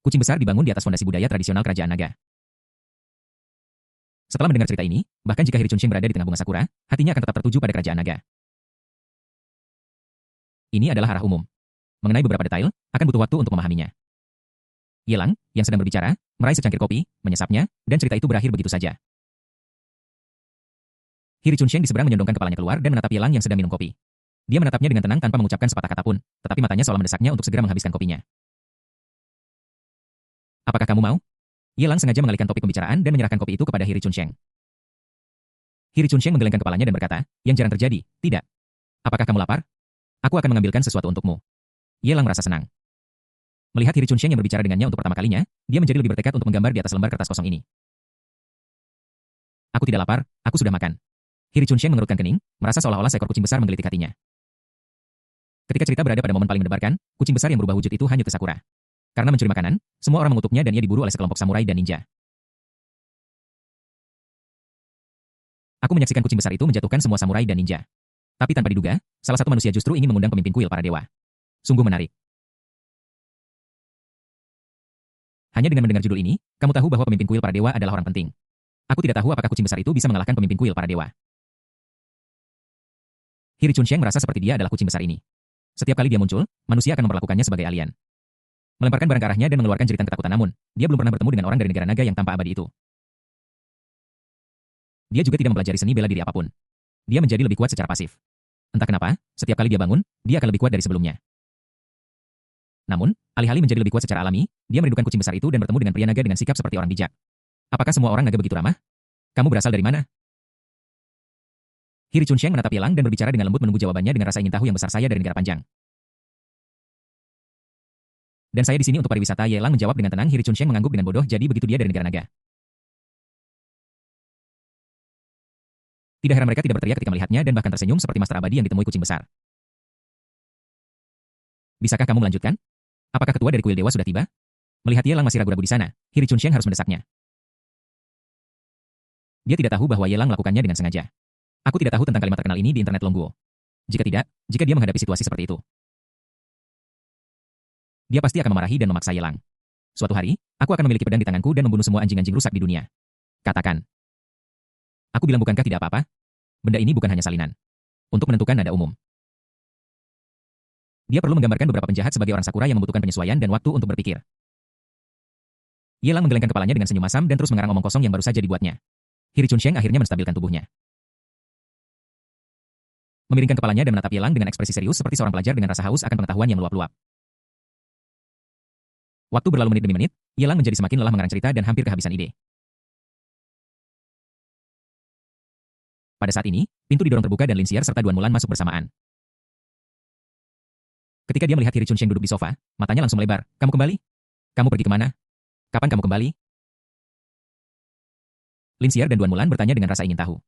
Kucing besar dibangun di atas fondasi budaya tradisional kerajaan naga. Setelah mendengar cerita ini, bahkan jika Hiri Chunsheng berada di tengah bunga sakura, hatinya akan tetap tertuju pada kerajaan naga. Ini adalah arah umum. Mengenai beberapa detail, akan butuh waktu untuk memahaminya. Ye Lang, yang sedang berbicara, meraih secangkir kopi, menyesapnya, dan cerita itu berakhir begitu saja. Hiri Chunsheng di seberang menyondongkan kepalanya keluar dan menatap Ye Lang yang sedang minum kopi. Dia menatapnya dengan tenang tanpa mengucapkan sepatah kata pun, tetapi matanya seolah mendesaknya untuk segera menghabiskan kopinya. Apakah kamu mau? Ye Lang sengaja mengalihkan topik pembicaraan dan menyerahkan kopi itu kepada Hiri Chunsheng. Hiri Chunsheng menggelengkan kepalanya dan berkata, yang jarang terjadi, tidak. Apakah kamu lapar? Aku akan mengambilkan sesuatu untukmu. Ye Lang merasa senang. Melihat Hiri Chunsheng yang berbicara dengannya untuk pertama kalinya, dia menjadi lebih bertekad untuk menggambar di atas lembar kertas kosong ini. Aku tidak lapar, aku sudah makan. Hiri Chunsheng mengerutkan kening, merasa seolah-olah seekor kucing besar menggelitik hatinya. Ketika cerita berada pada momen paling mendebarkan, kucing besar yang berubah wujud itu hanyut ke Sakura. Karena mencuri makanan, semua orang mengutuknya dan ia diburu oleh sekelompok samurai dan ninja. Aku menyaksikan kucing besar itu menjatuhkan semua samurai dan ninja. Tapi tanpa diduga, salah satu manusia justru ingin mengundang pemimpin kuil para dewa. Sungguh menarik. Hanya dengan mendengar judul ini, kamu tahu bahwa pemimpin kuil para dewa adalah orang penting. Aku tidak tahu apakah kucing besar itu bisa mengalahkan pemimpin kuil para dewa. Hiri Chunsheng merasa seperti dia adalah kucing besar ini. Setiap kali dia muncul, manusia akan memperlakukannya sebagai alien. Melemparkan barang ke arahnya dan mengeluarkan jeritan ketakutan, namun dia belum pernah bertemu dengan orang dari negara naga yang tanpa abadi itu. Dia juga tidak mempelajari seni bela diri apapun. Dia menjadi lebih kuat secara pasif. Entah kenapa, setiap kali dia bangun, dia akan lebih kuat dari sebelumnya. Namun, alih-alih menjadi lebih kuat secara alami, dia merindukan kucing besar itu dan bertemu dengan pria naga dengan sikap seperti orang bijak. Apakah semua orang naga begitu ramah? Kamu berasal dari mana? Hiri Chunsheng menatap Ye Lang dan berbicara dengan lembut menunggu jawabannya dengan rasa ingin tahu yang besar. Saya dari negara panjang. Dan saya di sini untuk pariwisata. Ye Lang menjawab dengan tenang. Hiri Chunsheng mengangguk dengan bodoh. Jadi begitu dia dari negara naga. Tidak heran mereka tidak berteriak ketika melihatnya dan bahkan tersenyum seperti master abadi yang ditemui kucing besar. Bisakah kamu melanjutkan? Apakah ketua dari kuil dewa sudah tiba? Melihat Ye Lang masih ragu-ragu di sana, Hiri Chunsheng harus mendesaknya. Dia tidak tahu bahwa Ye Lang melakukannya dengan sengaja. Aku tidak tahu tentang kalimat terkenal ini di internet Longguo. Jika tidak, jika dia menghadapi situasi seperti itu, dia pasti akan memarahi dan memaksa Ye Lang. Suatu hari, aku akan memiliki pedang di tanganku dan membunuh semua anjing-anjing rusak di dunia. Katakan. Aku bilang bukankah tidak apa-apa? Benda ini bukan hanya salinan. Untuk menentukan nada umum. Dia perlu menggambarkan beberapa penjahat sebagai orang sakura yang membutuhkan penyesuaian dan waktu untuk berpikir. Ye Lang menggelengkan kepalanya dengan senyum masam dan terus mengarang omong kosong yang baru saja dibuatnya. Hiri Chunsheng akhirnya menstabilkan tubuhnya. Memiringkan kepalanya dan menatap Ye Lang dengan ekspresi serius seperti seorang pelajar dengan rasa haus akan pengetahuan yang meluap-luap. Waktu berlalu menit demi menit, Ye Lang menjadi semakin lelah mengarang cerita dan hampir kehabisan ide. Pada saat ini, pintu didorong terbuka dan Lin Xier serta Duan Mulan masuk bersamaan. Ketika dia melihat Hiri Chunsheng duduk di sofa, matanya langsung melebar. Kamu kembali? Kamu pergi kemana? Kapan kamu kembali? Lin Xier dan Duan Mulan bertanya dengan rasa ingin tahu.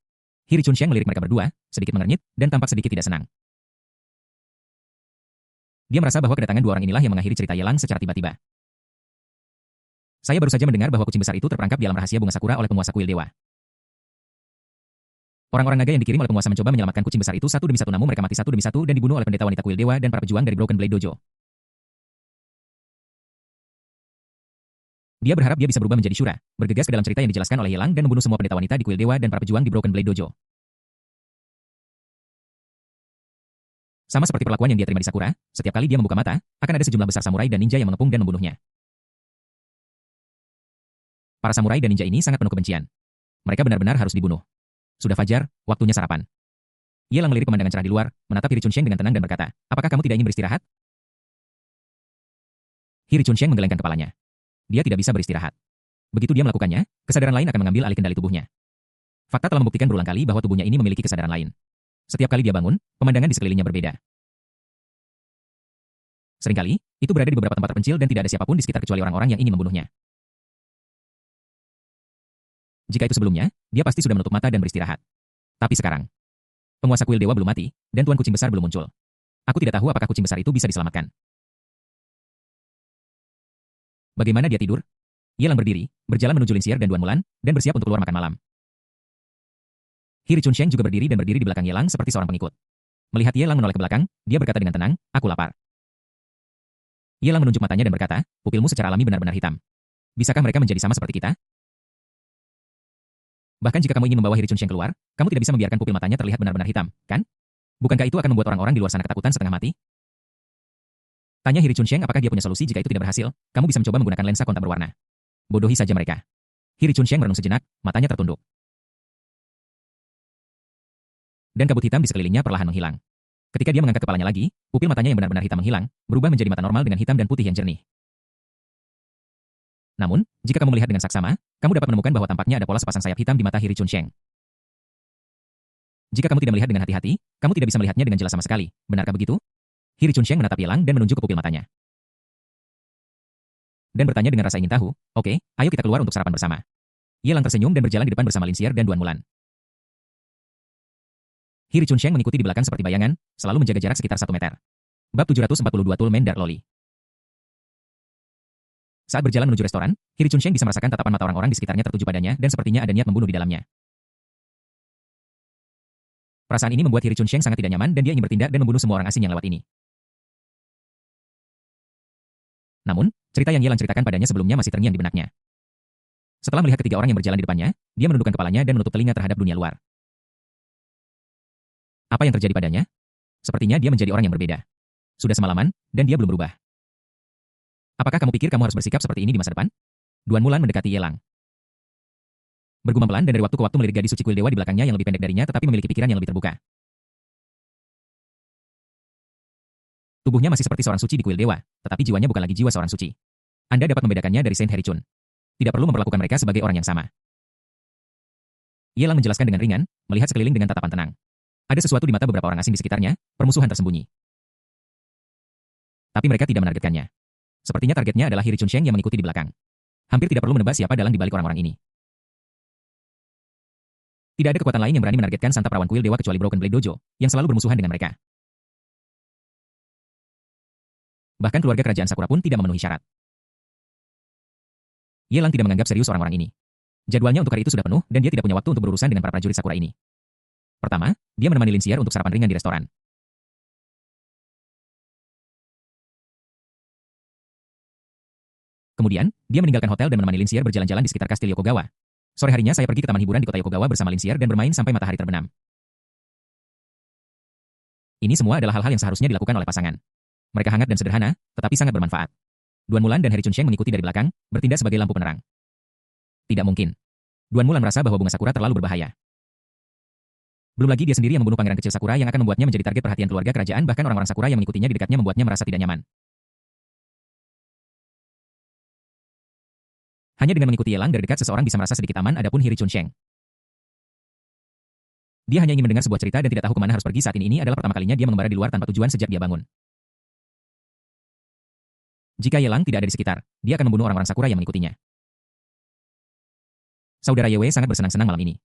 Hiri Chunsheng melirik mereka berdua, sedikit mengernyit, dan tampak sedikit tidak senang. Dia merasa bahwa kedatangan dua orang inilah yang mengakhiri cerita Yelang secara tiba-tiba. Saya baru saja mendengar bahwa kucing besar itu terperangkap di alam rahasia bunga sakura oleh penguasa kuil dewa. Orang-orang naga yang dikirim oleh penguasa mencoba menyelamatkan kucing besar itu satu demi satu, namun mereka mati satu demi satu dan dibunuh oleh pendeta wanita kuil dewa dan para pejuang dari Broken Blade Dojo. Dia berharap dia bisa berubah menjadi Shura, bergegas ke dalam cerita yang dijelaskan oleh Yelang dan membunuh semua pendeta wanita di kuil dewa dan para pejuang di Broken Blade Dojo. Sama seperti perlakuan yang dia terima di Sakura, setiap kali dia membuka mata, akan ada sejumlah besar samurai dan ninja yang mengepung dan membunuhnya. Para samurai dan ninja ini sangat penuh kebencian. Mereka benar-benar harus dibunuh. Sudah fajar, waktunya sarapan. Yelang melirik pemandangan cerah di luar, menatap Hiri Chunsheng dengan tenang dan berkata, apakah kamu tidak ingin beristirahat? Hiri Chunsheng menggelengkan kepalanya. Dia tidak bisa beristirahat. Begitu dia melakukannya, kesadaran lain akan mengambil alih kendali tubuhnya. Fakta telah membuktikan berulang kali bahwa tubuhnya ini memiliki kesadaran lain. Setiap kali dia bangun, pemandangan di sekelilingnya berbeda. Seringkali, itu berada di beberapa tempat terpencil dan tidak ada siapapun di sekitar kecuali orang-orang yang ingin membunuhnya. Jika itu sebelumnya, dia pasti sudah menutup mata dan beristirahat. Tapi sekarang, penguasa kuil dewa belum mati, dan tuan kucing besar belum muncul. Aku tidak tahu apakah kucing besar itu bisa diselamatkan. Bagaimana dia tidur? Yelang berdiri, berjalan menuju Lin Xier dan Duan Mulan, dan bersiap untuk keluar makan malam. Hiri Chunsheng juga berdiri dan berdiri di belakang Yelang seperti seorang pengikut. Melihat Yelang menoleh ke belakang, dia berkata dengan tenang, aku lapar. Yelang menunjuk matanya dan berkata, pupilmu secara alami benar-benar hitam. Bisakah mereka menjadi sama seperti kita? Bahkan jika kamu ingin membawa Hiri Chunsheng keluar, kamu tidak bisa membiarkan pupil matanya terlihat benar-benar hitam, kan? Bukankah itu akan membuat orang-orang di luar sana ketakutan setengah mati? Tanya Hiri Chunsheng apakah dia punya solusi jika itu tidak berhasil, kamu bisa mencoba menggunakan lensa kontak berwarna. Bodohi saja mereka. Hiri Chunsheng merenung sejenak, matanya tertunduk. Dan kabut hitam di sekelilingnya perlahan menghilang. Ketika dia mengangkat kepalanya lagi, pupil matanya yang benar-benar hitam menghilang, berubah menjadi mata normal dengan hitam dan putih yang jernih. Namun, jika kamu melihat dengan saksama, kamu dapat menemukan bahwa tampaknya ada pola sepasang sayap hitam di mata Hiri Chunsheng. Jika kamu tidak melihat dengan hati-hati, kamu tidak bisa melihatnya dengan jelas sama sekali. Benarkah begitu? Hiri Chunsheng menatap Yelang dan menunjuk ke pupil matanya. Dan bertanya dengan rasa ingin tahu, oke, ayo kita keluar untuk sarapan bersama. Yelang tersenyum dan berjalan di depan bersama Lin Xier dan Duan Mulan. Hiri Chunsheng mengikuti di belakang seperti bayangan, selalu menjaga jarak sekitar 1 meter. Bab 742 Tulmen Dark Loli. Saat berjalan menuju restoran, Hiri Chunsheng bisa merasakan tatapan mata orang-orang di sekitarnya tertuju padanya dan sepertinya ada niat membunuh di dalamnya. Perasaan ini membuat Hiri Chunsheng sangat tidak nyaman dan dia ingin bertindak dan membunuh semua orang asing yang lewat ini. Namun, cerita yang Yelang ceritakan padanya sebelumnya masih terngiang di benaknya. Setelah melihat ketiga orang yang berjalan di depannya, dia menundukkan kepalanya dan menutup telinga terhadap dunia luar. Apa yang terjadi padanya? Sepertinya dia menjadi orang yang berbeda. Sudah semalaman, dan dia belum berubah. Apakah kamu pikir kamu harus bersikap seperti ini di masa depan? Duan Mulan mendekati Yelang. Bergumam pelan dan dari waktu ke waktu melirik gadis suci kuil dewa di belakangnya yang lebih pendek darinya tetapi memiliki pikiran yang lebih terbuka. Tubuhnya masih seperti seorang suci di kuil dewa, tetapi jiwanya bukan lagi jiwa seorang suci. Anda dapat membedakannya dari Saint Harry Chun. Tidak perlu memperlakukan mereka sebagai orang yang sama. Yelang menjelaskan dengan ringan, melihat sekeliling dengan tatapan tenang. Ada sesuatu di mata beberapa orang asing di sekitarnya, permusuhan tersembunyi. Tapi mereka tidak menargetkannya. Sepertinya targetnya adalah Hiri Chunsheng yang mengikuti di belakang. Hampir tidak perlu menebak siapa dalang di balik orang-orang ini. Tidak ada kekuatan lain yang berani menargetkan santap perawan kuil dewa kecuali Broken Blade Dojo, yang selalu bermusuhan dengan mereka. Bahkan keluarga kerajaan Sakura pun tidak memenuhi syarat. Yelang tidak menganggap serius orang-orang ini. Jadwalnya untuk hari itu sudah penuh, dan dia tidak punya waktu untuk berurusan dengan para prajurit Sakura ini. Pertama, dia menemani Lin Xier untuk sarapan ringan di restoran. Kemudian, dia meninggalkan hotel dan menemani Lin Xier berjalan-jalan di sekitar kastil Yokogawa. Sore harinya saya pergi ke taman hiburan di kota Yokogawa bersama Lin Xier dan bermain sampai matahari terbenam. Ini semua adalah hal-hal yang seharusnya dilakukan oleh pasangan. Mereka hangat dan sederhana, tetapi sangat bermanfaat. Duan Mulan dan Hiri Chunsheng mengikuti dari belakang, bertindak sebagai lampu penerang. Tidak mungkin. Duan Mulan merasa bahwa bunga Sakura terlalu berbahaya. Belum lagi dia sendiri yang membunuh pangeran kecil Sakura yang akan membuatnya menjadi target perhatian keluarga kerajaan, bahkan orang-orang Sakura yang mengikutinya di dekatnya membuatnya merasa tidak nyaman. Hanya dengan mengikuti Yelang dari dekat seseorang bisa merasa sedikit aman, adapun Hiri Chunsheng. Dia hanya ingin mendengar sebuah cerita dan tidak tahu kemana harus pergi saat ini adalah pertama kalinya dia mengembara di luar tanpa tujuan sejak dia bangun. Jika Ye Lang tidak ada di sekitar, dia akan membunuh orang-orang Sakura yang mengikutinya. Saudara Yewe sangat bersenang-senang malam ini.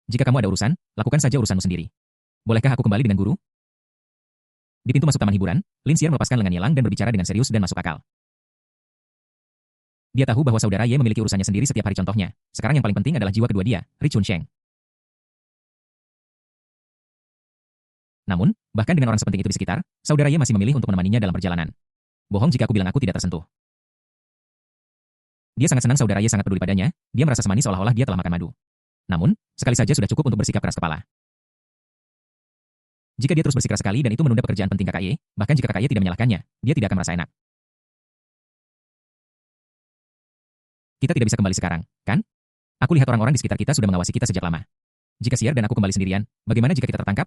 Jika kamu ada urusan, lakukan saja urusanmu sendiri. Bolehkah aku kembali dengan guru? Di pintu masuk taman hiburan, Lin Xier melepaskan lengan Ye Lang dan berbicara dengan serius dan masuk akal. Dia tahu bahwa saudara Ye memiliki urusannya sendiri setiap hari contohnya. Sekarang yang paling penting adalah jiwa kedua dia, Ri Chunsheng. Namun, bahkan dengan orang sepenting itu di sekitar, saudara Ye masih memilih untuk menemaninya dalam perjalanan. Bohong jika aku bilang aku tidak tersentuh. Dia sangat senang saudara Ye sangat peduli padanya, dia merasa semanis seolah-olah dia telah makan madu. Namun, sekali saja sudah cukup untuk bersikap keras kepala. Jika dia terus bersikeras sekali dan itu menunda pekerjaan penting kakak Ye, bahkan jika kakak Ye tidak menyalahkannya, dia tidak akan merasa enak. Kita tidak bisa kembali sekarang, kan? Aku lihat orang-orang di sekitar kita sudah mengawasi kita sejak lama. Jika Xier dan aku kembali sendirian, bagaimana jika kita tertangkap?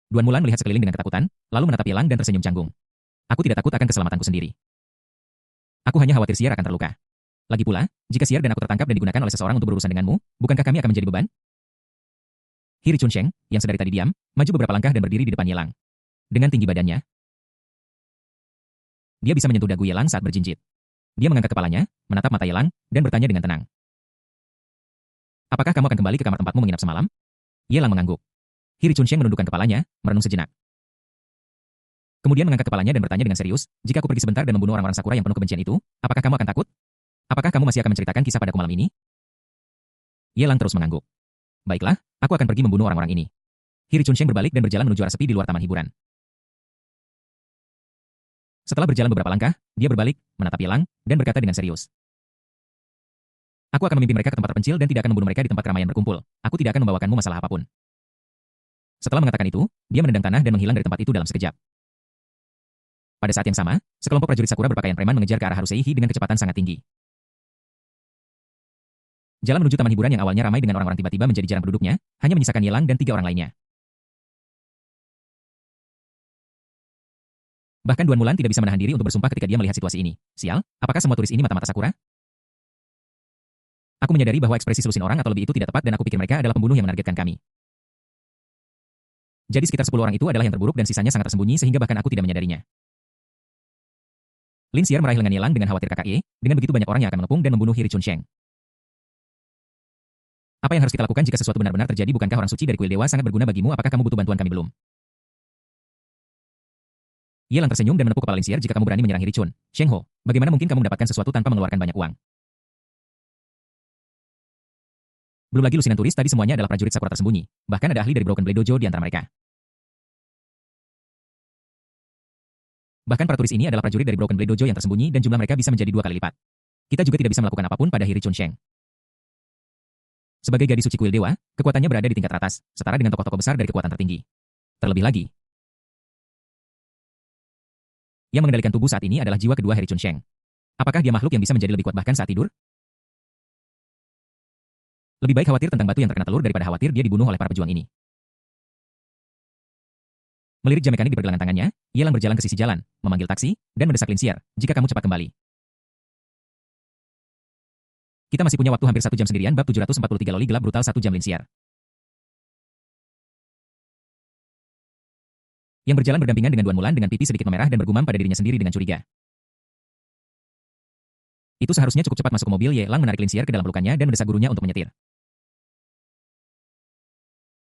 Duan Mulan melihat sekeliling dengan ketakutan, lalu menatap Ye Lang dan tersenyum canggung. Aku tidak takut akan keselamatanku sendiri. Aku hanya khawatir Xier akan terluka. Lagi pula, jika Xier dan aku tertangkap dan digunakan oleh seseorang untuk berurusan denganmu, bukankah kami akan menjadi beban? Ri Chunsheng, yang sedari tadi diam, maju beberapa langkah dan berdiri di depan Ye Lang. Dengan tinggi badannya, dia bisa menyentuh dagu Ye Lang saat berjinjit. Dia mengangkat kepalanya, menatap mata Ye Lang, dan bertanya dengan tenang. Apakah kamu akan kembali ke kamar tempatmu menginap semalam? Ye Lang mengangguk. Ri Chunsheng menundukkan kepalanya, merenung sejenak. Kemudian mengangkat kepalanya dan bertanya dengan serius, jika aku pergi sebentar dan membunuh orang-orang Sakura yang penuh kebencian itu, apakah kamu akan takut? Apakah kamu masih akan menceritakan kisah padaku malam ini? Ye Lang terus mengangguk. Baiklah, aku akan pergi membunuh orang-orang ini. Ri Chunsheng berbalik dan berjalan menuju arah sepi di luar taman hiburan. Setelah berjalan beberapa langkah, dia berbalik, menatap Ye Lang, dan berkata dengan serius. Aku akan memimpin mereka ke tempat terpencil dan tidak akan membunuh mereka di tempat keramaian berkumpul. Aku tidak akan membawakanmu masalah apapun. Setelah mengatakan itu, dia menendang tanah dan menghilang dari tempat itu dalam sekejap. Pada saat yang sama, sekelompok prajurit Sakura berpakaian preman mengejar ke arah Haruseihi dengan kecepatan sangat tinggi. Jalan menuju taman hiburan yang awalnya ramai dengan orang-orang tiba-tiba menjadi jarang penduduknya, hanya menyisakan Ye Lang dan 3 orang lainnya. Bahkan Duan Mulan tidak bisa menahan diri untuk bersumpah ketika dia melihat situasi ini. Sial, apakah semua turis ini mata-mata Sakura? Aku menyadari bahwa ekspresi selusin orang atau lebih itu tidak tepat dan aku pikir mereka adalah pembunuh yang menargetkan kami. Jadi sekitar 10 orang itu adalah yang terburuk dan sisanya sangat tersembunyi sehingga bahkan aku tidak menyadarinya. Lin Xier meraih lengan Ye Lang dengan khawatir kakak Ye, dengan begitu banyak orang yang akan mengepung dan membunuh Ri Chunsheng. Apa yang harus kita lakukan jika sesuatu benar-benar terjadi? Bukankah orang suci dari kuil dewa sangat berguna bagimu? Apakah kamu butuh bantuan kami belum? Ye Lang tersenyum dan menepuk kepala Lin Xier. Jika kamu berani menyerang Ri Chun, Sheng Ho, bagaimana mungkin kamu mendapatkan sesuatu tanpa mengeluarkan banyak uang? Belum lagi lusinan turis tadi semuanya adalah prajurit Sakura tersembunyi. Bahkan ada ahli dari Broken Blade Dojo di antara mereka. Bahkan para turis ini adalah prajurit dari Broken Blade Dojo yang tersembunyi dan jumlah mereka bisa menjadi 2 kali lipat. Kita juga tidak bisa melakukan apapun pada Ri Chunsheng. Sebagai gadis suci kuil dewa, kekuatannya berada di tingkat teratas, setara dengan tokoh-tokoh besar dari kekuatan tertinggi. Terlebih lagi, yang mengendalikan tubuh saat ini adalah jiwa kedua Ri Chunsheng. Apakah dia makhluk yang bisa menjadi lebih kuat bahkan saat tidur? Lebih baik khawatir tentang batu yang terkena telur daripada khawatir dia dibunuh oleh para pejuang ini. Melirik jam mekanik di pergelangan tangannya, Ye Lang berjalan ke sisi jalan, memanggil taksi, dan mendesak Lin Xier, jika kamu cepat kembali. Kita masih punya waktu hampir 1 jam sendirian. Bab 743 Loli gelap brutal 1 jam. Lin Xier yang berjalan berdampingan dengan Duan Mulan dengan pipi sedikit memerah dan bergumam pada dirinya sendiri dengan curiga. Itu seharusnya cukup cepat masuk ke mobil. Ye Lang menarik Lin Xier ke dalam pelukannya dan mendesak gurunya untuk menyetir.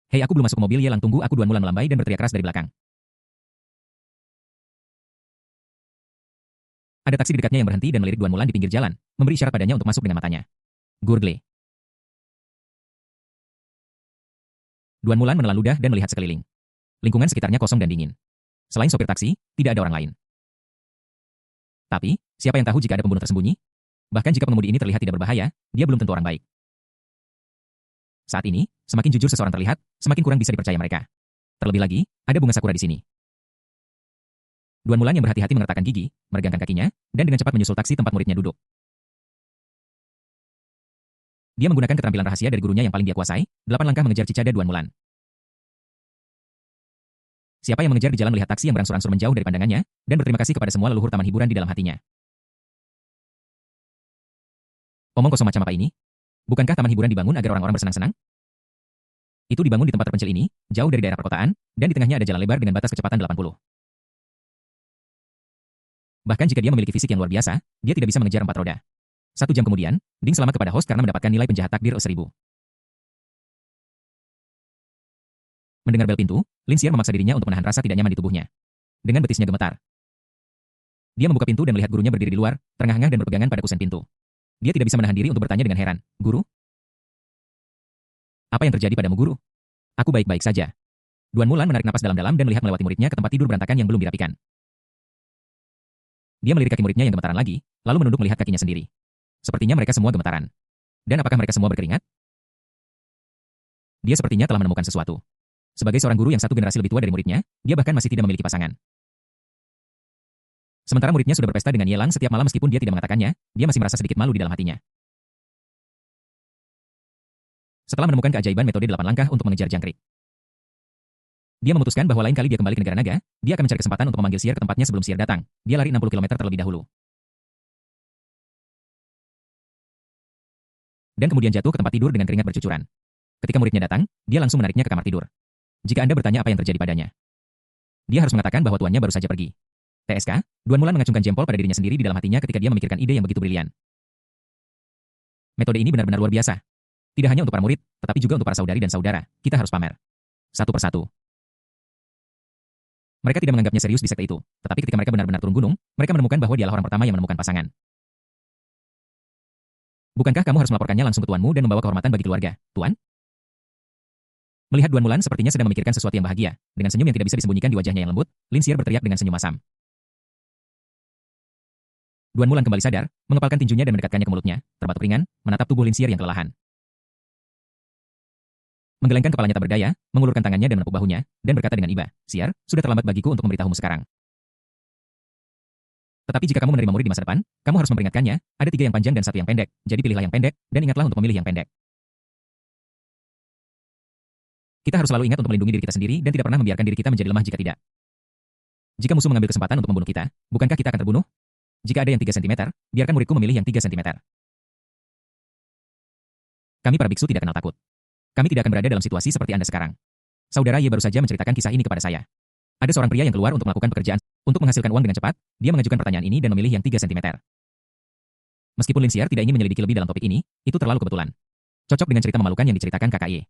Hei, aku belum masuk ke mobil. Ye Lang, tunggu aku. Duan Mulan melambai dan berteriak keras dari belakang. Ada taksi di dekatnya yang berhenti dan melirik Duan Mulan di pinggir jalan, memberi isyarat padanya untuk masuk dengan matanya. Gurgle. Duan Mulan menelan ludah dan melihat sekeliling. Lingkungan sekitarnya kosong dan dingin. Selain sopir taksi, tidak ada orang lain. Tapi, siapa yang tahu jika ada pembunuh tersembunyi? Bahkan jika pengemudi ini terlihat tidak berbahaya, dia belum tentu orang baik. Saat ini, semakin jujur seseorang terlihat, semakin kurang bisa dipercaya mereka. Terlebih lagi, ada bunga sakura di sini. Duan Mulan yang berhati-hati mengertakkan gigi, meregangkan kakinya, dan dengan cepat menyusul taksi tempat muridnya duduk. Dia menggunakan keterampilan rahasia dari gurunya yang paling dia kuasai, 8 langkah mengejar cicada Duan Mulan. Siapa yang mengejar di jalan melihat taksi yang berangsur-angsur menjauh dari pandangannya, dan berterima kasih kepada semua leluhur taman hiburan di dalam hatinya. Omong kosong macam apa ini? Bukankah taman hiburan dibangun agar orang-orang bersenang-senang? Itu dibangun di tempat terpencil ini, jauh dari daerah perkotaan, dan di tengahnya ada jalan lebar dengan batas kecepatan 80. Bahkan jika dia memiliki fisik yang luar biasa, dia tidak bisa mengejar 4 roda. 1 jam kemudian, Ding selamat kepada host karena mendapatkan nilai penjahat takdir 1000. Mendengar bel pintu, Lin Xier memaksa dirinya untuk menahan rasa tidak nyaman di tubuhnya. Dengan betisnya gemetar, dia membuka pintu dan melihat gurunya berdiri di luar, terengah-engah dan berpegangan pada kusen pintu. Dia tidak bisa menahan diri untuk bertanya dengan heran, "Guru? Apa yang terjadi padamu, Guru?" "Aku baik-baik saja." Duan Mulan menarik napas dalam-dalam dan melihat melewati muridnya ke tempat tidur berantakan yang belum dirapikan. Dia melirik kaki muridnya yang gemetaran lagi, lalu menunduk melihat kakinya sendiri. Sepertinya mereka semua gemetaran. Dan apakah mereka semua berkeringat? Dia sepertinya telah menemukan sesuatu. Sebagai seorang guru yang 1 generasi lebih tua dari muridnya, dia bahkan masih tidak memiliki pasangan. Sementara muridnya sudah berpesta dengan Ye Lang setiap malam meskipun dia tidak mengatakannya, dia masih merasa sedikit malu di dalam hatinya. Setelah menemukan keajaiban metode 8 langkah untuk mengejar jangkrik, dia memutuskan bahwa lain kali dia kembali ke negara naga, dia akan mencari kesempatan untuk memanggil Xier ke tempatnya sebelum Xier datang. Dia lari 60 km terlebih dahulu. Dan kemudian jatuh ke tempat tidur dengan keringat bercucuran. Ketika muridnya datang, dia langsung menariknya ke kamar tidur. Jika Anda bertanya apa yang terjadi padanya, dia harus mengatakan bahwa tuannya baru saja pergi. TSK, Duan Mulan mengacungkan jempol pada dirinya sendiri di dalam hatinya ketika dia memikirkan ide yang begitu brilian. Metode ini benar-benar luar biasa. Tidak hanya untuk para murid, tetapi juga untuk para saudari dan saudara. Kita harus pamer. Satu persatu. Mereka tidak menganggapnya serius di sekte itu, tetapi ketika mereka benar-benar turun gunung, mereka menemukan bahwa dialah orang pertama yang menemukan pasangan. Bukankah kamu harus melaporkannya langsung ke tuanmu dan membawa kehormatan bagi keluarga, Tuan? Melihat Duan Mulan sepertinya sedang memikirkan sesuatu yang bahagia, dengan senyum yang tidak bisa disembunyikan di wajahnya yang lembut, Lin Xier berteriak dengan senyum masam. Duan Mulan kembali sadar, mengepalkan tinjunya dan mendekatkannya ke mulutnya, terbatuk ringan, menatap tubuh Lin Xier yang kelelahan. Menggelengkan kepalanya tak berdaya, mengulurkan tangannya dan menepuk bahunya, dan berkata dengan iba, "Xier, sudah terlambat bagiku untuk memberitahumu sekarang. Tetapi jika kamu menerima murid di masa depan, kamu harus memperingatkannya, ada 3 yang panjang dan 1 yang pendek, jadi pilihlah yang pendek, dan ingatlah untuk memilih yang pendek. Kita harus selalu ingat untuk melindungi diri kita sendiri dan tidak pernah membiarkan diri kita menjadi lemah jika tidak. Jika musuh mengambil kesempatan untuk membunuh kita, bukankah kita akan terbunuh? Jika ada yang 3 cm, biarkan muridku memilih yang 3 cm. Kami para biksu tidak kenal takut. Kami tidak akan berada dalam situasi seperti Anda sekarang. Saudara Ye baru saja menceritakan kisah ini kepada saya. Ada seorang pria yang keluar untuk melakukan pekerjaan, untuk menghasilkan uang dengan cepat, dia mengajukan pertanyaan ini dan memilih yang 3 cm. Meskipun Lin Xier tidak ingin menyelidiki lebih dalam topik ini, itu terlalu kebetulan. Cocok dengan cerita memalukan yang diceritakan kakak Ye.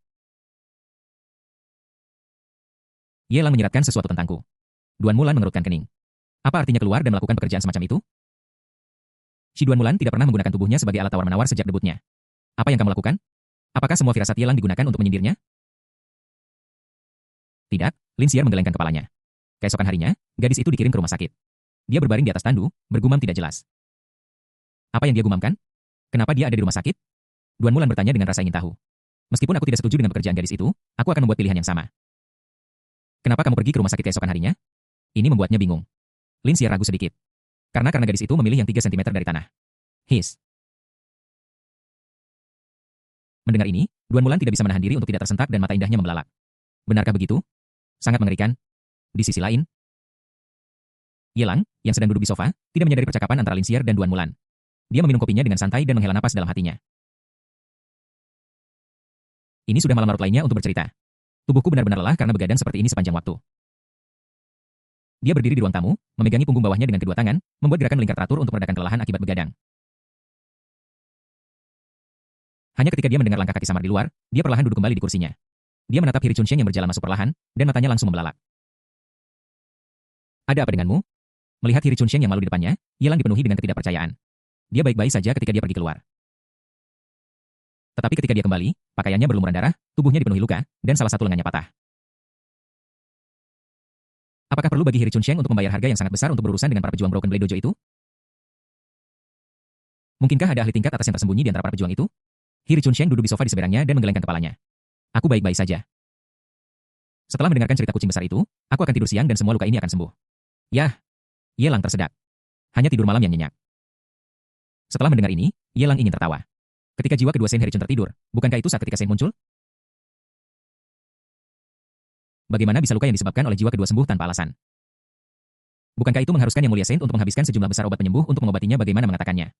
Ye Lang menyiratkan sesuatu tentangku. Duan Mulan mengerutkan kening. Apa artinya keluar dan melakukan pekerjaan semacam itu? Si Duan Mulan tidak pernah menggunakan tubuhnya sebagai alat tawar-menawar sejak debutnya. Apa yang kamu lakukan? Apakah semua firasat Ye Lang digunakan untuk menyindirnya? Tidak, Lin Xier menggelengkan kepalanya. Keesokan harinya, gadis itu dikirim ke rumah sakit. Dia berbaring di atas tandu, bergumam tidak jelas. Apa yang dia gumamkan? Kenapa dia ada di rumah sakit? Duan Mulan bertanya dengan rasa ingin tahu. Meskipun aku tidak setuju dengan pekerjaan gadis itu, aku akan membuat pilihan yang sama. Kenapa kamu pergi ke rumah sakit keesokan harinya? Ini membuatnya bingung. Lin Xier ragu sedikit. Karena gadis itu memilih yang 3 cm dari tanah. His. Mendengar ini, Duan Mulan tidak bisa menahan diri untuk tidak tersentak dan mata indahnya membelalak. Benarkah begitu? Sangat mengerikan. Di sisi lain, Ye Lang, yang sedang duduk di sofa, tidak menyadari percakapan antara Lin Xier dan Duan Mulan. Dia meminum kopinya dengan santai dan menghela napas dalam hatinya. Ini sudah malam larut lainnya untuk bercerita. Tubuhku benar-benar lelah karena begadang seperti ini sepanjang waktu. Dia berdiri di ruang tamu, memegangi punggung bawahnya dengan kedua tangan, membuat gerakan melingkar teratur untuk meredakan kelelahan akibat begadang. Hanya ketika dia mendengar langkah kaki samar di luar, dia perlahan duduk kembali di kursinya. Dia menatap Hiri Chunsheng yang berjalan masuk perlahan, dan matanya langsung membelalak. Ada apa denganmu? Melihat Hiri Chunsheng yang malu di depannya, Ye Lang dipenuhi dengan ketidakpercayaan. Dia baik-baik saja ketika dia pergi keluar. Tetapi ketika dia kembali, pakaiannya berlumuran darah, tubuhnya dipenuhi luka, dan salah satu lengannya patah. Apakah perlu bagi Hiri Chunsheng untuk membayar harga yang sangat besar untuk berurusan dengan para pejuang Broken Blade Dojo itu? Mungkinkah ada ahli tingkat atas yang tersembunyi di antara para pejuang itu? Hiri Chunsheng duduk di sofa di seberangnya dan menggelengkan kepalanya. Aku baik-baik saja. Setelah mendengarkan cerita kucing besar itu, aku akan tidur siang dan semua luka ini akan sembuh. Yah, Ye Lang tersedak. Hanya tidur malam yang nyenyak. Setelah mendengar ini, Ye Lang ingin tertawa. Ketika jiwa kedua Saint Heri Chun tertidur, bukankah itu saat ketika Saint muncul? Bagaimana bisa luka yang disebabkan oleh jiwa kedua sembuh tanpa alasan? Bukankah itu mengharuskan Yang Mulia Saint untuk menghabiskan sejumlah besar obat penyembuh untuk mengobatinya? Bagaimana mengatakannya?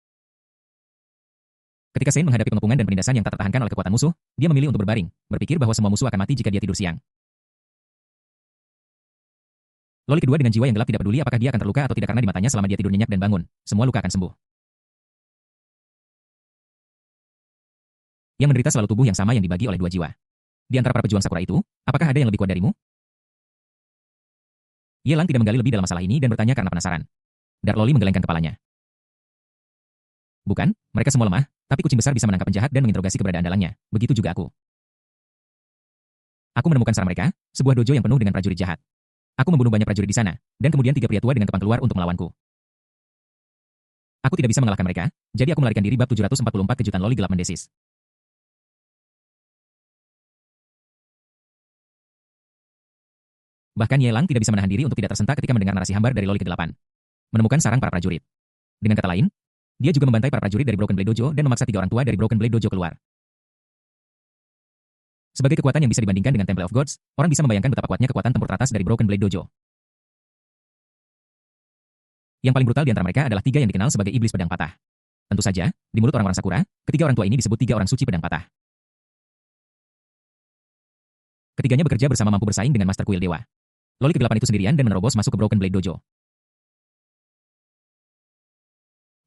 Ketika Sein menghadapi pengepungan dan penindasan yang tak tertahankan oleh kekuatan musuh, dia memilih untuk berbaring, berpikir bahwa semua musuh akan mati jika dia tidur siang. Loli kedua dengan jiwa yang gelap tidak peduli apakah dia akan terluka atau tidak karena di matanya selama dia tidur nyenyak dan bangun, semua luka akan sembuh. Yang menderita selalu tubuh yang sama yang dibagi oleh dua jiwa. Di antara para pejuang Sakura itu, apakah ada yang lebih kuat darimu? Ye Lang tidak menggali lebih dalam masalah ini dan bertanya karena penasaran. Dark Loli menggelengkan kepalanya. Bukan, mereka semua lemah, tapi kucing besar bisa menangkap penjahat dan menginterogasi keberadaan dalangnya. Begitu juga aku. Aku menemukan sarang mereka, sebuah dojo yang penuh dengan prajurit jahat. Aku membunuh banyak prajurit di sana, dan kemudian 3 pria tua dengan kepang keluar untuk melawanku. Aku tidak bisa mengalahkan mereka, jadi aku melarikan diri. Bab 744 kejutan Loli gelap mendesis. Bahkan Ye Lang tidak bisa menahan diri untuk tidak tersentak ketika mendengar narasi hambar dari Loli ke-8. Menemukan sarang para prajurit. Dengan kata lain, dia juga membantai para prajurit dari Broken Blade Dojo dan memaksa 3 orang tua dari Broken Blade Dojo keluar. Sebagai kekuatan yang bisa dibandingkan dengan Temple of Gods, orang bisa membayangkan betapa kuatnya kekuatan tempur teratas dari Broken Blade Dojo. Yang paling brutal di antara mereka adalah 3 yang dikenal sebagai iblis pedang patah. Tentu saja, di mulut orang-orang Sakura, ketiga orang tua ini disebut 3 orang suci pedang patah. Ketiganya bekerja bersama mampu bersaing dengan Master Kuil Dewa. Loli ke-8 itu sendirian dan menerobos masuk ke Broken Blade Dojo.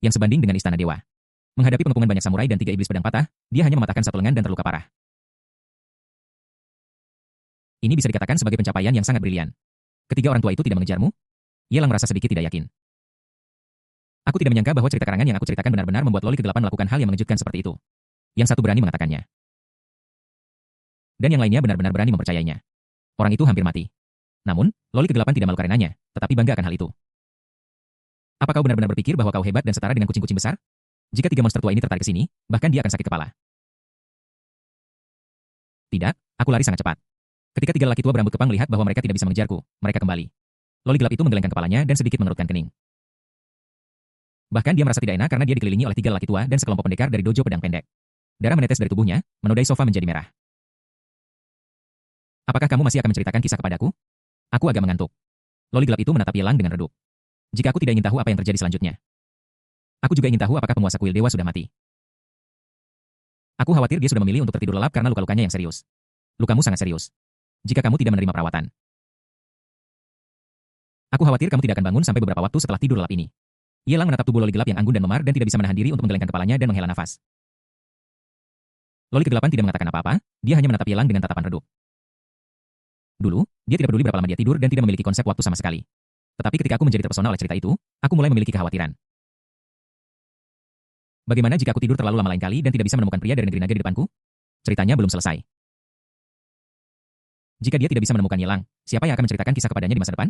Yang sebanding dengan Istana Dewa. Menghadapi pengepungan banyak samurai dan 3 iblis pedang patah, dia hanya mematahkan 1 lengan dan terluka parah. Ini bisa dikatakan sebagai pencapaian yang sangat brilian. Ketiga orang tua itu tidak mengejarmu? Ye Lang merasa sedikit tidak yakin. Aku tidak menyangka bahwa cerita karangan yang aku ceritakan benar-benar membuat Loli ke-8 melakukan hal yang mengejutkan seperti itu. Yang satu berani mengatakannya. Dan yang lainnya benar-benar berani mempercayainya. Orang itu hampir mati. Namun, Loli ke-8 tidak malu karenanya, tetapi bangga akan hal itu. Apa kau benar-benar berpikir bahwa kau hebat dan setara dengan kucing-kucing besar? Jika 3 monster tua ini tertarik ke sini, bahkan dia akan sakit kepala. Tidak, aku lari sangat cepat. Ketika 3 lelaki tua berambut kepang melihat bahwa mereka tidak bisa mengejarku, mereka kembali. Loli gelap itu menggelengkan kepalanya dan sedikit mengerutkan kening. Bahkan dia merasa tidak enak karena dia dikelilingi oleh 3 lelaki tua dan sekelompok pendekar dari dojo pedang pendek. Darah menetes dari tubuhnya, menodai sofa menjadi merah. Apakah kamu masih akan menceritakan kisah kepadaku? Aku agak mengantuk. Loli gelap itu menatap Ye Lang dengan redup. Jika aku tidak ingin tahu apa yang terjadi selanjutnya. Aku juga ingin tahu apakah penguasa kuil dewa sudah mati. Aku khawatir dia sudah memilih untuk tertidur lelap karena luka-lukanya yang serius. Lukamu sangat serius. Jika kamu tidak menerima perawatan. Aku khawatir kamu tidak akan bangun sampai beberapa waktu setelah tidur lelap ini. Ye Lang menatap tubuh Loli gelap yang anggun dan memar dan tidak bisa menahan diri untuk menggelengkan kepalanya dan menghela nafas. Loli ke-8 tidak mengatakan apa-apa, dia hanya menatap Ye Lang dengan tatapan redup. Dulu, dia tidak peduli berapa lama dia tidur dan tidak memiliki konsep waktu sama sekali. Tetapi ketika aku menjadi terpesona oleh cerita itu, aku mulai memiliki kekhawatiran. Bagaimana jika aku tidur terlalu lama lain kali dan tidak bisa menemukan pria dari negeri naga di depanku? Ceritanya belum selesai. Jika dia tidak bisa menemukan Ye Lang, siapa yang akan menceritakan kisah kepadanya di masa depan?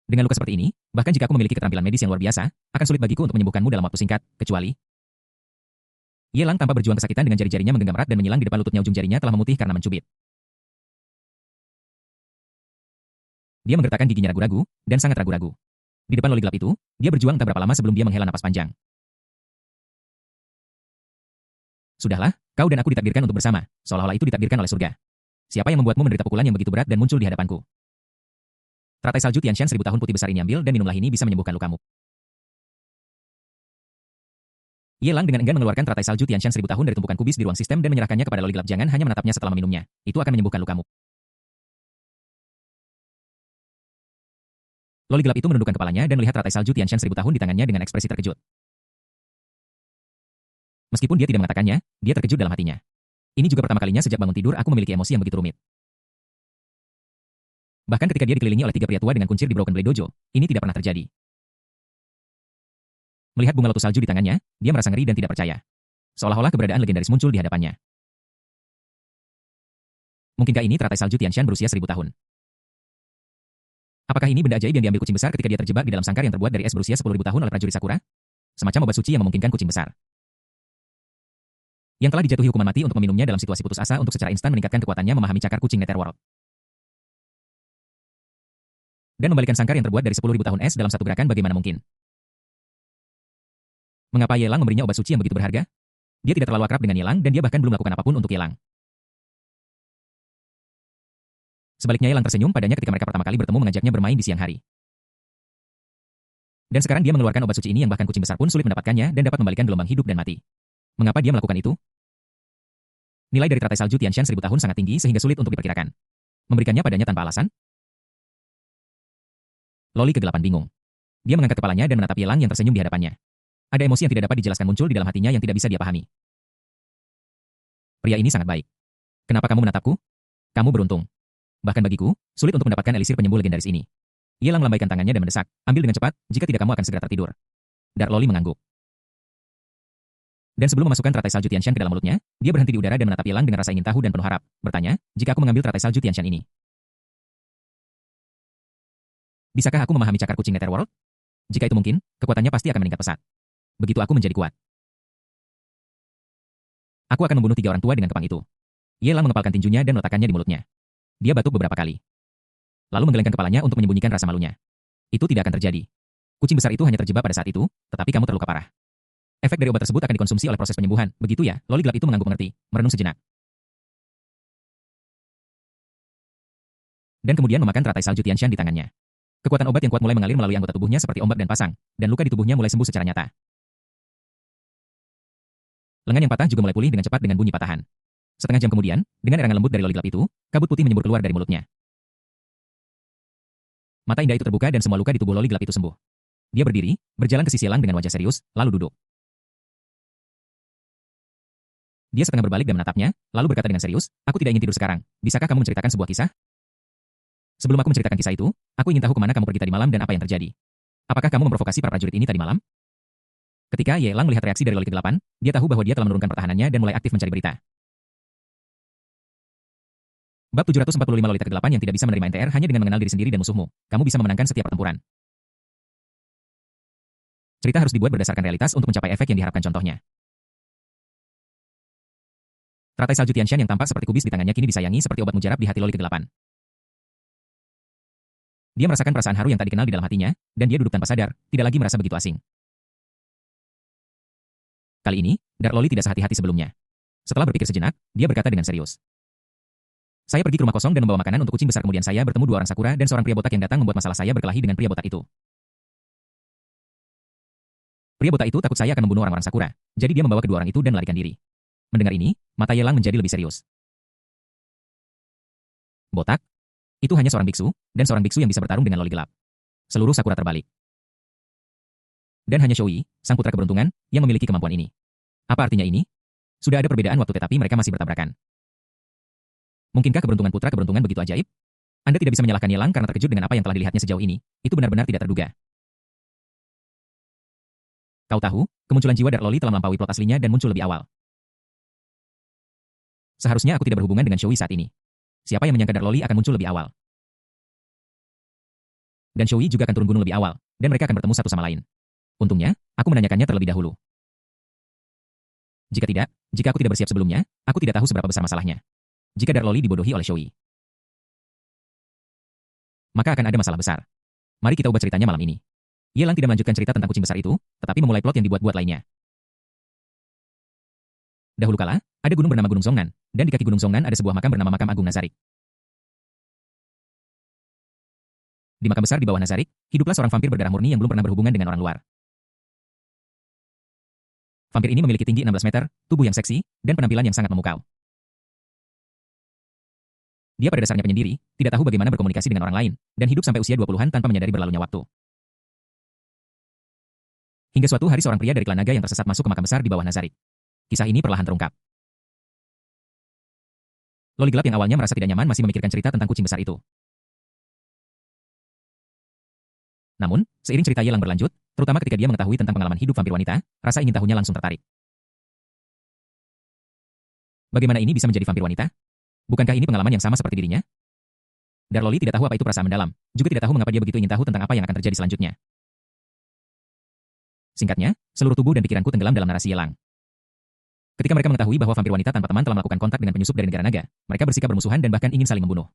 Dengan luka seperti ini, bahkan jika aku memiliki keterampilan medis yang luar biasa, akan sulit bagiku untuk menyembuhkanmu dalam waktu singkat, kecuali... Ye Lang tampak berjuang kesakitan dengan jari-jarinya menggenggam erat dan menyilang di depan lututnya. Ujung jarinya telah memutih karena mencubit. Dia menggertakkan giginya ragu-ragu, dan sangat ragu-ragu. Di depan Loli gelap itu, dia berjuang entah berapa lama sebelum dia menghela napas panjang. Sudahlah, kau dan aku ditakdirkan untuk bersama, seolah-olah itu ditakdirkan oleh surga. Siapa yang membuatmu menderita pukulan yang begitu berat dan muncul di hadapanku? Teratai salju Tianshan 1000 tahun putih besar ini ambil dan minumlah, ini bisa menyembuhkan lukamu. Ye Lang dengan enggan mengeluarkan teratai salju Tianshan 1000 tahun dari tumpukan kubis di ruang sistem dan menyerahkannya kepada Loli gelap. Jangan hanya menatapnya setelah meminumnya, itu akan menyembuhkan lukamu. Loli gelap itu menundukkan kepalanya dan melihat teratai salju Tianshan 1000 tahun di tangannya dengan ekspresi terkejut. Meskipun dia tidak mengatakannya, dia terkejut dalam hatinya. Ini juga pertama kalinya sejak bangun tidur aku memiliki emosi yang begitu rumit. Bahkan ketika dia dikelilingi oleh 3 pria tua dengan kuncir di Broken Blade Dojo, ini tidak pernah terjadi. Melihat bunga lotus salju di tangannya, dia merasa ngeri dan tidak percaya. Seolah-olah keberadaan legendaris muncul di hadapannya. Mungkinkah ini teratai salju Tianshan berusia 1000 tahun? Apakah ini benda ajaib yang diambil kucing besar ketika dia terjebak di dalam sangkar yang terbuat dari es berusia 10.000 tahun oleh prajurit Sakura? Semacam obat suci yang memungkinkan kucing besar. Yang telah dijatuhi hukuman mati untuk meminumnya dalam situasi putus asa untuk secara instan meningkatkan kekuatannya memahami cakar kucing Netherworld. Dan membalikan sangkar yang terbuat dari 10.000 tahun es dalam satu gerakan, bagaimana mungkin? Mengapa Ye Lang memberinya obat suci yang begitu berharga? Dia tidak terlalu akrab dengan Ye Lang dan dia bahkan belum melakukan apapun untuk Ye Lang. Sebaliknya Ye Lang tersenyum padanya ketika mereka pertama kali bertemu, mengajaknya bermain di siang hari. Dan sekarang dia mengeluarkan obat suci ini yang bahkan kucing besar pun sulit mendapatkannya dan dapat membalikan gelombang hidup dan mati. Mengapa dia melakukan itu? Nilai dari teratai salju Tianshan 1000 tahun sangat tinggi sehingga sulit untuk diperkirakan. Memberikannya padanya tanpa alasan? Loli kegelapan bingung. Dia mengangkat kepalanya dan menatap Yelang yang tersenyum di hadapannya. Ada emosi yang tidak dapat dijelaskan muncul di dalam hatinya yang tidak bisa dia pahami. Pria ini sangat baik. Kenapa kamu menatapku? Kamu beruntung. Bahkan bagiku, sulit untuk mendapatkan elisir penyembuh legendaris ini. Yelang melambaikan tangannya dan mendesak, ambil dengan cepat, jika tidak kamu akan segera tertidur. Dark Loli mengangguk. Dan sebelum memasukkan teratai salju Tianshan ke dalam mulutnya, dia berhenti di udara dan menatap Yelang dengan rasa ingin tahu dan penuh harap, bertanya, jika aku mengambil teratai salju Tianshan ini, bisakah aku memahami cakar kucing Netherworld? Jika itu mungkin, kekuatannya pasti akan meningkat pesat. Begitu aku menjadi kuat, aku akan membunuh 3 orang tua dengan kepang itu. Yelang mengepalkan tinjunya dan meletakkannya di mulutnya. Dia batuk beberapa kali. Lalu menggelengkan kepalanya untuk menyembunyikan rasa malunya. Itu tidak akan terjadi. Kucing besar itu hanya terjebak pada saat itu, tetapi kamu terluka parah. Efek dari obat tersebut akan dikonsumsi oleh proses penyembuhan, begitu ya? Loli gelap itu mengangguk mengerti, merenung sejenak. Dan kemudian memakan teratai salju Tianshan di tangannya. Kekuatan obat yang kuat mulai mengalir melalui anggota tubuhnya seperti ombak dan pasang, dan luka di tubuhnya mulai sembuh secara nyata. Lengan yang patah juga mulai pulih dengan cepat dengan bunyi patahan. Setengah jam kemudian, dengan erangan lembut dari Loli gelap itu, kabut putih menyembur keluar dari mulutnya. Mata indah itu terbuka dan semua luka di tubuh Loli gelap itu sembuh. Dia berdiri, berjalan ke sisi Yelang dengan wajah serius, lalu duduk. Dia setengah berbalik dan menatapnya, lalu berkata dengan serius, aku tidak ingin tidur sekarang. Bisakah kamu menceritakan sebuah kisah? Sebelum aku menceritakan kisah itu, aku ingin tahu kemana kamu pergi tadi malam dan apa yang terjadi. Apakah kamu memprovokasi para prajurit ini tadi malam? Ketika Yelang melihat reaksi dari Loli kegelapan, dia tahu bahwa dia telah menurunkan pertahanannya dan mulai aktif mencari berita. Bab 745 Lolita kegelapan yang tidak bisa menerima NTR hanya dengan mengenal diri sendiri dan musuhmu. Kamu bisa memenangkan setiap pertempuran. Cerita harus dibuat berdasarkan realitas untuk mencapai efek yang diharapkan contohnya. Teratai salju Tianshan yang tampak seperti kubis di tangannya kini disayangi seperti obat mujarab di hati Loli kegelapan. Dia merasakan perasaan haru yang tak dikenal di dalam hatinya, dan dia duduk tanpa sadar, tidak lagi merasa begitu asing. Kali ini, Dark Loli tidak sehati-hati sebelumnya. Setelah berpikir sejenak, dia berkata dengan serius. Saya pergi ke rumah kosong dan membawa makanan untuk kucing besar, kemudian saya bertemu 2 orang sakura dan seorang pria botak yang datang membuat masalah. Saya berkelahi dengan pria botak itu. Pria botak itu takut saya akan membunuh orang-orang sakura, jadi dia membawa kedua orang itu dan melarikan diri. Mendengar ini, mata Yelang menjadi lebih serius. Botak? Itu hanya seorang biksu, dan seorang biksu yang bisa bertarung dengan Loli gelap. Seluruh sakura terbalik. Dan hanya Shoui, sang putra keberuntungan, yang memiliki kemampuan ini. Apa artinya ini? Sudah ada perbedaan waktu tetapi mereka masih bertabrakan. Mungkinkah keberuntungan putra keberuntungan begitu ajaib? Anda tidak bisa menyalahkan Yelang karena terkejut dengan apa yang telah dilihatnya sejauh ini. Itu benar-benar tidak terduga. Kau tahu, kemunculan jiwa Dark Loli telah melampaui plot aslinya dan muncul lebih awal. Seharusnya aku tidak berhubungan dengan Shoui saat ini. Siapa yang menyangka Dark Loli akan muncul lebih awal? Dan Shoui juga akan turun gunung lebih awal, dan mereka akan bertemu satu sama lain. Untungnya, aku menanyakannya terlebih dahulu. Jika tidak, jika aku tidak bersiap sebelumnya, aku tidak tahu seberapa besar masalahnya. Jika Dark Loli dibodohi oleh Shoui, maka akan ada masalah besar. Mari kita ubah ceritanya malam ini. Yelang tidak melanjutkan cerita tentang kucing besar itu, tetapi memulai plot yang dibuat-buat lainnya. Dahulu kala, ada gunung bernama Gunung Zongnan, dan di kaki Gunung Zongnan ada sebuah makam bernama Makam Agung Nazarik. Di makam besar di bawah Nazarik, hiduplah seorang vampir berdarah murni yang belum pernah berhubungan dengan orang luar. Vampir ini memiliki tinggi 16 meter, tubuh yang seksi, dan penampilan yang sangat memukau. Dia pada dasarnya penyendiri, tidak tahu bagaimana berkomunikasi dengan orang lain, dan hidup sampai usia 20-an tanpa menyadari berlalunya waktu. Hingga suatu hari seorang pria dari klan naga yang tersesat masuk ke makam besar di bawah Nazarik. Kisah ini perlahan terungkap. Loli gelap yang awalnya merasa tidak nyaman masih memikirkan cerita tentang kucing besar itu. Namun, seiring cerita Yelang berlanjut, terutama ketika dia mengetahui tentang pengalaman hidup vampir wanita, rasa ingin tahunya langsung tertarik. Bagaimana ini bisa menjadi vampir wanita? Bukankah ini pengalaman yang sama seperti dirinya? Dark Loli tidak tahu apa itu perasaan mendalam, juga tidak tahu mengapa dia begitu ingin tahu tentang apa yang akan terjadi selanjutnya. Singkatnya, seluruh tubuh dan pikiranku tenggelam dalam narasi Yelang. Ketika mereka mengetahui bahwa vampir wanita tanpa teman telah melakukan kontak dengan penyusup dari negara naga, mereka bersikap bermusuhan dan bahkan ingin saling membunuh.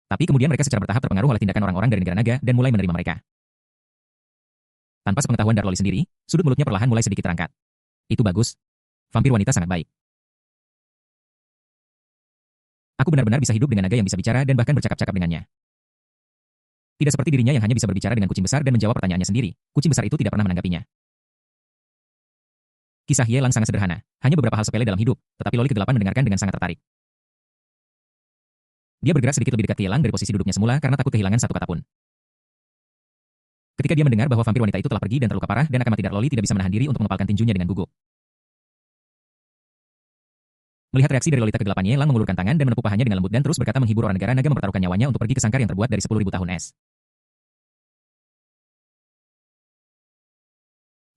Tapi kemudian mereka secara bertahap terpengaruh oleh tindakan orang-orang dari negara naga dan mulai menerima mereka. Tanpa sepengetahuan Dark Loli sendiri, sudut mulutnya perlahan mulai sedikit terangkat. Itu bagus. Vampir wanita sangat baik. Aku benar-benar bisa hidup dengan naga yang bisa bicara dan bahkan bercakap-cakap dengannya. Tidak seperti dirinya yang hanya bisa berbicara dengan kucing besar dan menjawab pertanyaannya sendiri, kucing besar itu tidak pernah menanggapinya. Kisah Ye Lang sangat sederhana, hanya beberapa hal sepele dalam hidup, tetapi Loli ke-8 mendengarkan dengan sangat tertarik. Dia bergerak sedikit lebih dekat ke Ye Lang dari posisi duduknya semula karena takut kehilangan satu kata pun. Ketika dia mendengar bahwa vampir wanita itu telah pergi dan terluka parah dan akan mati, Loli tidak bisa menahan diri untuk mengepalkan tinjunya dengan gugup. Melihat reaksi dari Lolita ke-8, Ye Lang mengulurkan tangan dan menepuk pahanya dengan lembut dan terus berkata menghibur orang negara naga mempertaruhkan nyawanya untuk pergi ke sangkar yang terbuat dari 10.000 tahun es.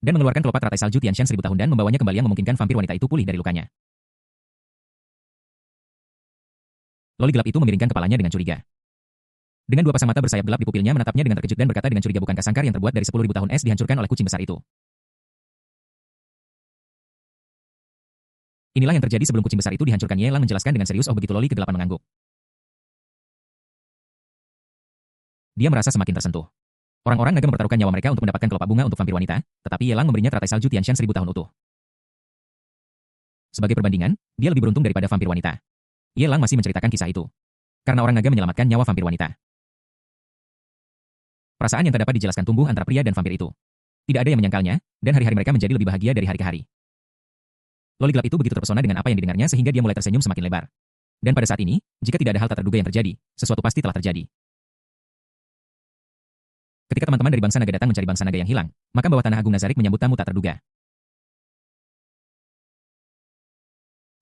Dan mengeluarkan kelopak teratai salju Tianshan 1000 tahun dan membawanya kembali yang memungkinkan vampir wanita itu pulih dari lukanya. Loli gelap itu memiringkan kepalanya dengan curiga. Dengan dua pasang mata bersayap gelap di pupilnya menatapnya dengan terkejut dan berkata dengan curiga, bukankah sangkar yang terbuat dari 10.000 tahun es dihancurkan oleh kucing besar itu? Inilah yang terjadi sebelum kucing besar itu dihancurkan, Ye Lang menjelaskan dengan serius. Oh begitu, Loli ke-8 mengangguk. Dia merasa semakin tersentuh. Orang-orang naga mempertaruhkan nyawa mereka untuk mendapatkan kelopak bunga untuk vampir wanita, tetapi Ye Lang memberinya teratai salju Tianshan 1000 tahun utuh. Sebagai perbandingan, dia lebih beruntung daripada vampir wanita. Ye Lang masih menceritakan kisah itu. Karena orang naga menyelamatkan nyawa vampir wanita. Perasaan yang tak dapat dijelaskan tumbuh antara pria dan vampir itu. Tidak ada yang menyangkalnya, dan hari-hari mereka menjadi lebih bahagia dari hari ke hari. Loli gelap itu begitu terpesona dengan apa yang didengarnya sehingga dia mulai tersenyum semakin lebar. Dan pada saat ini, jika tidak ada hal tak terduga yang terjadi, sesuatu pasti telah terjadi. Ketika teman-teman dari bangsa naga datang mencari bangsa naga yang hilang, maka bawah tanah Agung Nazarik menyambut tamu tak terduga.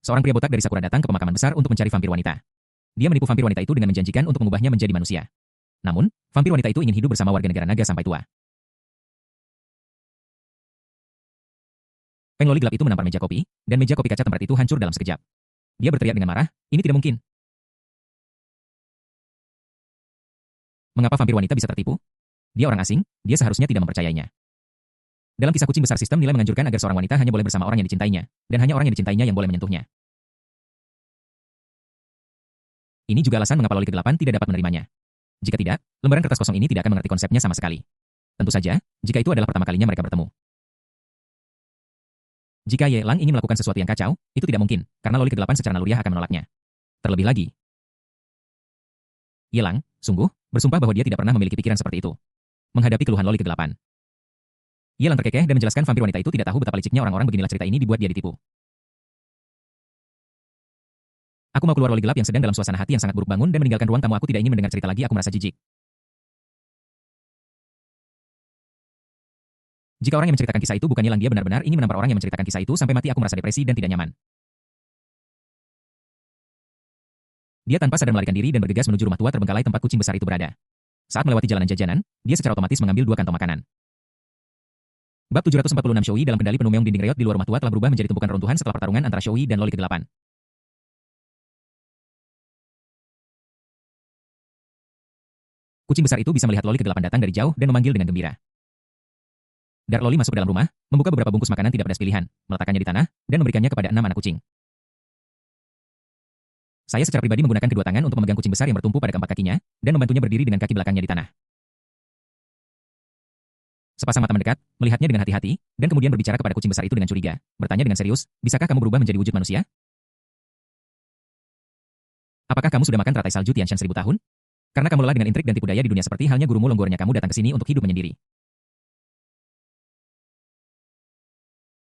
Seorang pria botak dari Sakura datang ke pemakaman besar untuk mencari vampir wanita. Dia menipu vampir wanita itu dengan menjanjikan untuk mengubahnya menjadi manusia. Namun, vampir wanita itu ingin hidup bersama warga negara naga sampai tua. Peng Loli gelap itu menampar meja kopi, dan meja kopi kaca tempat itu hancur dalam sekejap. Dia berteriak dengan marah, ini tidak mungkin. Mengapa vampir wanita bisa tertipu? Dia orang asing, dia seharusnya tidak mempercayainya. Dalam kisah kucing besar, sistem nilai menganjurkan agar seorang wanita hanya boleh bersama orang yang dicintainya, dan hanya orang yang dicintainya yang boleh menyentuhnya. Ini juga alasan mengapa Loli ke-8 tidak dapat menerimanya. Jika tidak, lembaran kertas kosong ini tidak akan mengerti konsepnya sama sekali. Tentu saja, jika itu adalah pertama kalinya mereka bertemu. Jika Ye Lang ingin melakukan sesuatu yang kacau, itu tidak mungkin, karena Loli ke-8 secara naluriah akan menolaknya. Terlebih lagi, Ye Lang, sungguh, bersumpah bahwa dia tidak pernah memiliki pikiran seperti itu. Menghadapi keluhan Loli ke-8, Ye Lang terkekeh dan menjelaskan vampir wanita itu tidak tahu betapa liciknya orang-orang. Beginilah cerita ini dibuat dia ditipu. Aku mau keluar. Loli gelap yang sedang dalam suasana hati yang sangat buruk bangun dan meninggalkan ruang tamu. Aku tidak ingin mendengar cerita lagi. Aku merasa jijik. Jika orang yang menceritakan kisah itu bukan Ye Lang, dia benar-benar ingin menampar orang yang menceritakan kisah itu sampai mati. Aku merasa depresi dan tidak nyaman. Dia tanpa sadar melarikan diri dan bergegas menuju rumah tua terbengkalai tempat kucing besar itu berada. Saat melewati jalanan jajanan, dia secara otomatis mengambil 2 kantong makanan. Bab 746 Shoui dalam kendali penuh. Meong. Dinding reot di luar rumah tua telah berubah menjadi tumpukan reruntuhan setelah pertarungan antara Shoui dan Loli ke-8. Kucing besar itu bisa melihat Loli ke-8 datang dari jauh dan memanggil dengan gembira. Dar Loli masuk ke dalam rumah, membuka beberapa bungkus makanan tidak pedas pilihan, meletakkannya di tanah, dan memberikannya kepada 6 anak kucing. Saya secara pribadi menggunakan kedua tangan untuk memegang kucing besar yang bertumpu pada keempat kakinya, dan membantunya berdiri dengan kaki belakangnya di tanah. Sepasang mata mendekat, melihatnya dengan hati-hati, dan kemudian berbicara kepada kucing besar itu dengan curiga, bertanya dengan serius, bisakah kamu berubah menjadi wujud manusia? Apakah kamu sudah makan teratai salju Tianshan 1000 tahun? Karena kamu lelah dengan intrik dan tipu daya di dunia seperti halnya gurumu Longgornya, kamu datang ke sini untuk hidup menyendiri.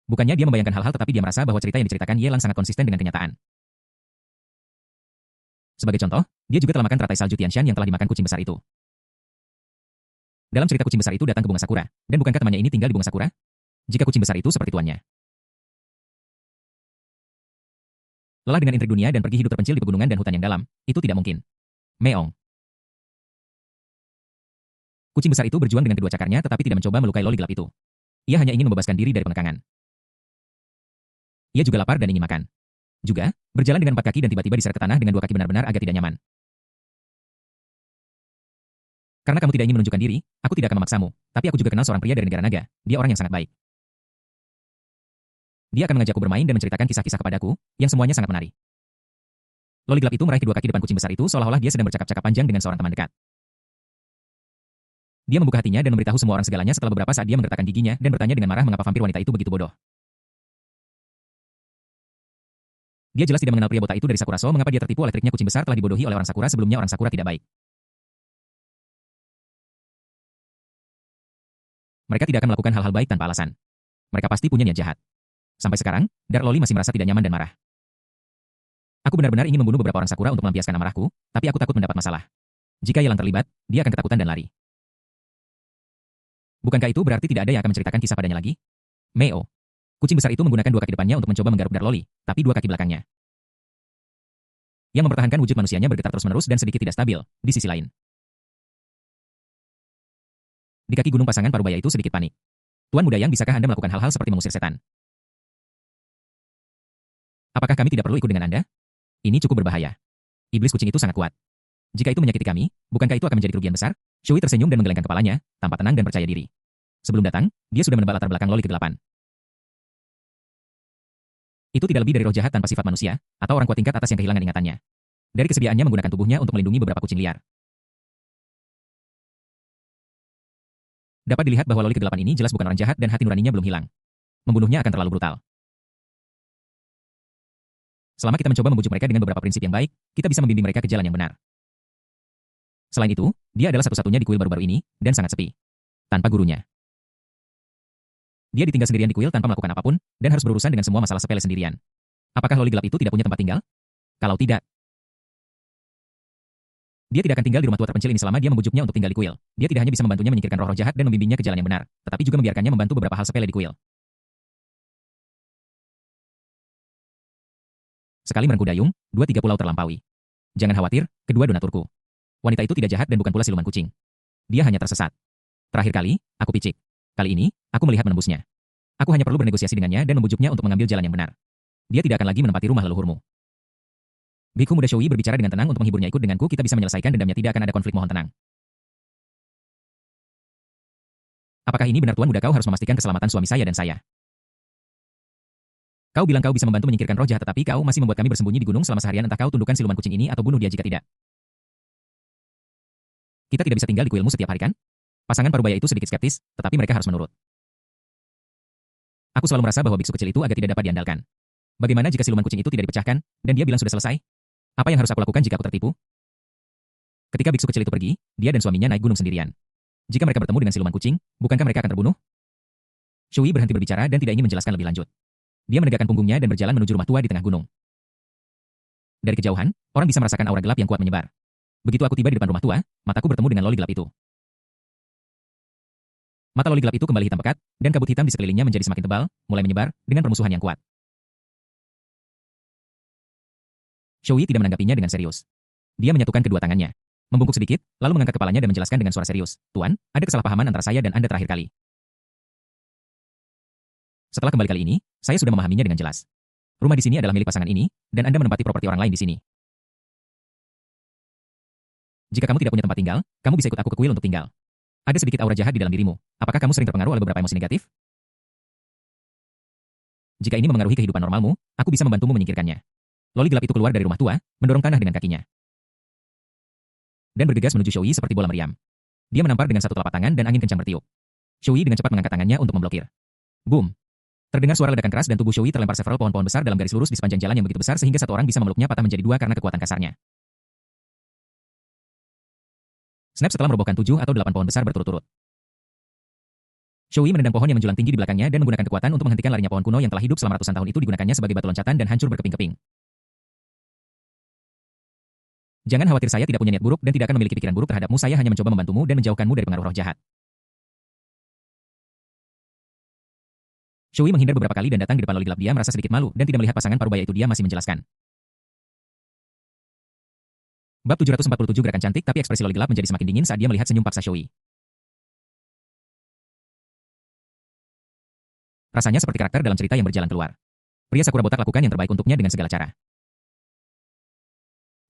Bukannya dia membayangkan hal-hal, tetapi dia merasa bahwa cerita yang diceritakan Ye Lang sangat konsisten dengan kenyataan. Sebagai contoh, dia juga telah makan teratai salju Tianshan yang telah dimakan kucing besar itu. Dalam cerita, kucing besar itu datang ke bunga sakura, dan bukankah temannya ini tinggal di bunga sakura? Jika kucing besar itu seperti tuannya, lelah dengan intrik dunia dan pergi hidup terpencil di pegunungan dan hutan yang dalam, itu tidak mungkin. Meong. Kucing besar itu berjuang dengan kedua cakarnya tetapi tidak mencoba melukai Loli gelap itu. Ia hanya ingin membebaskan diri dari pengekangan. Ia juga lapar dan ingin makan. Juga, berjalan dengan 4 kaki dan tiba-tiba diseret ke tanah dengan 2 kaki benar-benar agak tidak nyaman. Karena kamu tidak ingin menunjukkan diri, aku tidak akan memaksamu, tapi aku juga kenal seorang pria dari negara naga, dia orang yang sangat baik. Dia akan mengajakku bermain dan menceritakan kisah-kisah kepadaku, yang semuanya sangat menarik. Loli gelap itu meraih kedua kaki depan kucing besar itu seolah-olah dia sedang bercakap-cakap panjang dengan seorang teman dekat. Dia membuka hatinya dan memberitahu semua orang segalanya setelah beberapa saat dia menggertakkan giginya dan bertanya dengan marah mengapa vampir wanita itu begitu bodoh. Dia jelas tidak mengenal pria botak itu dari Sakura, so mengapa dia tertipu oleh triknya? Kucing besar telah dibodohi oleh orang Sakura sebelumnya. Orang Sakura tidak baik. Mereka tidak akan melakukan hal-hal baik tanpa alasan. Mereka pasti punya niat jahat. Sampai sekarang, Dark Loli masih merasa tidak nyaman dan marah. Aku benar-benar ingin membunuh beberapa orang Sakura untuk melampiaskan amarahku, tapi aku takut mendapat masalah. Jika Yelang terlibat, dia akan ketakutan dan lari. Bukankah itu berarti tidak ada yang akan menceritakan kisah padanya lagi? Meo. Kucing besar itu menggunakan dua kaki depannya untuk mencoba menggaruk Dark Loli, tapi dua kaki belakangnya yang mempertahankan wujud manusianya bergetar terus-menerus dan sedikit tidak stabil. Di sisi lain, di kaki gunung pasangan parubaya itu sedikit panik. Tuan Muda Yang, bisakah Anda melakukan hal-hal seperti mengusir setan? Apakah kami tidak perlu ikut dengan Anda? Ini cukup berbahaya. Iblis kucing itu sangat kuat. Jika itu menyakiti kami, bukankah itu akan menjadi kerugian besar? Shui tersenyum dan menggelengkan kepalanya, tampak tenang dan percaya diri. Sebelum datang, dia sudah menebak latar belakang Loli kegelapan. Itu tidak lebih dari roh jahat tanpa sifat manusia, atau orang kuat tingkat atas yang kehilangan ingatannya. Dari kesediaannya menggunakan tubuhnya untuk melindungi beberapa kucing liar. Dapat dilihat bahwa Loli kegelapan ini jelas bukan orang jahat dan hati nuraninya belum hilang. Membunuhnya akan terlalu brutal. Selama kita mencoba membujuk mereka dengan beberapa prinsip yang baik, kita bisa membimbing mereka ke jalan yang benar. Selain itu, dia adalah satu-satunya di kuil baru-baru ini, dan sangat sepi. Tanpa gurunya. Dia ditinggal sendirian di kuil tanpa melakukan apapun, dan harus berurusan dengan semua masalah sepele sendirian. Apakah Loli gelap itu tidak punya tempat tinggal? Kalau tidak, dia tidak akan tinggal di rumah tua terpencil ini selama dia membujuknya untuk tinggal di kuil. Dia tidak hanya bisa membantunya menyingkirkan roh-roh jahat dan membimbingnya ke jalan yang benar, tetapi juga membiarkannya membantu beberapa hal sepele di kuil. Sekali merengku dayung, 2-3 pulau terlampaui. Jangan khawatir, kedua donaturku. Wanita itu tidak jahat dan bukan pula siluman kucing. Dia hanya tersesat. Terakhir kali, aku picik. Kali ini, aku melihat menembusnya. Aku hanya perlu bernegosiasi dengannya dan membujuknya untuk mengambil jalan yang benar. Dia tidak akan lagi menempati rumah leluhurmu. Bhikkhu muda Shui berbicara dengan tenang untuk menghiburnya. Ikut denganku, kita bisa menyelesaikan dendamnya, tidak akan ada konflik, mohon tenang. Apakah ini benar Tuan Muda? Kau harus memastikan keselamatan suami saya dan saya. Kau bilang kau bisa membantu menyingkirkan roh jahat, tetapi kau masih membuat kami bersembunyi di gunung selama seharian. Entah kau tundukkan siluman kucing ini atau bunuh dia. Jika tidak, kita tidak bisa tinggal di kuilmu setiap hari, kan? Pasangan parubaya itu sedikit skeptis, tetapi mereka harus menurut. Aku selalu merasa bahwa biksu kecil itu agak tidak dapat diandalkan. Bagaimana jika siluman kucing itu tidak dipecahkan, dan dia bilang sudah selesai? Apa yang harus aku lakukan jika aku tertipu? Ketika biksu kecil itu pergi, dia dan suaminya naik gunung sendirian. Jika mereka bertemu dengan siluman kucing, bukankah mereka akan terbunuh? Shui berhenti berbicara dan tidak ingin menjelaskan lebih lanjut. Dia menegakkan punggungnya dan berjalan menuju rumah tua di tengah gunung. Dari kejauhan, orang bisa merasakan aura gelap yang kuat menyebar. Begitu aku tiba di depan rumah tua, mataku bertemu dengan Loli gelap itu. Mata Loli gelap itu kembali hitam pekat, dan kabut hitam di sekelilingnya menjadi semakin tebal, mulai menyebar, dengan permusuhan yang kuat. Shui tidak menanggapinya dengan serius. Dia menyatukan kedua tangannya, membungkuk sedikit, lalu mengangkat kepalanya dan menjelaskan dengan suara serius, "Tuan, ada kesalahpahaman antara saya dan Anda terakhir kali. Setelah kembali kali ini, saya sudah memahaminya dengan jelas. Rumah di sini adalah milik pasangan ini, dan Anda menempati properti orang lain di sini. Jika kamu tidak punya tempat tinggal, kamu bisa ikut aku ke kuil untuk tinggal. Ada sedikit aura jahat di dalam dirimu. Apakah kamu sering terpengaruh oleh beberapa emosi negatif? Jika ini memengaruhi kehidupan normalmu, aku bisa membantumu menyingkirkannya." Loli gelap itu keluar dari rumah tua, mendorong tanah dengan kakinya, dan bergegas menuju Shui seperti bola meriam. Dia menampar dengan satu telapak tangan dan angin kencang bertiup. Shui dengan cepat mengangkat tangannya untuk memblokir. Boom! Terdengar suara ledakan keras dan tubuh Shui terlempar several pohon-pohon besar dalam garis lurus di sepanjang jalan yang begitu besar sehingga satu orang bisa memeluknya patah menjadi dua karena kekuatan kasarnya. Snap! Setelah merobohkan 7 atau 8 pohon besar berturut-turut. Shui menendang pohon yang menjulang tinggi di belakangnya dan menggunakan kekuatan untuk menghentikan larinya pohon kuno yang telah hidup selama ratusan tahun itu. Digunakannya sebagai batu loncatan dan hancur berkeping-keping. Jangan khawatir, saya tidak punya niat buruk dan tidak akan memiliki pikiran buruk terhadapmu. Saya hanya mencoba membantumu dan menjauhkanmu dari pengaruh roh jahat. Shui menghindar beberapa kali dan datang di depan Loli gelap. Dia merasa sedikit malu dan tidak melihat pasangan parubaya itu. Dia masih menjelaskan. Bab 747 Gerakan Cantik. Tapi ekspresi Loli gelap menjadi semakin dingin saat dia melihat senyum paksa Shui. Rasanya seperti karakter dalam cerita yang berjalan keluar. Pria Sakura botak lakukan yang terbaik untuknya dengan segala cara.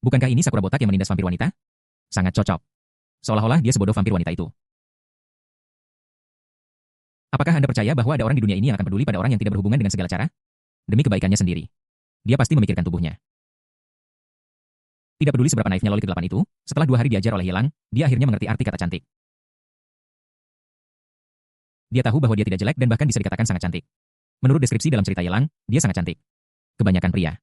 Bukankah ini Sakura botak yang menindas vampir wanita? Sangat cocok. Seolah-olah dia sebodoh vampir wanita itu. Apakah Anda percaya bahwa ada orang di dunia ini yang akan peduli pada orang yang tidak berhubungan dengan segala cara? Demi kebaikannya sendiri. Dia pasti memikirkan tubuhnya. Tidak peduli seberapa naifnya Loli kegelapan itu, setelah 2 hari diajar oleh Yelang, dia akhirnya mengerti arti kata cantik. Dia tahu bahwa dia tidak jelek dan bahkan bisa dikatakan sangat cantik. Menurut deskripsi dalam cerita Yelang, dia sangat cantik. Kebanyakan pria.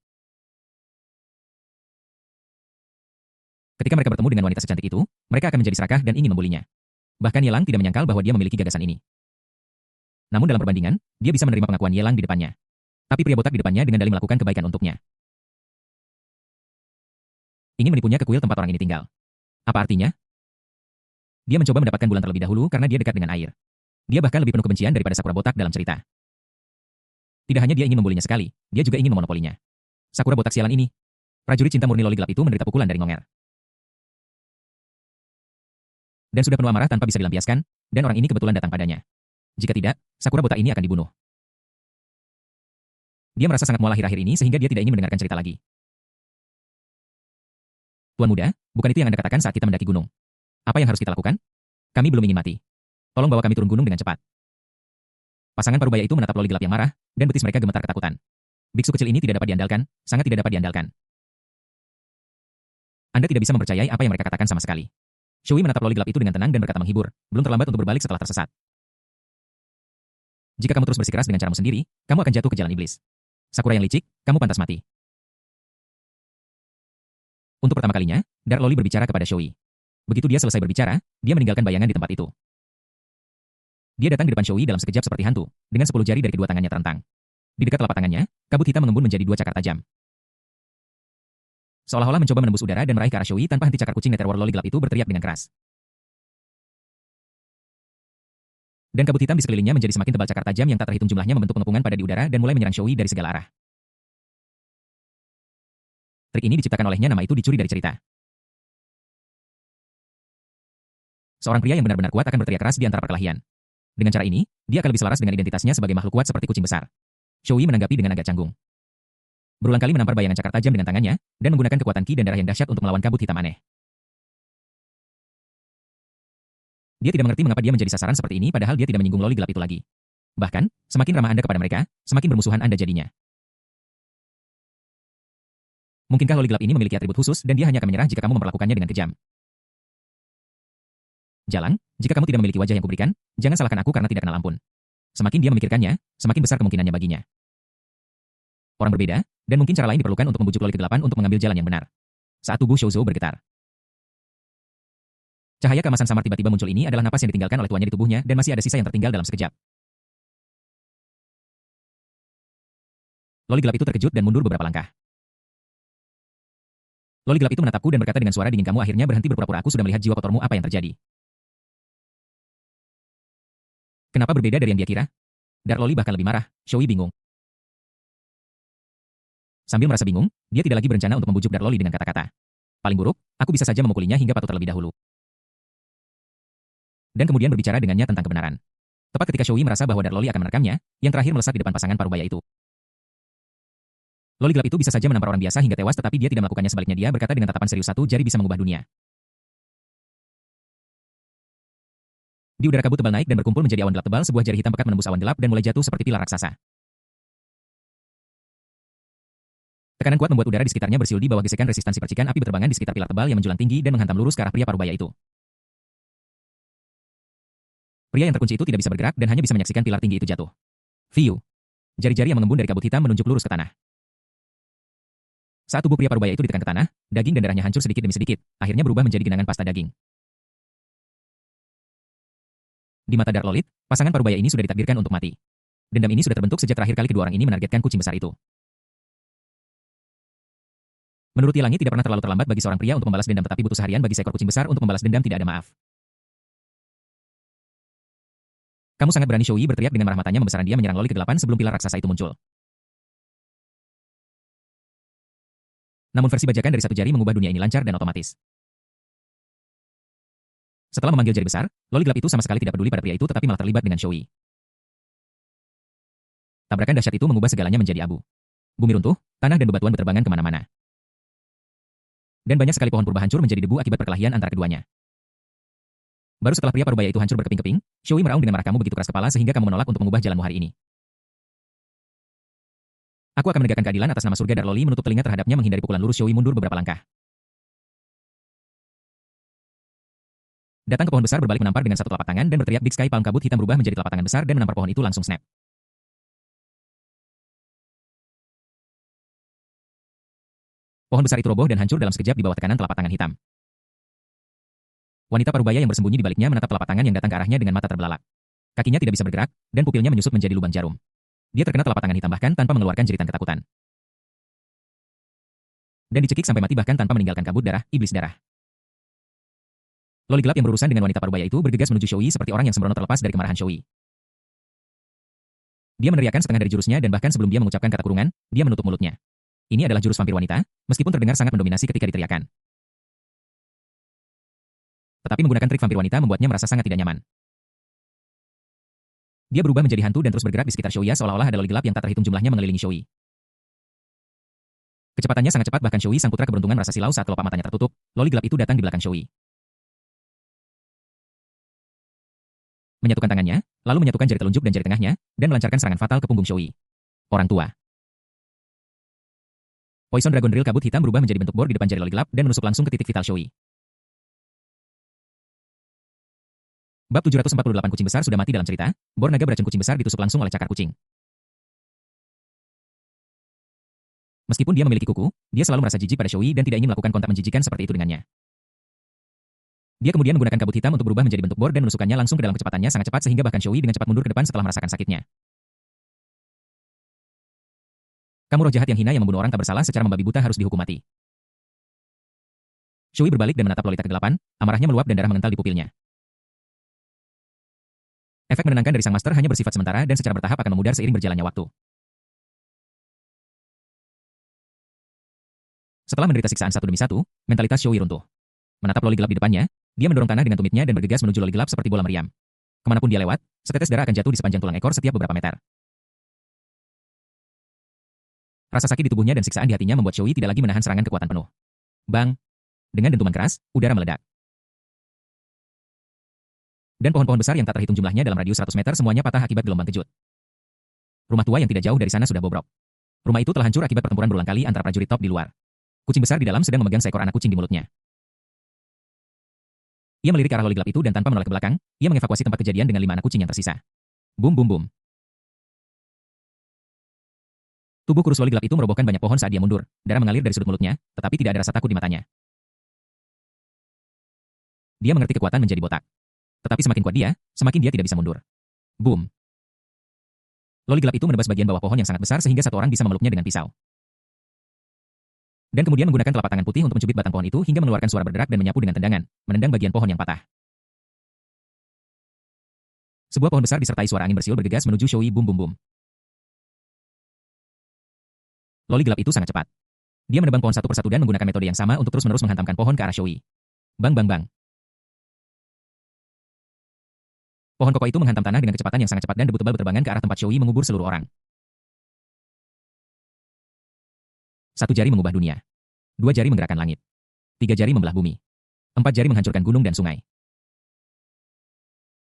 Ketika mereka bertemu dengan wanita secantik itu, mereka akan menjadi serakah dan ingin membulinya. Bahkan Yelang tidak menyangkal bahwa dia memiliki gagasan ini. Namun dalam perbandingan, dia bisa menerima pengakuan Yelang di depannya. Tapi pria botak di depannya dengan dalih melakukan kebaikan untuknya. Ingin menipunya ke kuil tempat orang ini tinggal. Apa artinya? Dia mencoba mendapatkan bulan terlebih dahulu karena dia dekat dengan air. Dia bahkan lebih penuh kebencian daripada Sakura botak dalam cerita. Tidak hanya dia ingin membulinya sekali, dia juga ingin memonopolinya. Sakura botak sialan ini. Prajurit cinta murni loli gelap itu menderita pukulan dari Ngonger. Dan sudah penuh amarah tanpa bisa dilampiaskan, dan orang ini kebetulan datang padanya. Jika tidak, Sakura botak ini akan dibunuh. Dia merasa sangat mual akhir-akhir ini sehingga dia tidak ingin mendengarkan cerita lagi. Tuan muda, bukan itu yang Anda katakan saat kita mendaki gunung. Apa yang harus kita lakukan? Kami belum ingin mati. Tolong bawa kami turun gunung dengan cepat. Pasangan parubaya itu menatap loli gelap yang marah, dan betis mereka gemetar ketakutan. Biksu kecil ini tidak dapat diandalkan, sangat tidak dapat diandalkan. Anda tidak bisa mempercayai apa yang mereka katakan sama sekali. Shui menatap loli gelap itu dengan tenang dan berkata menghibur, belum terlambat untuk berbalik setelah tersesat. Jika kamu terus bersikeras dengan caramu sendiri, kamu akan jatuh ke jalan iblis. Sakura yang licik, kamu pantas mati. Untuk pertama kalinya, Dark Loli berbicara kepada Shui. Begitu dia selesai berbicara, dia meninggalkan bayangan di tempat itu. Dia datang di depan Shui dalam sekejap seperti hantu, dengan 10 jari dari kedua tangannya terentang. Di dekat telapak tangannya, kabut hitam mengembun menjadi 2 cakar tajam. Seolah-olah mencoba menembus udara dan meraih ke arah Shui tanpa henti cakar kucing Netherworld Loli gelap itu berteriak dengan keras. Dan kabut hitam di sekelilingnya menjadi semakin tebal cakar tajam yang tak terhitung jumlahnya membentuk pengepungan pada di udara dan mulai menyerang Shui dari segala arah. Trik ini diciptakan olehnya, nama itu dicuri dari cerita. Seorang pria yang benar-benar kuat akan berteriak keras di antara perkelahian. Dengan cara ini, dia akan lebih selaras dengan identitasnya sebagai makhluk kuat seperti kucing besar. Shui menanggapi dengan agak canggung. Berulang kali menampar bayangan cakar tajam dengan tangannya, dan menggunakan kekuatan ki dan darah yang dahsyat untuk melawan kabut hitam aneh. Dia tidak mengerti mengapa dia menjadi sasaran seperti ini padahal dia tidak menyinggung loli gelap itu lagi. Bahkan, semakin ramah Anda kepada mereka, semakin bermusuhan Anda jadinya. Mungkinkah loli gelap ini memiliki atribut khusus dan dia hanya akan menyerah jika kamu memperlakukannya dengan kejam? Jalang, jika kamu tidak memiliki wajah yang kuberikan, jangan salahkan aku karena tidak kenal ampun. Semakin dia memikirkannya, semakin besar kemungkinannya baginya. Orang berbeda, dan mungkin cara lain diperlukan untuk membujuk loli ke-8 untuk mengambil jalan yang benar. Saat tubuh Shouzou bergetar. Cahaya keemasan samar tiba-tiba muncul. Ini adalah napas yang ditinggalkan oleh tuannya di tubuhnya dan masih ada sisa yang tertinggal dalam sekejap. Loli gelap itu terkejut dan mundur beberapa langkah. Loli gelap itu menatapku dan berkata dengan suara dingin, kamu akhirnya berhenti berpura-pura, aku sudah melihat jiwa kotormu, apa yang terjadi? Kenapa berbeda dari yang dia kira? Dark Loli bahkan lebih marah, Shui bingung. Sambil merasa bingung, dia tidak lagi berencana untuk membujuk Dark Loli dengan kata-kata. Paling buruk, aku bisa saja memukulinya hingga patut terlebih dahulu. Dan kemudian berbicara dengannya tentang kebenaran. Tepat ketika Shui merasa bahwa Dark Loli akan menerekamnya, yang terakhir melesat di depan pasangan parubaya itu. Loli gelap itu bisa saja menampar orang biasa hingga tewas, tetapi dia tidak melakukannya. Sebaliknya, dia berkata dengan tatapan serius, satu jari bisa mengubah dunia. Di udara kabut tebal naik dan berkumpul menjadi awan gelap tebal, sebuah jari hitam pekat menembus awan gelap dan mulai jatuh seperti pilar raksasa. Tekanan kuat membuat udara di sekitarnya bersiul di bawah gesekan resistansi percikan api berterbangan di sekitar pilar tebal yang menjulang tinggi dan menghantam lurus ke arah pria parubaya itu. Pria yang terkunci itu tidak bisa bergerak dan hanya bisa menyaksikan pilar tinggi itu jatuh. Fiu. Jari-jari yang mengembun dari kabut hitam menunjuk lurus ke tanah. Saat tubuh pria parubaya itu ditekan ke tanah, daging dan darahnya hancur sedikit demi sedikit, akhirnya berubah menjadi genangan pasta daging. Di mata Dark Lolit, pasangan parubaya ini sudah ditakdirkan untuk mati. Dendam ini sudah terbentuk sejak terakhir kali kedua orang ini menargetkan kucing besar itu. Menuruti langit tidak pernah terlalu terlambat bagi seorang pria untuk membalas dendam, tetapi butuh seharian bagi seekor kucing besar untuk membalas dendam. Tidak ada maaf. Kamu sangat berani, Shui berteriak dengan marah, matanya membesaran. Dia menyerang Loli ke-8 sebelum pilar raksasa itu muncul. Namun versi bajakan dari satu jari mengubah dunia ini lancar dan otomatis. Setelah memanggil jari besar, Loli gelap itu sama sekali tidak peduli pada pria itu tetapi malah terlibat dengan Shui. Tabrakan dahsyat itu mengubah segalanya menjadi abu. Bumi runtuh, tanah dan bebatuan berterbangan kemana-mana. Dan banyak sekali pohon purba hancur menjadi debu akibat perkelahian antara keduanya. Baru setelah pria parubaya itu hancur berkeping-keping, Shui meraung dengan marah, kamu begitu keras kepala sehingga kamu menolak untuk mengubah jalanmu hari ini. Aku akan menegakkan keadilan atas nama surga. Dark Loli menutup telinga terhadapnya menghindari pukulan lurus Shui, mundur beberapa langkah. Datang ke pohon besar berbalik menampar dengan satu telapak tangan dan berteriak, Big Sky Palm. Kabut hitam berubah menjadi telapak tangan besar dan menampar pohon itu langsung snap. Pohon besar itu roboh dan hancur dalam sekejap di bawah tekanan telapak tangan hitam. Wanita parubaya yang bersembunyi di baliknya menatap telapak tangan yang datang ke arahnya dengan mata terbelalak. Kakinya tidak bisa bergerak, dan pupilnya menyusut menjadi lubang jarum. Dia terkena telapak tangan hitam bahkan tanpa mengeluarkan jeritan ketakutan. Dan dicekik sampai mati bahkan tanpa meninggalkan kabut darah, iblis darah. Loli gelap yang berurusan dengan wanita parubaya itu bergegas menuju Shoei seperti orang yang sembrono terlepas dari kemarahan Shoei. Dia meneriakkan setengah dari jurusnya dan bahkan sebelum dia mengucapkan kata kurungan, dia menutup mulutnya. Ini adalah jurus vampir wanita, meskipun terdengar sangat mendominasi ketika diteriakkan. Tetapi menggunakan trik vampir wanita membuatnya merasa sangat tidak nyaman. Dia berubah menjadi hantu dan terus bergerak di sekitar Shoei seolah-olah ada loli gelap yang tak terhitung jumlahnya mengelilingi Shoei. Kecepatannya sangat cepat bahkan Shoei sang putra keberuntungan merasa silau saat kelopak matanya tertutup, loli gelap itu datang di belakang Shoei. Menyatukan tangannya, lalu menyatukan jari telunjuk dan jari tengahnya, dan melancarkan serangan fatal ke punggung Shoei. Orang tua. Poison Dragon Drill kabut hitam berubah menjadi bentuk bor di depan jari loli gelap dan menusuk langsung ke titik vital Shoei. Bab 748 kucing besar sudah mati dalam cerita, bor naga beracun kucing besar ditusuk langsung oleh cakar kucing. Meskipun dia memiliki kuku, dia selalu merasa jijik pada Shoei dan tidak ingin melakukan kontak menjijikan seperti itu dengannya. Dia kemudian menggunakan kabut hitam untuk berubah menjadi bentuk bor dan menusukkannya langsung ke dalam kecepatannya sangat cepat sehingga bahkan Shoei dengan cepat mundur ke depan setelah merasakan sakitnya. Kamu roh jahat yang hina yang membunuh orang tak bersalah secara membabi buta harus dihukum mati. Shoei berbalik dan menatap Lolita kegelapan, amarahnya meluap dan darah mengental di pupilnya. Efek menenangkan dari sang master hanya bersifat sementara dan secara bertahap akan memudar seiring berjalannya waktu. Setelah menderita siksaan satu demi satu, mentalitas Shoei runtuh. Menatap loli gelap di depannya, dia mendorong tanah dengan tumitnya dan bergegas menuju loli gelap seperti bola meriam. Kemanapun dia lewat, setetes darah akan jatuh di sepanjang tulang ekor setiap beberapa meter. Rasa sakit di tubuhnya dan siksaan di hatinya membuat Shoei tidak lagi menahan serangan kekuatan penuh. Bang! Dengan dentuman keras, udara meledak. Dan pohon-pohon besar yang tak terhitung jumlahnya dalam radius 100 meter semuanya patah akibat gelombang kejut. Rumah tua yang tidak jauh dari sana sudah bobrok. Rumah itu telah hancur akibat pertempuran berulang kali antara prajurit top di luar. Kucing besar di dalam sedang memegang seekor anak kucing di mulutnya. Ia melirik ke arah loli gelap itu dan tanpa menoleh ke belakang, ia mengevakuasi tempat kejadian dengan 5 anak kucing yang tersisa. Bum bum bum. Tubuh kurus loli gelap itu merobohkan banyak pohon saat dia mundur, darah mengalir dari sudut mulutnya, tetapi tidak ada rasa takut di matanya. Dia mengerti kekuatan menjadi botak. Tetapi semakin kuat dia, semakin dia tidak bisa mundur. Boom. Loli gelap itu menebas bagian bawah pohon yang sangat besar sehingga satu orang bisa memeluknya dengan pisau. Dan kemudian menggunakan telapak tangan putih untuk mencubit batang pohon itu hingga mengeluarkan suara berderak dan menyapu dengan tendangan, menendang bagian pohon yang patah. Sebuah pohon besar disertai suara angin bersiul bergegas menuju Shoei bum bum bum. Loli gelap itu sangat cepat. Dia menebang pohon satu persatu dan menggunakan metode yang sama untuk terus-menerus menghantamkan pohon ke arah Shoei. Bang bang bang. Pohon kokoh itu menghantam tanah dengan kecepatan yang sangat cepat dan debu tebal berterbangan ke arah tempat Shoei mengubur seluruh orang. Satu jari mengubah dunia. 2 jari menggerakkan langit. 3 jari membelah bumi. 4 jari menghancurkan gunung dan sungai.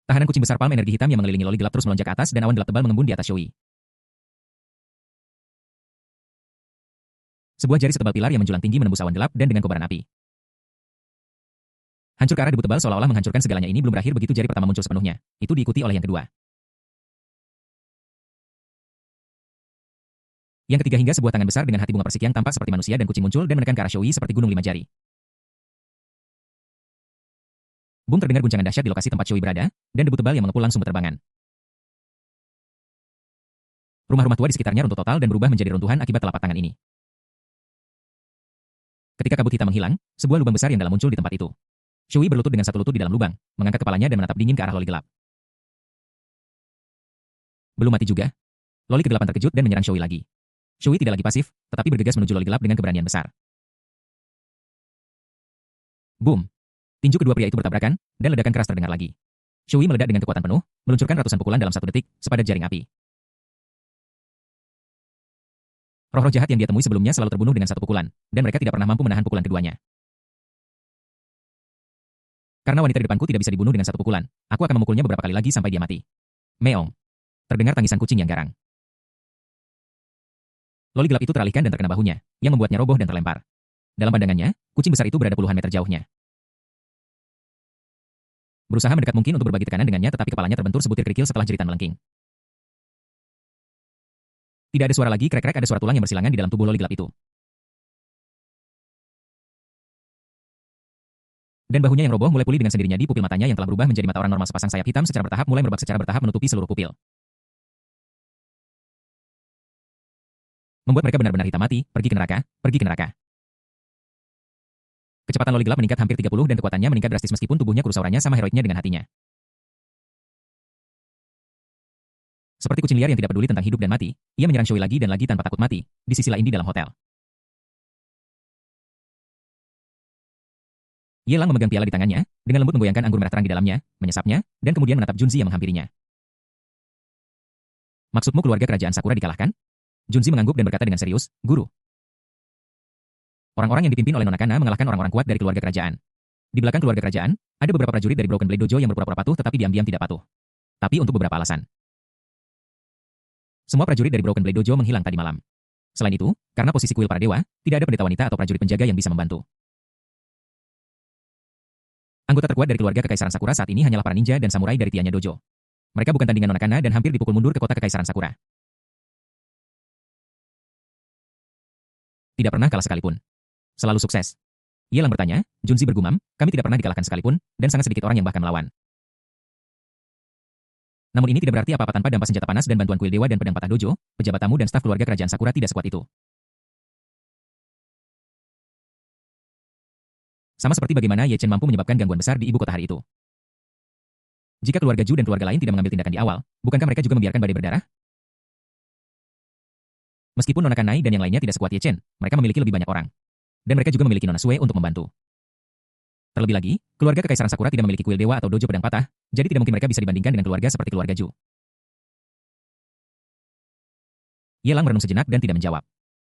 Tahanan kucing besar palm energi hitam yang mengelilingi loli gelap terus melonjak ke atas dan awan gelap tebal mengembun di atas Shoei. Sebuah jari setebal pilar yang menjulang tinggi menembus awan gelap dan dengan kobaran api. Hancur ke arah debu tebal seolah-olah menghancurkan segalanya ini belum berakhir begitu jari pertama muncul sepenuhnya. Itu diikuti oleh yang kedua. Yang ketiga hingga sebuah tangan besar dengan hati bunga persik yang tampak seperti manusia dan kucing muncul dan menekan ke arah Shoei seperti gunung 5 jari. Boom terdengar guncangan dahsyat di lokasi tempat Shoei berada, dan debu tebal yang mengepul langsung berterbangan. Rumah-rumah tua di sekitarnya runtuh total dan berubah menjadi runtuhan akibat telapak tangan ini. Ketika kabut hitam menghilang, sebuah lubang besar yang dalam muncul di tempat itu. Shoei berlutut dengan satu lutut di dalam lubang, mengangkat kepalanya dan menatap dingin ke arah loli gelap. Belum mati juga. Loli kegelapan terkejut dan menyerang Shoei lagi. Shoei tidak lagi pasif, tetapi bergegas menuju loli gelap dengan keberanian besar. Boom. Tinju kedua pria itu bertabrakan, dan ledakan keras terdengar lagi. Shoei meledak dengan kekuatan penuh, meluncurkan ratusan pukulan dalam 1 detik, sepadat jaring api. Roh-roh jahat yang dia temui sebelumnya selalu terbunuh dengan 1 pukulan, dan mereka tidak pernah mampu menahan pukulan keduanya. Karena wanita di depanku tidak bisa dibunuh dengan 1 pukulan, aku akan memukulnya beberapa kali lagi sampai dia mati. Meong. Terdengar tangisan kucing yang garang. Loli gelap itu teralihkan dan terkena bahunya, yang membuatnya roboh dan terlempar. Dalam pandangannya, kucing besar itu berada puluhan meter jauhnya. Berusaha mendekat mungkin untuk berbagi tekanan dengannya tetapi kepalanya terbentur sebutir kerikil setelah jeritan melengking. Tidak ada suara lagi, krek-krek ada suara tulang yang bersilangan di dalam tubuh loli gelap itu. Dan bahunya yang roboh mulai pulih dengan sendirinya di pupil matanya yang telah berubah menjadi mata orang normal sepasang sayap hitam secara bertahap mulai merebak secara bertahap menutupi seluruh pupil. Membuat mereka benar-benar hitam mati, pergi ke neraka, pergi ke neraka. Kecepatan loli gelap meningkat hampir 30 dan kekuatannya meningkat drastis meskipun tubuhnya kurusauranya sama heroiknya dengan hatinya. Seperti kucing liar yang tidak peduli tentang hidup dan mati, ia menyerang Shui lagi dan lagi tanpa takut mati, di sisi lain di dalam hotel. Ye Lang memegang piala di tangannya, dengan lembut menggoyangkan anggur merah terang di dalamnya, menyesapnya, dan kemudian menatap Junzi yang menghampirinya. Maksudmu keluarga kerajaan Sakura dikalahkan? Junzi mengangguk dan berkata dengan serius, Guru. Orang-orang yang dipimpin oleh Nona Kana mengalahkan orang-orang kuat dari keluarga kerajaan. Di belakang keluarga kerajaan, ada beberapa prajurit dari Broken Blade Dojo yang berpura-pura patuh tetapi diam-diam tidak patuh. Tapi untuk beberapa alasan. Semua prajurit dari Broken Blade Dojo menghilang tadi malam. Selain itu, karena posisi kuil para dewa, tidak ada pendeta wanita atau prajurit penjaga yang bisa membantu. Anggota terkuat dari keluarga Kekaisaran Sakura saat ini hanyalah para ninja dan samurai dari Tianya Dojo. Mereka bukan tandingan Nona Kana dan hampir dipukul mundur ke kota Kekaisaran Sakura. Tidak pernah kalah sekalipun. Selalu sukses. Ye Lang bertanya, Junzi bergumam, kami tidak pernah dikalahkan sekalipun, dan sangat sedikit orang yang bahkan melawan. Namun ini tidak berarti apa-apa tanpa dampak senjata panas dan bantuan kuil dewa dan pedang patah dojo, pejabat tamu dan staf keluarga kerajaan Sakura tidak sekuat itu. Sama seperti bagaimana Ye Chen mampu menyebabkan gangguan besar di ibu kota hari itu. Jika keluarga Ju dan keluarga lain tidak mengambil tindakan di awal, bukankah mereka juga membiarkan badai berdarah? Meskipun Nona Kanai dan yang lainnya tidak sekuat Ye Chen, mereka memiliki lebih banyak orang. Dan mereka juga memiliki Nona Sue untuk membantu. Terlebih lagi, keluarga Kekaisaran Sakura tidak memiliki kuil dewa atau dojo pedang patah, jadi tidak mungkin mereka bisa dibandingkan dengan keluarga seperti keluarga Ju. Ye Lang merenung sejenak dan tidak menjawab.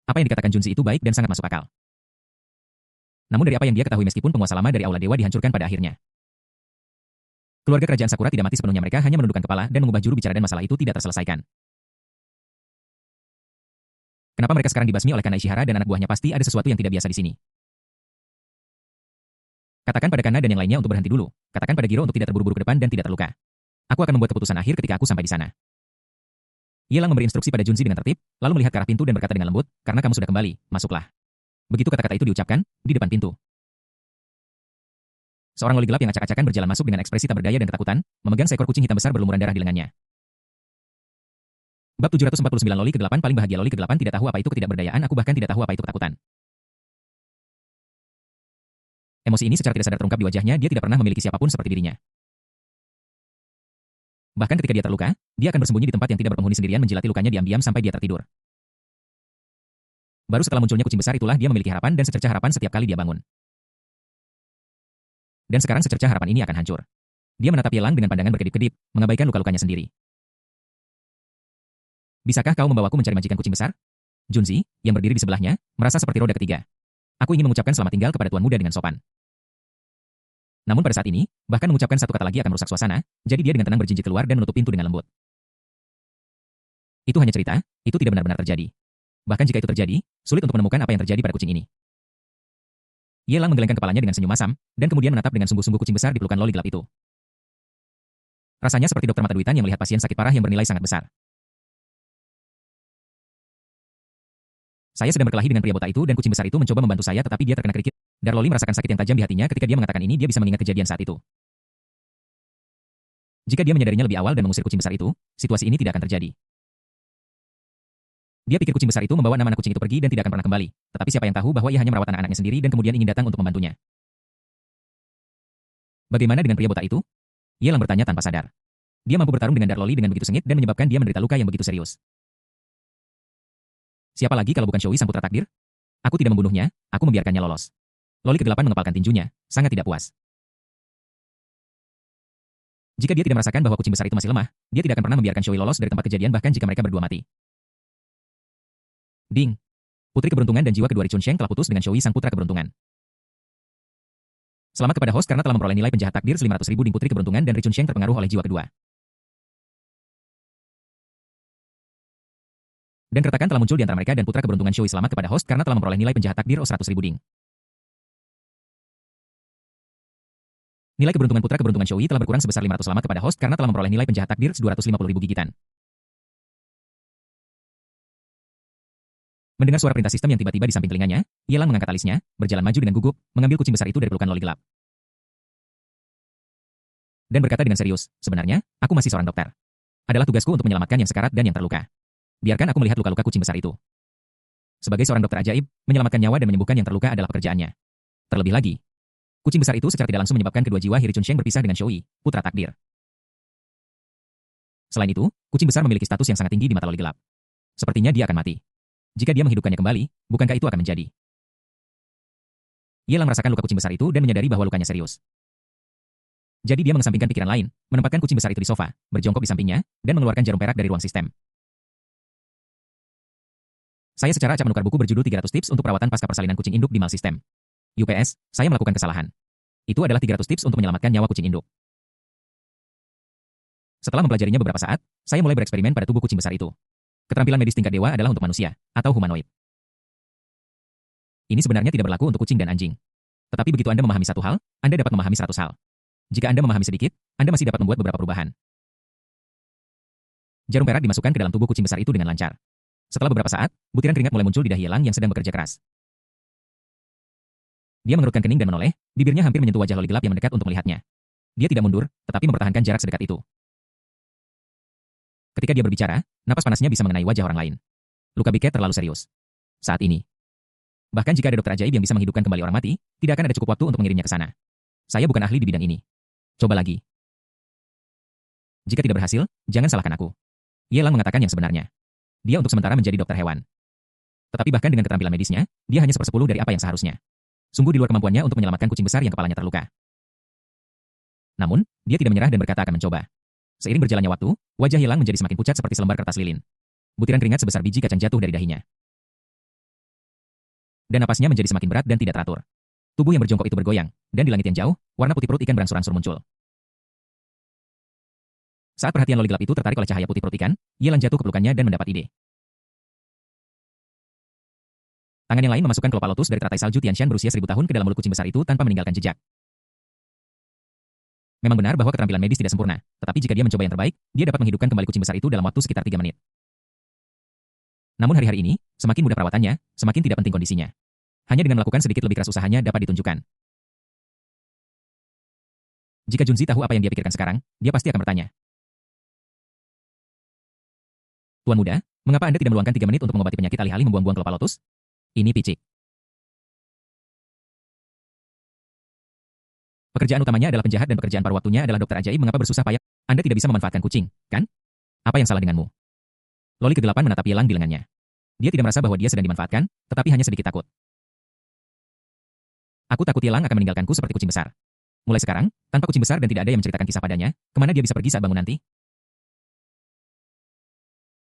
Apa yang dikatakan Junzi itu baik dan sangat masuk akal. Namun dari apa yang dia ketahui meskipun penguasa lama dari Aula Dewa dihancurkan pada akhirnya. Keluarga kerajaan Sakura tidak mati sepenuhnya, mereka hanya menundukkan kepala dan mengubah juru bicara dan masalah itu tidak terselesaikan. Kenapa mereka sekarang dibasmi oleh Kana Ishihara dan anak buahnya? Pasti ada sesuatu yang tidak biasa di sini. Katakan pada Kana dan yang lainnya untuk berhenti dulu. Katakan pada Giro untuk tidak terburu-buru ke depan dan tidak terluka. Aku akan membuat keputusan akhir ketika aku sampai di sana. Ye Lang memberi instruksi pada Junzi dengan tertib, lalu melihat ke arah pintu dan berkata dengan lembut, karena kamu sudah kembali, masuklah. Begitu kata-kata itu diucapkan, di depan pintu. Seorang loli gelap yang acak-acakan berjalan masuk dengan ekspresi tak berdaya dan ketakutan, memegang seekor kucing hitam besar berlumuran darah di lengannya. Bab 749 Loli ke-8 paling bahagia. Loli ke-8 tidak tahu apa itu ketidakberdayaan, aku bahkan tidak tahu apa itu ketakutan. Emosi ini secara tidak sadar terungkap di wajahnya, dia tidak pernah memiliki siapapun seperti dirinya. Bahkan ketika dia terluka, dia akan bersembunyi di tempat yang tidak berpenghuni sendirian menjilati lukanya diam-diam sampai dia tertidur. Baru setelah munculnya kucing besar itulah dia memiliki harapan dan secercah harapan setiap kali dia bangun. Dan sekarang secercah harapan ini akan hancur. Dia menatap Ye Lang dengan pandangan berkedip-kedip, mengabaikan luka-lukanya sendiri. Bisakah kau membawaku mencari majikan kucing besar? Junzi, yang berdiri di sebelahnya, merasa seperti roda ketiga. Aku ingin mengucapkan selamat tinggal kepada tuan muda dengan sopan. Namun pada saat ini, bahkan mengucapkan satu kata lagi akan merusak suasana, jadi dia dengan tenang berjinjit keluar dan menutup pintu dengan lembut. Itu hanya cerita, itu tidak benar-benar terjadi. Bahkan jika itu terjadi, sulit untuk menemukan apa yang terjadi pada kucing ini. Ye Lang menggelengkan kepalanya dengan senyum masam, dan kemudian menatap dengan sungguh-sungguh kucing besar di pelukan loli gelap itu. Rasanya seperti dokter mata duitan yang melihat pasien sakit parah yang bernilai sangat besar. Saya sedang berkelahi dengan pria botak itu dan kucing besar itu mencoba membantu saya tetapi dia terkena kerikil. Darloli merasakan sakit yang tajam di hatinya ketika dia mengatakan ini, dia bisa mengingat kejadian saat itu. Jika dia menyadarinya lebih awal dan mengusir kucing besar itu, situasi ini tidak akan terjadi. Dia pikir kucing besar itu membawa 6 anak kucing itu pergi dan tidak akan pernah kembali. Tetapi siapa yang tahu bahwa ia hanya merawat anak-anaknya sendiri dan kemudian ingin datang untuk membantunya. Bagaimana dengan pria botak itu? Ye Lang bertanya tanpa sadar. Dia mampu bertarung dengan Darloli dengan begitu sengit dan menyebabkan dia menderita luka yang begitu serius. Siapa lagi kalau bukan Shui sang putra takdir? Aku tidak membunuhnya, aku membiarkannya lolos. Loli ke-8 mengepalkan tinjunya, sangat tidak puas. Jika dia tidak merasakan bahwa kucing besar itu masih lemah, dia tidak akan pernah membiarkan Shui lolos dari tempat kejadian bahkan jika mereka berdua mati. Ding. Putri keberuntungan dan jiwa kedua Ri Chunsheng telah putus dengan Shui sang putra keberuntungan. Selamat kepada host karena telah memperoleh nilai penjahat takdir 500.000 Ding. Putri keberuntungan dan Ri Chunsheng terpengaruh oleh jiwa kedua. Dan keretakan telah muncul di antara mereka dan putra keberuntungan Shui. Selamat kepada host karena telah memperoleh nilai penjahat takdir 100.000 Ding. Nilai keberuntungan putra keberuntungan Shui telah berkurang sebesar 500. Selamat kepada host karena telah memperoleh nilai penjahat takdir 250.000 gigitan. Mendengar suara perintah sistem yang tiba-tiba di samping telinganya, Ye Lang mengangkat alisnya, berjalan maju dengan gugup, mengambil kucing besar itu dari pelukan loli gelap. dan berkata dengan serius, sebenarnya, aku masih seorang dokter. Adalah tugasku untuk menyelamatkan yang sekarat dan yang terluka. Biarkan aku melihat luka-luka kucing besar itu. Sebagai seorang dokter ajaib, menyelamatkan nyawa dan menyembuhkan yang terluka adalah pekerjaannya. Terlebih lagi, kucing besar itu secara tidak langsung menyebabkan kedua jiwa Hiri Chunsheng berpisah dengan Shoui, putra takdir. Selain itu, kucing besar memiliki status yang sangat tinggi di mata loli gelap. Sepertinya dia akan mati. Jika dia menghidupkannya kembali, bukankah itu akan menjadi? Ye Lang merasakan luka kucing besar itu dan menyadari bahwa lukanya serius. Jadi dia mengesampingkan pikiran lain, menempatkan kucing besar itu di sofa, berjongkok di sampingnya, dan mengeluarkan jarum perak dari ruang sistem. Saya secara acak menukar buku berjudul 300 tips untuk perawatan pasca persalinan kucing induk di mal sistem. UPS, saya melakukan kesalahan. Itu adalah 300 tips untuk menyelamatkan nyawa kucing induk. Setelah mempelajarinya beberapa saat, saya mulai bereksperimen pada tubuh kucing besar itu. Keterampilan medis tingkat dewa adalah untuk manusia, atau humanoid. Ini sebenarnya tidak berlaku untuk kucing dan anjing. Tetapi begitu Anda memahami satu hal, Anda dapat memahami 100 hal. Jika Anda memahami sedikit, Anda masih dapat membuat beberapa perubahan. Jarum perak dimasukkan ke dalam tubuh kucing besar itu dengan lancar. Setelah beberapa saat, butiran keringat mulai muncul di dahi Ye Lang yang sedang bekerja keras. Dia mengerutkan kening dan menoleh, bibirnya hampir menyentuh wajah loli gelap yang mendekat untuk melihatnya. Dia tidak mundur, tetapi mempertahankan jarak sedekat itu. Ketika dia berbicara, napas panasnya bisa mengenai wajah orang lain. Luka Biket terlalu serius. Saat ini. Bahkan jika ada dokter ajaib yang bisa menghidupkan kembali orang mati, tidak akan ada cukup waktu untuk mengirimnya ke sana. Saya bukan ahli di bidang ini. Coba lagi. Jika tidak berhasil, jangan salahkan aku. Ye Lang mengatakan yang sebenarnya. Dia untuk sementara menjadi dokter hewan. Tetapi bahkan dengan keterampilan medisnya, dia hanya 1/10 dari apa yang seharusnya. Sungguh di luar kemampuannya untuk menyelamatkan kucing besar yang kepalanya terluka. Namun, dia tidak menyerah dan berkata akan mencoba. Seiring berjalannya waktu, wajah Ye Lang menjadi semakin pucat seperti selembar kertas lilin. Butiran keringat sebesar biji kacang jatuh dari dahinya. Dan napasnya menjadi semakin berat dan tidak teratur. Tubuh yang berjongkok itu bergoyang, dan di langit yang jauh, warna putih perut ikan berangsur-angsur muncul. Saat perhatian loli gelap itu tertarik oleh cahaya putih perut ikan, Ye Lang jatuh ke pelukannya dan mendapat ide. Tangan yang lain memasukkan kelopak lotus dari teratai salju Tianshan berusia 1000 tahun ke dalam mulut kucing besar itu tanpa meninggalkan jejak. Memang benar bahwa keterampilan medis tidak sempurna, tetapi jika dia mencoba yang terbaik, dia dapat menghidupkan kembali kucing besar itu dalam waktu sekitar 3 menit. Namun hari-hari ini, semakin mudah perawatannya, semakin tidak penting kondisinya. Hanya dengan melakukan sedikit lebih keras usahanya dapat ditunjukkan. Jika Junzi tahu apa yang dia pikirkan sekarang, dia pasti akan bertanya. Tuan muda, mengapa Anda tidak meluangkan 3 menit untuk mengobati penyakit alih-alih membuang-buang kelopak lotus? Ini picik. Pekerjaan utamanya adalah penjahat dan pekerjaan paruh waktunya adalah dokter ajaib. Mengapa bersusah payah? Anda tidak bisa memanfaatkan kucing, kan? Apa yang salah denganmu? Loli ke-8 menatap Ye Lang di lengannya. Dia tidak merasa bahwa dia sedang dimanfaatkan, tetapi hanya sedikit takut. Aku takut Ye Lang akan meninggalkanku seperti kucing besar. Mulai sekarang, tanpa kucing besar dan tidak ada yang menceritakan kisah padanya, kemana dia bisa pergi saat bangun nanti?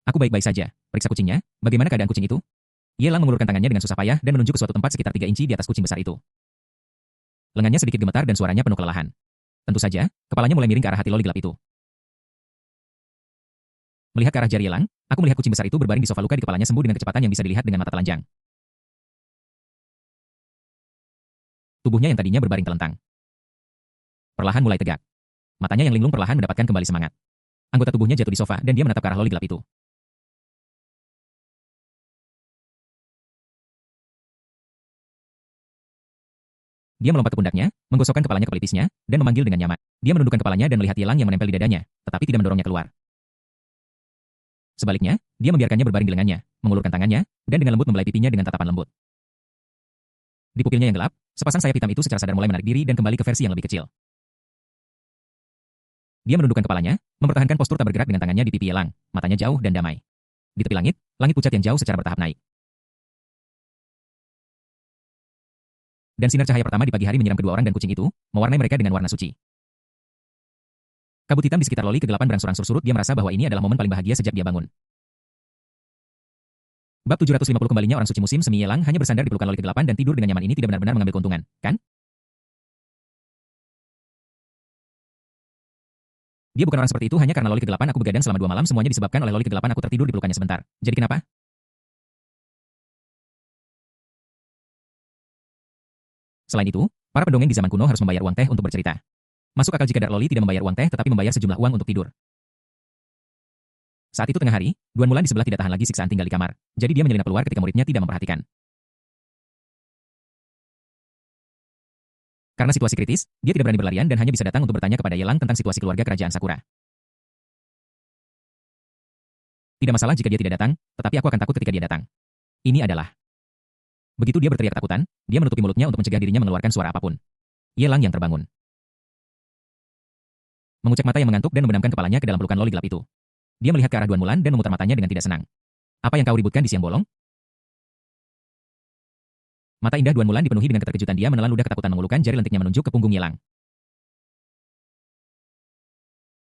Aku baik-baik saja. Periksa kucingnya, bagaimana keadaan kucing itu? Ye Lang mengulurkan tangannya dengan susah payah dan menunjuk ke suatu tempat sekitar 3 inci di atas kucing besar itu. Lengannya sedikit gemetar dan suaranya penuh kelelahan. Tentu saja, kepalanya mulai miring ke arah hati loli gelap itu. Melihat ke arah jari Ye Lang, aku melihat kucing besar itu berbaring di sofa, luka di kepalanya sembuh dengan kecepatan yang bisa dilihat dengan mata telanjang. Tubuhnya yang tadinya berbaring telentang perlahan mulai tegak. Matanya yang linglung perlahan mendapatkan kembali semangat. Anggota tubuhnya jatuh di sofa dan dia menatap ke arah loli gelap itu. Dia melompat ke pundaknya, menggosokkan kepalanya ke pelipisnya, dan memanggil dengan nyaman. Dia menundukkan kepalanya dan melihat Ye Lang yang menempel di dadanya, tetapi tidak mendorongnya keluar. Sebaliknya, dia membiarkannya berbaring di lengannya, mengulurkan tangannya, dan dengan lembut membelai pipinya dengan tatapan lembut. Di pupilnya yang gelap, sepasang sayap hitam itu secara sadar mulai menarik diri dan kembali ke versi yang lebih kecil. Dia menundukkan kepalanya, mempertahankan postur tak bergerak dengan tangannya di pipi Ye Lang, matanya jauh dan damai. Di tepi langit, langit pucat yang jauh secara bertahap naik. Dan sinar cahaya pertama di pagi hari menyiram kedua orang dan kucing itu, mewarnai mereka dengan warna suci. Kabut hitam di sekitar loli ke-8 berangsur-angsur surut. Dia merasa bahwa ini adalah momen paling bahagia sejak dia bangun. Bab 750 kembalinya orang suci musim semi. Ye Lang hanya bersandar di pelukan loli ke-8 dan tidur dengan nyaman. Ini tidak benar-benar mengambil keuntungan, kan? Dia bukan orang seperti itu hanya karena loli ke-8 aku begadang selama 2 malam. Semuanya disebabkan oleh loli ke-8 aku tertidur di pelukannya sebentar. Jadi kenapa? Selain itu, para pendongeng di zaman kuno harus membayar uang teh untuk bercerita. Masuk akal jika Dark Loli tidak membayar uang teh tetapi membayar sejumlah uang untuk tidur. Saat itu tengah hari, Duan Mulan di sebelah tidak tahan lagi siksaan tinggal di kamar. Jadi dia menyelinap keluar ketika muridnya tidak memperhatikan. Karena situasi kritis, dia tidak berani berlarian dan hanya bisa datang untuk bertanya kepada Yelang tentang situasi keluarga kerajaan Sakura. Tidak masalah jika dia tidak datang, tetapi aku akan takut ketika dia datang. Ini adalah. Begitu dia berteriak ketakutan, dia menutupi mulutnya untuk mencegah dirinya mengeluarkan suara apapun. Yelang yang terbangun. Mengucek mata yang mengantuk dan membenamkan kepalanya ke dalam pelukan loli gelap itu. Dia melihat ke arah Duan Mulan dan memutar matanya dengan tidak senang. Apa yang kau ributkan di siang bolong? Mata indah Duan Mulan dipenuhi dengan keterkejutan. Dia menelan ludah ketakutan mengulurkan jari lentiknya menunjuk ke punggung Yelang.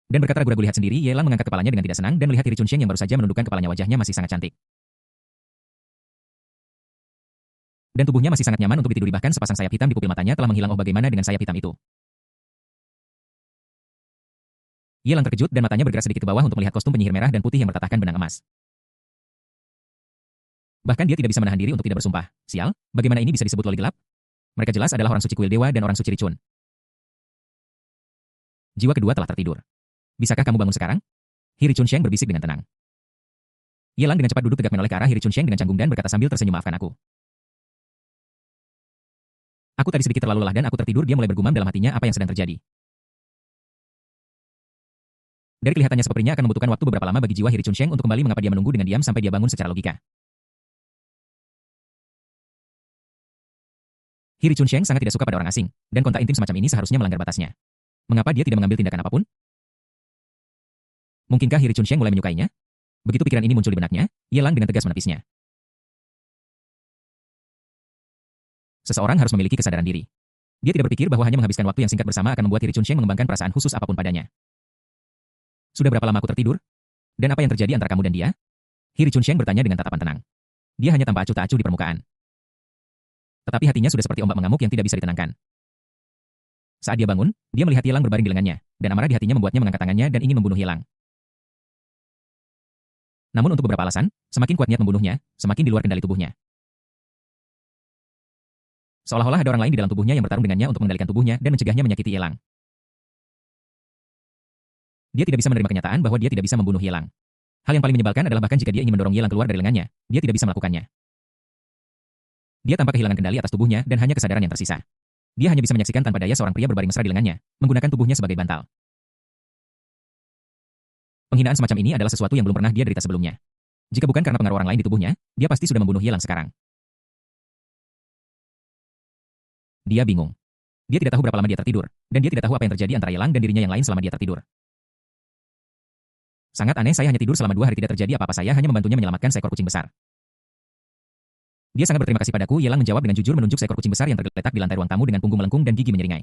Dan berkata ragu-ragu lihat sendiri, Yelang mengangkat kepalanya dengan tidak senang dan melihat Hiri Chunsheng yang baru saja menundukkan kepalanya. Wajahnya masih sangat cantik. Dan tubuhnya masih sangat nyaman untuk ditiduri, bahkan sepasang sayap hitam di pupil matanya telah menghilang. Oh, bagaimana dengan sayap hitam itu? Yelang terkejut dan matanya bergerak sedikit ke bawah untuk melihat kostum penyihir merah dan putih yang bertatakan benang emas. Bahkan dia tidak bisa menahan diri untuk tidak bersumpah. Sial, bagaimana ini bisa disebut loli gelap? Mereka jelas adalah orang suci kuil dewa dan orang suci ricun. Jiwa kedua telah tertidur. Bisakah kamu bangun sekarang? Hiri Chunsheng berbisik dengan tenang. Yelang dengan cepat duduk tegak menoleh ke arah Hiri Chunsheng dengan canggung dan berkata sambil tersenyum, maafkan aku. Aku tadi sedikit terlalu lelah dan aku tertidur. Dia mulai bergumam dalam hatinya apa yang sedang terjadi. Dari kelihatannya sepertinya akan membutuhkan waktu beberapa lama bagi jiwa Hiri Chunsheng untuk kembali. Mengapa dia menunggu dengan diam sampai dia bangun secara logika? Hiri Chunsheng sangat tidak suka pada orang asing, dan kontak intim semacam ini seharusnya melanggar batasnya. Mengapa dia tidak mengambil tindakan apapun? Mungkinkah Hiri Chunsheng mulai menyukainya? Begitu pikiran ini muncul di benaknya, Yelang dengan tegas menepisnya. Seseorang harus memiliki kesadaran diri. Dia tidak berpikir bahwa hanya menghabiskan waktu yang singkat bersama akan membuat Hiri Chunsheng mengembangkan perasaan khusus apapun padanya. Sudah berapa lama aku tertidur? Dan apa yang terjadi antara kamu dan dia? Hiri Chunsheng bertanya dengan tatapan tenang. Dia hanya tampak acuh tak acuh di permukaan. Tetapi hatinya sudah seperti ombak mengamuk yang tidak bisa ditenangkan. Saat dia bangun, dia melihat Yelang berbaring di lengannya, dan amarah di hatinya membuatnya mengangkat tangannya dan ingin membunuh Yelang. Namun untuk beberapa alasan, semakin kuat niat membunuhnya, semakin di luar kendali tubuhnya. Seolah-olah ada orang lain di dalam tubuhnya yang bertarung dengannya untuk mengendalikan tubuhnya dan mencegahnya menyakiti Yelang. Dia tidak bisa menerima kenyataan bahwa dia tidak bisa membunuh Yelang. Hal yang paling menyebalkan adalah bahkan jika dia ingin mendorong Yelang keluar dari lengannya, dia tidak bisa melakukannya. Dia tampak kehilangan kendali atas tubuhnya dan hanya kesadaran yang tersisa. Dia hanya bisa menyaksikan tanpa daya seorang pria berbaring mesra di lengannya, menggunakan tubuhnya sebagai bantal. Penghinaan semacam ini adalah sesuatu yang belum pernah dia derita sebelumnya. Jika bukan karena pengaruh orang lain di tubuhnya, dia pasti sudah membunuh Yelang sekarang. Dia bingung. Dia tidak tahu berapa lama dia tertidur, dan dia tidak tahu apa yang terjadi antara Yelang dan dirinya yang lain selama dia tertidur. Sangat aneh, saya hanya tidur selama 2 hari, tidak terjadi apa-apa, saya hanya membantunya menyelamatkan seekor kucing besar. Dia sangat berterima kasih padaku, Yelang menjawab dengan jujur menunjuk seekor kucing besar yang tergeletak di lantai ruang tamu dengan punggung melengkung dan gigi menyeringai.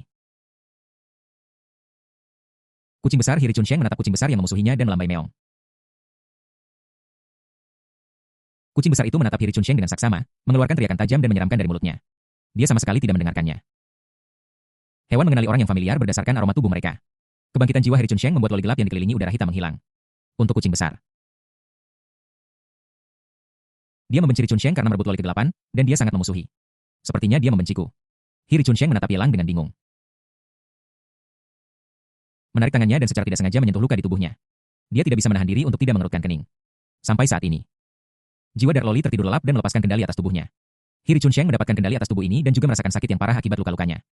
Kucing besar Hiri Chunsheng menatap kucing besar yang memusuhinya dan melambai meong. Kucing besar itu menatap Hiri Chunsheng dengan saksama, mengeluarkan teriakan tajam dan menyeramkan dari mulutnya. Dia sama sekali tidak mendengarkannya. Hewan mengenali orang yang familiar berdasarkan aroma tubuh mereka. Kebangkitan jiwa Hiri Chunsheng membuat loli gelap yang dikelilingi udara hitam menghilang. Untuk kucing besar, dia membenci Hiri Chunsheng karena merebut loli kegelapan, dan dia sangat memusuhi. Sepertinya dia membenciku. Hiri Chunsheng menatap Yelang dengan bingung. Menarik tangannya dan secara tidak sengaja menyentuh luka di tubuhnya. Dia tidak bisa menahan diri untuk tidak mengerutkan kening. Sampai saat ini, jiwa Dark Loli tertidur lelap dan melepaskan kendali atas tubuhnya. Hiri Chunsheng mendapatkan kendali atas tubuh ini dan juga merasakan sakit yang parah akibat luka-lukanya.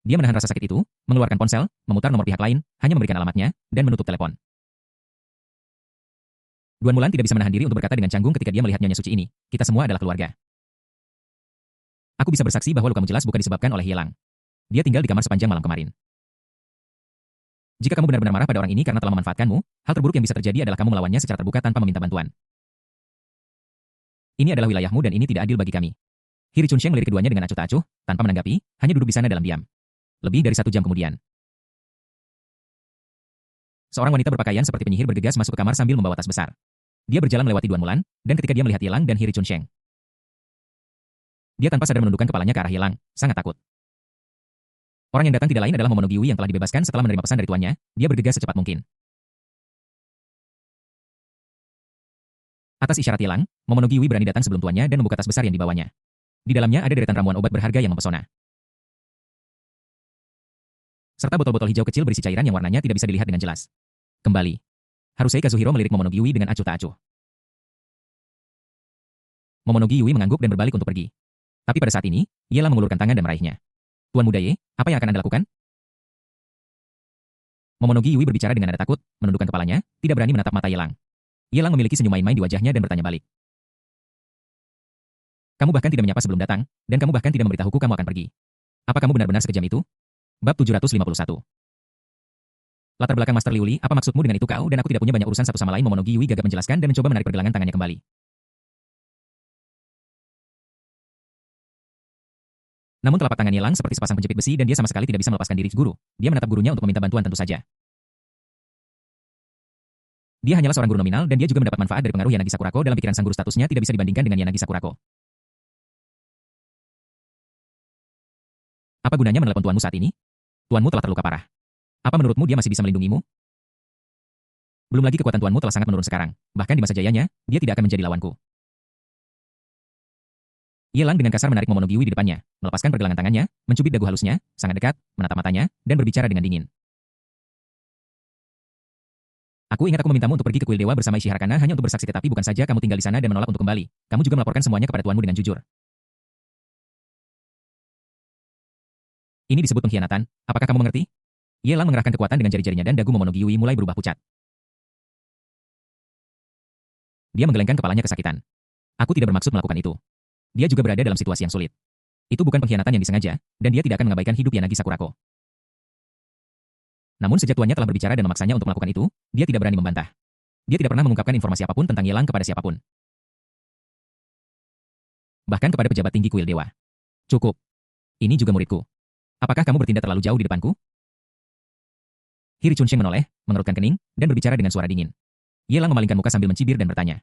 Dia menahan rasa sakit itu, mengeluarkan ponsel, memutar nomor pihak lain, hanya memberikan alamatnya, dan menutup telepon. Duan Mulan tidak bisa menahan diri untuk berkata dengan canggung ketika dia melihat Nyonya Suci ini, kita semua adalah keluarga. Aku bisa bersaksi bahwa lukamu jelas bukan disebabkan oleh Yelang. Dia tinggal di kamar sepanjang malam kemarin. Jika kamu benar-benar marah pada orang ini karena telah memanfaatkanmu, hal terburuk yang bisa terjadi adalah kamu melawannya secara terbuka tanpa meminta bantuan. Ini adalah wilayahmu dan ini tidak adil bagi kami. Hiri Chunsheng melirik keduanya dengan acuh tak acuh, tanpa menanggapi, hanya duduk di sana dalam diam. Lebih dari 1 jam kemudian, seorang wanita berpakaian seperti penyihir bergegas masuk ke kamar sambil membawa tas besar. Dia berjalan melewati Duan Mulan, dan ketika dia melihat Yelang dan Hiri Chunsheng, dia tanpa sadar menundukkan kepalanya ke arah Yelang, sangat takut. Orang yang datang tidak lain adalah Momonogi Yui yang telah dibebaskan setelah menerima pesan dari tuannya. Dia bergegas secepat mungkin. Atas isyarat Yelang, Momonogi Yui berani datang sebelum tuannya dan membuka tas besar yang dibawanya. Di dalamnya ada deretan ramuan obat berharga yang mempesona, serta botol-botol hijau kecil berisi cairan yang warnanya tidak bisa dilihat dengan jelas. Kembali. Harusei Kazuhiro melirik Momonogi Yui dengan acuh tak acuh. Momonogi Yui mengangguk dan berbalik untuk pergi. Tapi pada saat ini, Ye Lang mengulurkan tangan dan meraihnya. Tuan Muda Ye, apa yang akan Anda lakukan? Momonogi Yui berbicara dengan nada takut, menundukkan kepalanya, tidak berani menatap mata Ye Lang. Ye Lang memiliki senyum main-main di wajahnya dan bertanya balik. Kamu bahkan tidak menyapa sebelum datang, dan kamu bahkan tidak memberitahuku kamu akan pergi. Apa kamu benar-benar sekejam itu? Bab 751. Latar belakang Master Liu Li, apa maksudmu dengan itu kau dan aku tidak punya banyak urusan satu sama lain. Momonogi Yui gagap menjelaskan dan mencoba menarik pergelangan tangannya kembali. Namun telapak tangan Ye Lang seperti sepasang penjepit besi dan dia sama sekali tidak bisa melepaskan diri guru. Dia menatap gurunya untuk meminta bantuan tentu saja. Dia hanyalah seorang guru nominal dan dia juga mendapat manfaat dari pengaruh Yanagi Sakurako. Dalam pikiran sang guru statusnya tidak bisa dibandingkan dengan Yanagi Sakurako. Apa gunanya menelepon tuanmu saat ini? Tuanmu telah terluka parah. Apa menurutmu dia masih bisa melindungimu? Belum lagi kekuatan tuanmu telah sangat menurun sekarang. Bahkan di masa jayanya, dia tidak akan menjadi lawanku. Ye Lang dengan kasar menarik Momonogi Yui di depannya, melepaskan pergelangan tangannya, mencubit dagu halusnya, sangat dekat, menatap matanya, dan berbicara dengan dingin. Aku ingat aku memintamu untuk pergi ke kuil dewa bersama Ishihara Kana hanya untuk bersaksi, tetapi bukan saja kamu tinggal di sana dan menolak untuk kembali. Kamu juga melaporkan semuanya kepada tuanmu dengan jujur. Ini disebut pengkhianatan. Apakah kamu mengerti? Ye Lang mengerahkan kekuatan dengan jari-jarinya dan dagu Momonogi Yui mulai berubah pucat. Dia menggelengkan kepalanya kesakitan. Aku tidak bermaksud melakukan itu. Dia juga berada dalam situasi yang sulit. Itu bukan pengkhianatan yang disengaja, dan dia tidak akan mengabaikan hidup Yanagi Sakurako. Namun sejak tuannya telah berbicara dan memaksanya untuk melakukan itu, dia tidak berani membantah. Dia tidak pernah mengungkapkan informasi apapun tentang Ye Lang kepada siapapun. Bahkan kepada pejabat tinggi kuil dewa. Cukup. Ini juga muridku. Apakah kamu bertindak terlalu jauh di depanku? Hiri Chunsheng menoleh, mengerutkan kening, dan berbicara dengan suara dingin. Ye Lang memalingkan muka sambil mencibir dan bertanya.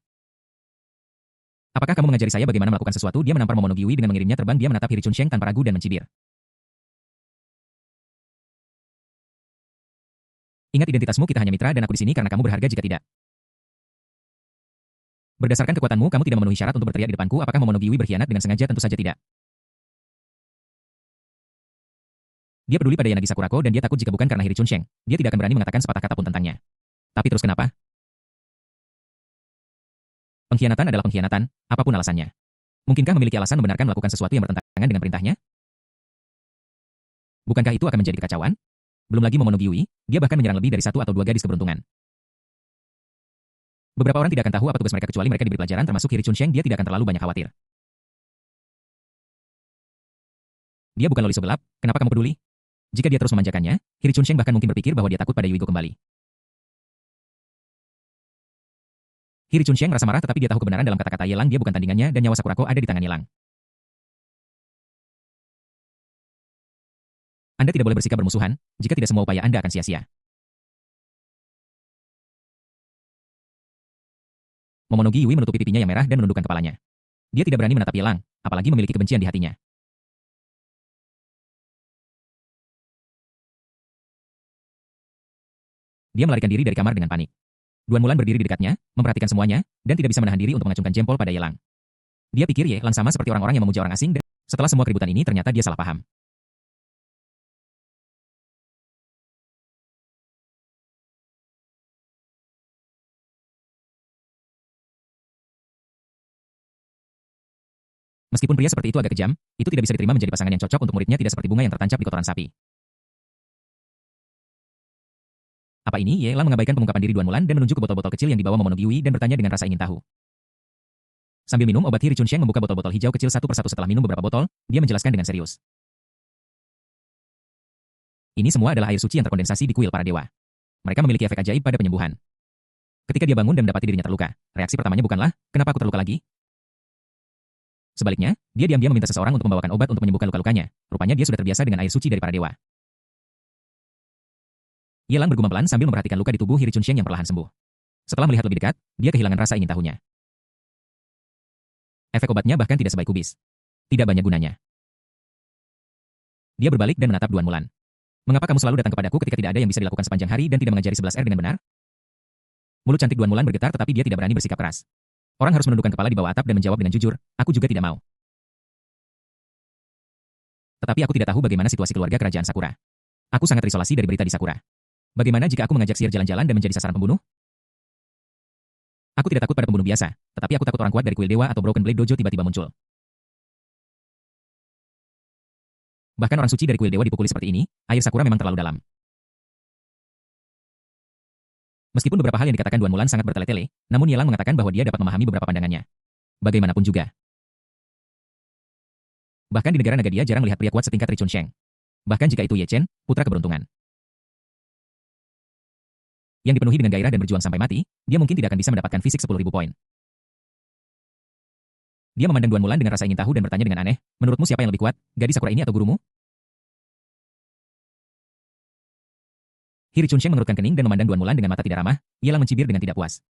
Apakah kamu mengajari saya bagaimana melakukan sesuatu? Dia menampar Momonogi Yui dengan mengirimnya terbang. Dia menatap Hiri Chunsheng tanpa ragu dan mencibir. Ingat identitasmu, kita hanya mitra dan aku di sini karena kamu berharga. Jika tidak, berdasarkan kekuatanmu, kamu tidak memenuhi syarat untuk berteriak di depanku. Apakah Momonogi Yui berkhianat dengan sengaja? Tentu saja tidak. Dia peduli pada Yanagi Sakurako dan dia takut jika bukan karena Hiri Chunsheng, dia tidak akan berani mengatakan sepatah kata pun tentangnya. Tapi terus kenapa? Pengkhianatan adalah pengkhianatan, apapun alasannya. Mungkinkah memiliki alasan membenarkan melakukan sesuatu yang bertentangan dengan perintahnya? Bukankah itu akan menjadi kekacauan? Belum lagi Momonogi Yui, dia bahkan menyerang lebih dari satu atau dua gadis keberuntungan. Beberapa orang tidak akan tahu apa tugas mereka kecuali mereka diberi pelajaran, termasuk Hiri Chunsheng. Dia tidak akan terlalu banyak khawatir. Dia bukan Loli gelap, kenapa kamu peduli? Jika dia terus memanjakannya, Hiri Chunsheng bahkan mungkin berpikir bahwa dia takut pada Yuigo kembali. Hiri Chunsheng merasa marah tetapi dia tahu kebenaran dalam kata-kata Ye Lang. Dia bukan tandingannya dan nyawa Sakurako ada di tangan Ye Lang. Anda tidak boleh bersikap bermusuhan, jika tidak semua upaya Anda akan sia-sia. Momonogi Yui menutupi pipinya yang merah dan menundukkan kepalanya. Dia tidak berani menatap Ye Lang, apalagi memiliki kebencian di hatinya. Dia melarikan diri dari kamar dengan panik. Duan Mulan berdiri di dekatnya, memperhatikan semuanya, dan tidak bisa menahan diri untuk mengacungkan jempol pada Ye Lang. Dia pikir Ye Lang sama seperti orang-orang yang memuja orang asing, dan setelah semua keributan ini ternyata dia salah paham. Meskipun pria seperti itu agak kejam, itu tidak bisa diterima menjadi pasangan yang cocok untuk muridnya, tidak seperti bunga yang tertancap di kotoran sapi. Apa ini? Ye Lang mengabaikan pengungkapan diri Duan Mulan dan menunjuk ke botol-botol kecil yang dibawa Momonogi Yui dan bertanya dengan rasa ingin tahu. Sambil minum obat, Hiri Chunsheng membuka botol-botol hijau kecil satu persatu. Setelah minum beberapa botol, dia menjelaskan dengan serius. Ini semua adalah air suci yang terkondensasi di kuil para dewa. Mereka memiliki efek ajaib pada penyembuhan. Ketika dia bangun dan mendapati dirinya terluka, reaksi pertamanya bukanlah, kenapa aku terluka lagi? Sebaliknya, dia diam-diam meminta seseorang untuk membawakan obat untuk menyembuhkan luka-lukanya. Rupanya dia sudah terbiasa dengan air suci dari para dewa. Ye Lang bergumam pelan sambil memperhatikan luka di tubuh Hiri Chunsheng yang perlahan sembuh. Setelah melihat lebih dekat, dia kehilangan rasa ingin tahunya. Efek obatnya bahkan tidak sebaik kubis. Tidak banyak gunanya. Dia berbalik dan menatap Duan Mulan. Mengapa kamu selalu datang kepadaku ketika tidak ada yang bisa dilakukan sepanjang hari dan tidak mengajari 11R dengan benar? Mulut cantik Duan Mulan bergetar tetapi dia tidak berani bersikap keras. Orang harus menundukkan kepala di bawah atap dan menjawab dengan jujur, aku juga tidak mau. Tetapi aku tidak tahu bagaimana situasi keluarga kerajaan Sakura. Aku sangat terisolasi dari berita di Sakura. Bagaimana jika aku mengajak sihir jalan-jalan dan menjadi sasaran pembunuh? Aku tidak takut pada pembunuh biasa, tetapi aku takut orang kuat dari kuil dewa atau Broken Blade Dojo tiba-tiba muncul. Bahkan orang suci dari kuil dewa dipukuli seperti ini, air Sakura memang terlalu dalam. Meskipun beberapa hal yang dikatakan Duan Mulan sangat bertele-tele, namun Yelang mengatakan bahwa dia dapat memahami beberapa pandangannya. Bagaimanapun juga. Bahkan di negara naga dia jarang melihat pria kuat setingkat Ri Chunsheng. Bahkan jika itu Ye Chen, putra keberuntungan. Yang dipenuhi dengan gairah dan berjuang sampai mati, dia mungkin tidak akan bisa mendapatkan fisik 10.000 poin. Dia memandang Duan Mulan dengan rasa ingin tahu dan bertanya dengan aneh, menurutmu siapa yang lebih kuat, gadis Sakura ini atau gurumu? Ri Chunsheng mengerutkan kening dan memandang Duan Mulan dengan mata tidak ramah, Yelang mencibir dengan tidak puas.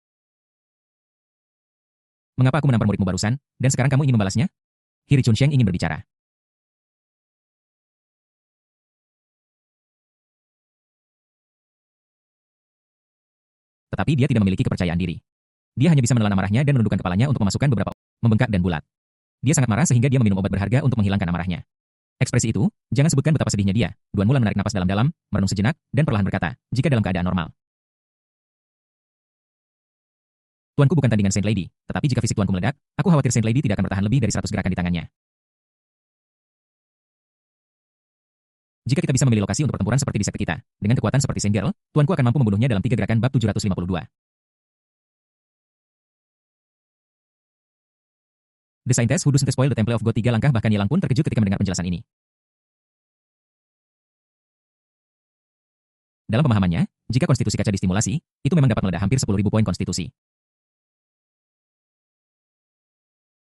Mengapa aku menampar muridmu barusan, dan sekarang kamu ingin membalasnya? Ri Chunsheng ingin berbicara. Tetapi dia tidak memiliki kepercayaan diri. Dia hanya bisa menelan amarahnya dan menundukkan kepalanya untuk memasukkan beberapa membengkak dan bulat. Dia sangat marah sehingga dia meminum obat berharga untuk menghilangkan amarahnya. Ekspresi itu, jangan sebutkan betapa sedihnya dia. Duan Mulan menarik napas dalam-dalam, merenung sejenak, dan perlahan berkata, jika dalam keadaan normal. Tuanku bukan tandingan Saint Lady, tetapi jika fisik tuanku meledak, aku khawatir Saint Lady tidak akan bertahan lebih dari 100 gerakan di tangannya. Jika kita bisa memilih lokasi untuk pertempuran seperti di sekte kita, dengan kekuatan seperti Saint Girl, tuanku akan mampu membunuhnya dalam 3 gerakan bab 752. The Scientist Who Doesn't Spoil the Temple of God 3 langkah bahkan Yelang pun terkejut ketika mendengar penjelasan ini. Dalam pemahamannya, jika konstitusi kaca distimulasi, itu memang dapat meledak hampir 10.000 poin konstitusi.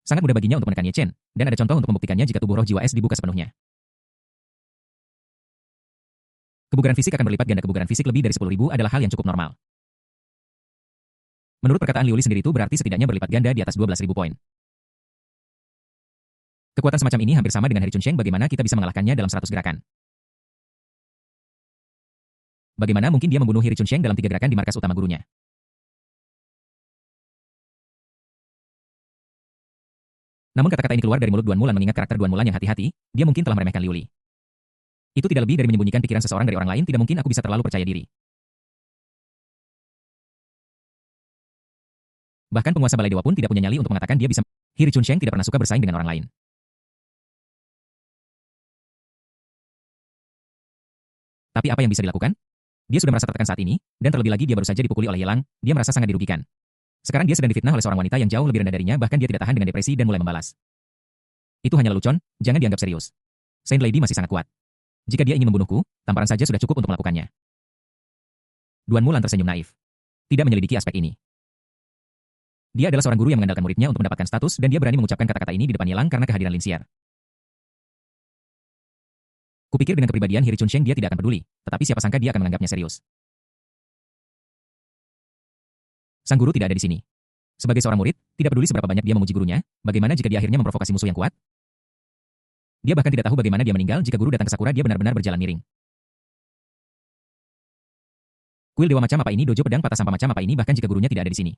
Sangat mudah baginya untuk menekan Ye Chen, dan ada contoh untuk membuktikannya jika tubuh roh jiwa es dibuka sepenuhnya. Kebugaran fisik akan berlipat ganda kebugaran fisik lebih dari 10.000 adalah hal yang cukup normal. Menurut perkataan Liu Li sendiri itu berarti setidaknya berlipat ganda di atas 12.000 poin. Kekuatan semacam ini hampir sama dengan Ri Chunsheng bagaimana kita bisa mengalahkannya dalam 100 gerakan. Bagaimana mungkin dia membunuh Ri Chunsheng dalam 3 gerakan di markas utama gurunya? Namun kata-kata ini keluar dari mulut Duan Mulan mengingat karakter Duan Mulan yang hati-hati, dia mungkin telah meremehkan Liu Li. Itu tidak lebih dari menyembunyikan pikiran seseorang dari orang lain, tidak mungkin aku bisa terlalu percaya diri. Bahkan penguasa balai dewa pun tidak punya nyali untuk mengatakan dia bisa. Ri Chunsheng tidak pernah suka bersaing dengan orang lain. Tapi apa yang bisa dilakukan? Dia sudah merasa tertekan saat ini, dan terlebih lagi dia baru saja dipukuli oleh Yelang, dia merasa sangat dirugikan. Sekarang dia sedang difitnah oleh seorang wanita yang jauh lebih rendah darinya, bahkan dia tidak tahan dengan depresi dan mulai membalas. Itu hanya lelucon, jangan dianggap serius. Saint Lady masih sangat kuat. Jika dia ingin membunuhku, tamparan saja sudah cukup untuk melakukannya. Duan Mulan tersenyum naif. Tidak menyelidiki aspek ini. Dia adalah seorang guru yang mengandalkan muridnya untuk mendapatkan status dan dia berani mengucapkan kata-kata ini di depan Yelang karena kehadiran Lin Xier. Kupikir dengan kepribadian Ri Chunsheng dia tidak akan peduli, tetapi siapa sangka dia akan menganggapnya serius. Sang guru tidak ada di sini. Sebagai seorang murid, tidak peduli seberapa banyak dia memuji gurunya, bagaimana jika dia akhirnya memprovokasi musuh yang kuat? Dia bahkan tidak tahu bagaimana dia meninggal jika guru datang ke Sakura dia benar-benar berjalan miring. Kuil dewa macam apa ini, dojo pedang patah sampah macam apa ini, bahkan jika gurunya tidak ada di sini.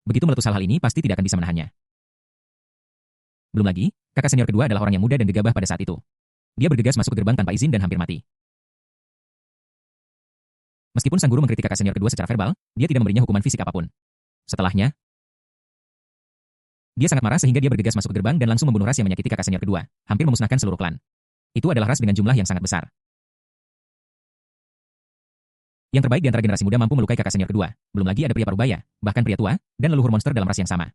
Begitu meletus hal-hal ini pasti tidak akan bisa menahannya. Belum lagi, kakak senior kedua adalah orang yang muda dan gegabah pada saat itu. Dia bergegas masuk ke gerbang tanpa izin dan hampir mati. Meskipun sang guru mengkritik kakak senior kedua secara verbal, dia tidak memberinya hukuman fisik apapun. Setelahnya, dia sangat marah sehingga dia bergegas masuk ke gerbang dan langsung membunuh ras yang menyakiti kakak senior kedua, hampir memusnahkan seluruh klan. Itu adalah ras dengan jumlah yang sangat besar. Yang terbaik di antara generasi muda mampu melukai kakak senior kedua, belum lagi ada pria parubaya, bahkan pria tua, dan leluhur monster dalam ras yang sama.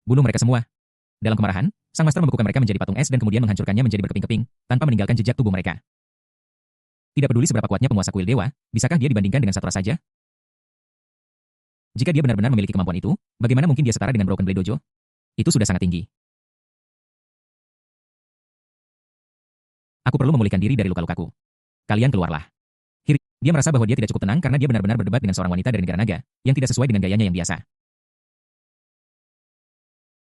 Bunuh mereka semua. Dalam kemarahan, sang master membekukan mereka menjadi patung es dan kemudian menghancurkannya menjadi berkeping-keping, tanpa meninggalkan jejak tubuh mereka. Tidak peduli seberapa kuatnya penguasa kuil dewa, bisakah dia dibandingkan dengan satu ras saja? Jika dia benar-benar memiliki kemampuan itu, bagaimana mungkin dia setara dengan Broken Blade Dojo? Itu sudah sangat tinggi. Aku perlu memulihkan diri dari luka-lukaku. Kalian keluarlah. Dia merasa bahwa dia tidak cukup tenang karena dia benar-benar berdebat dengan seorang wanita dari negara naga, yang tidak sesuai dengan gayanya yang biasa.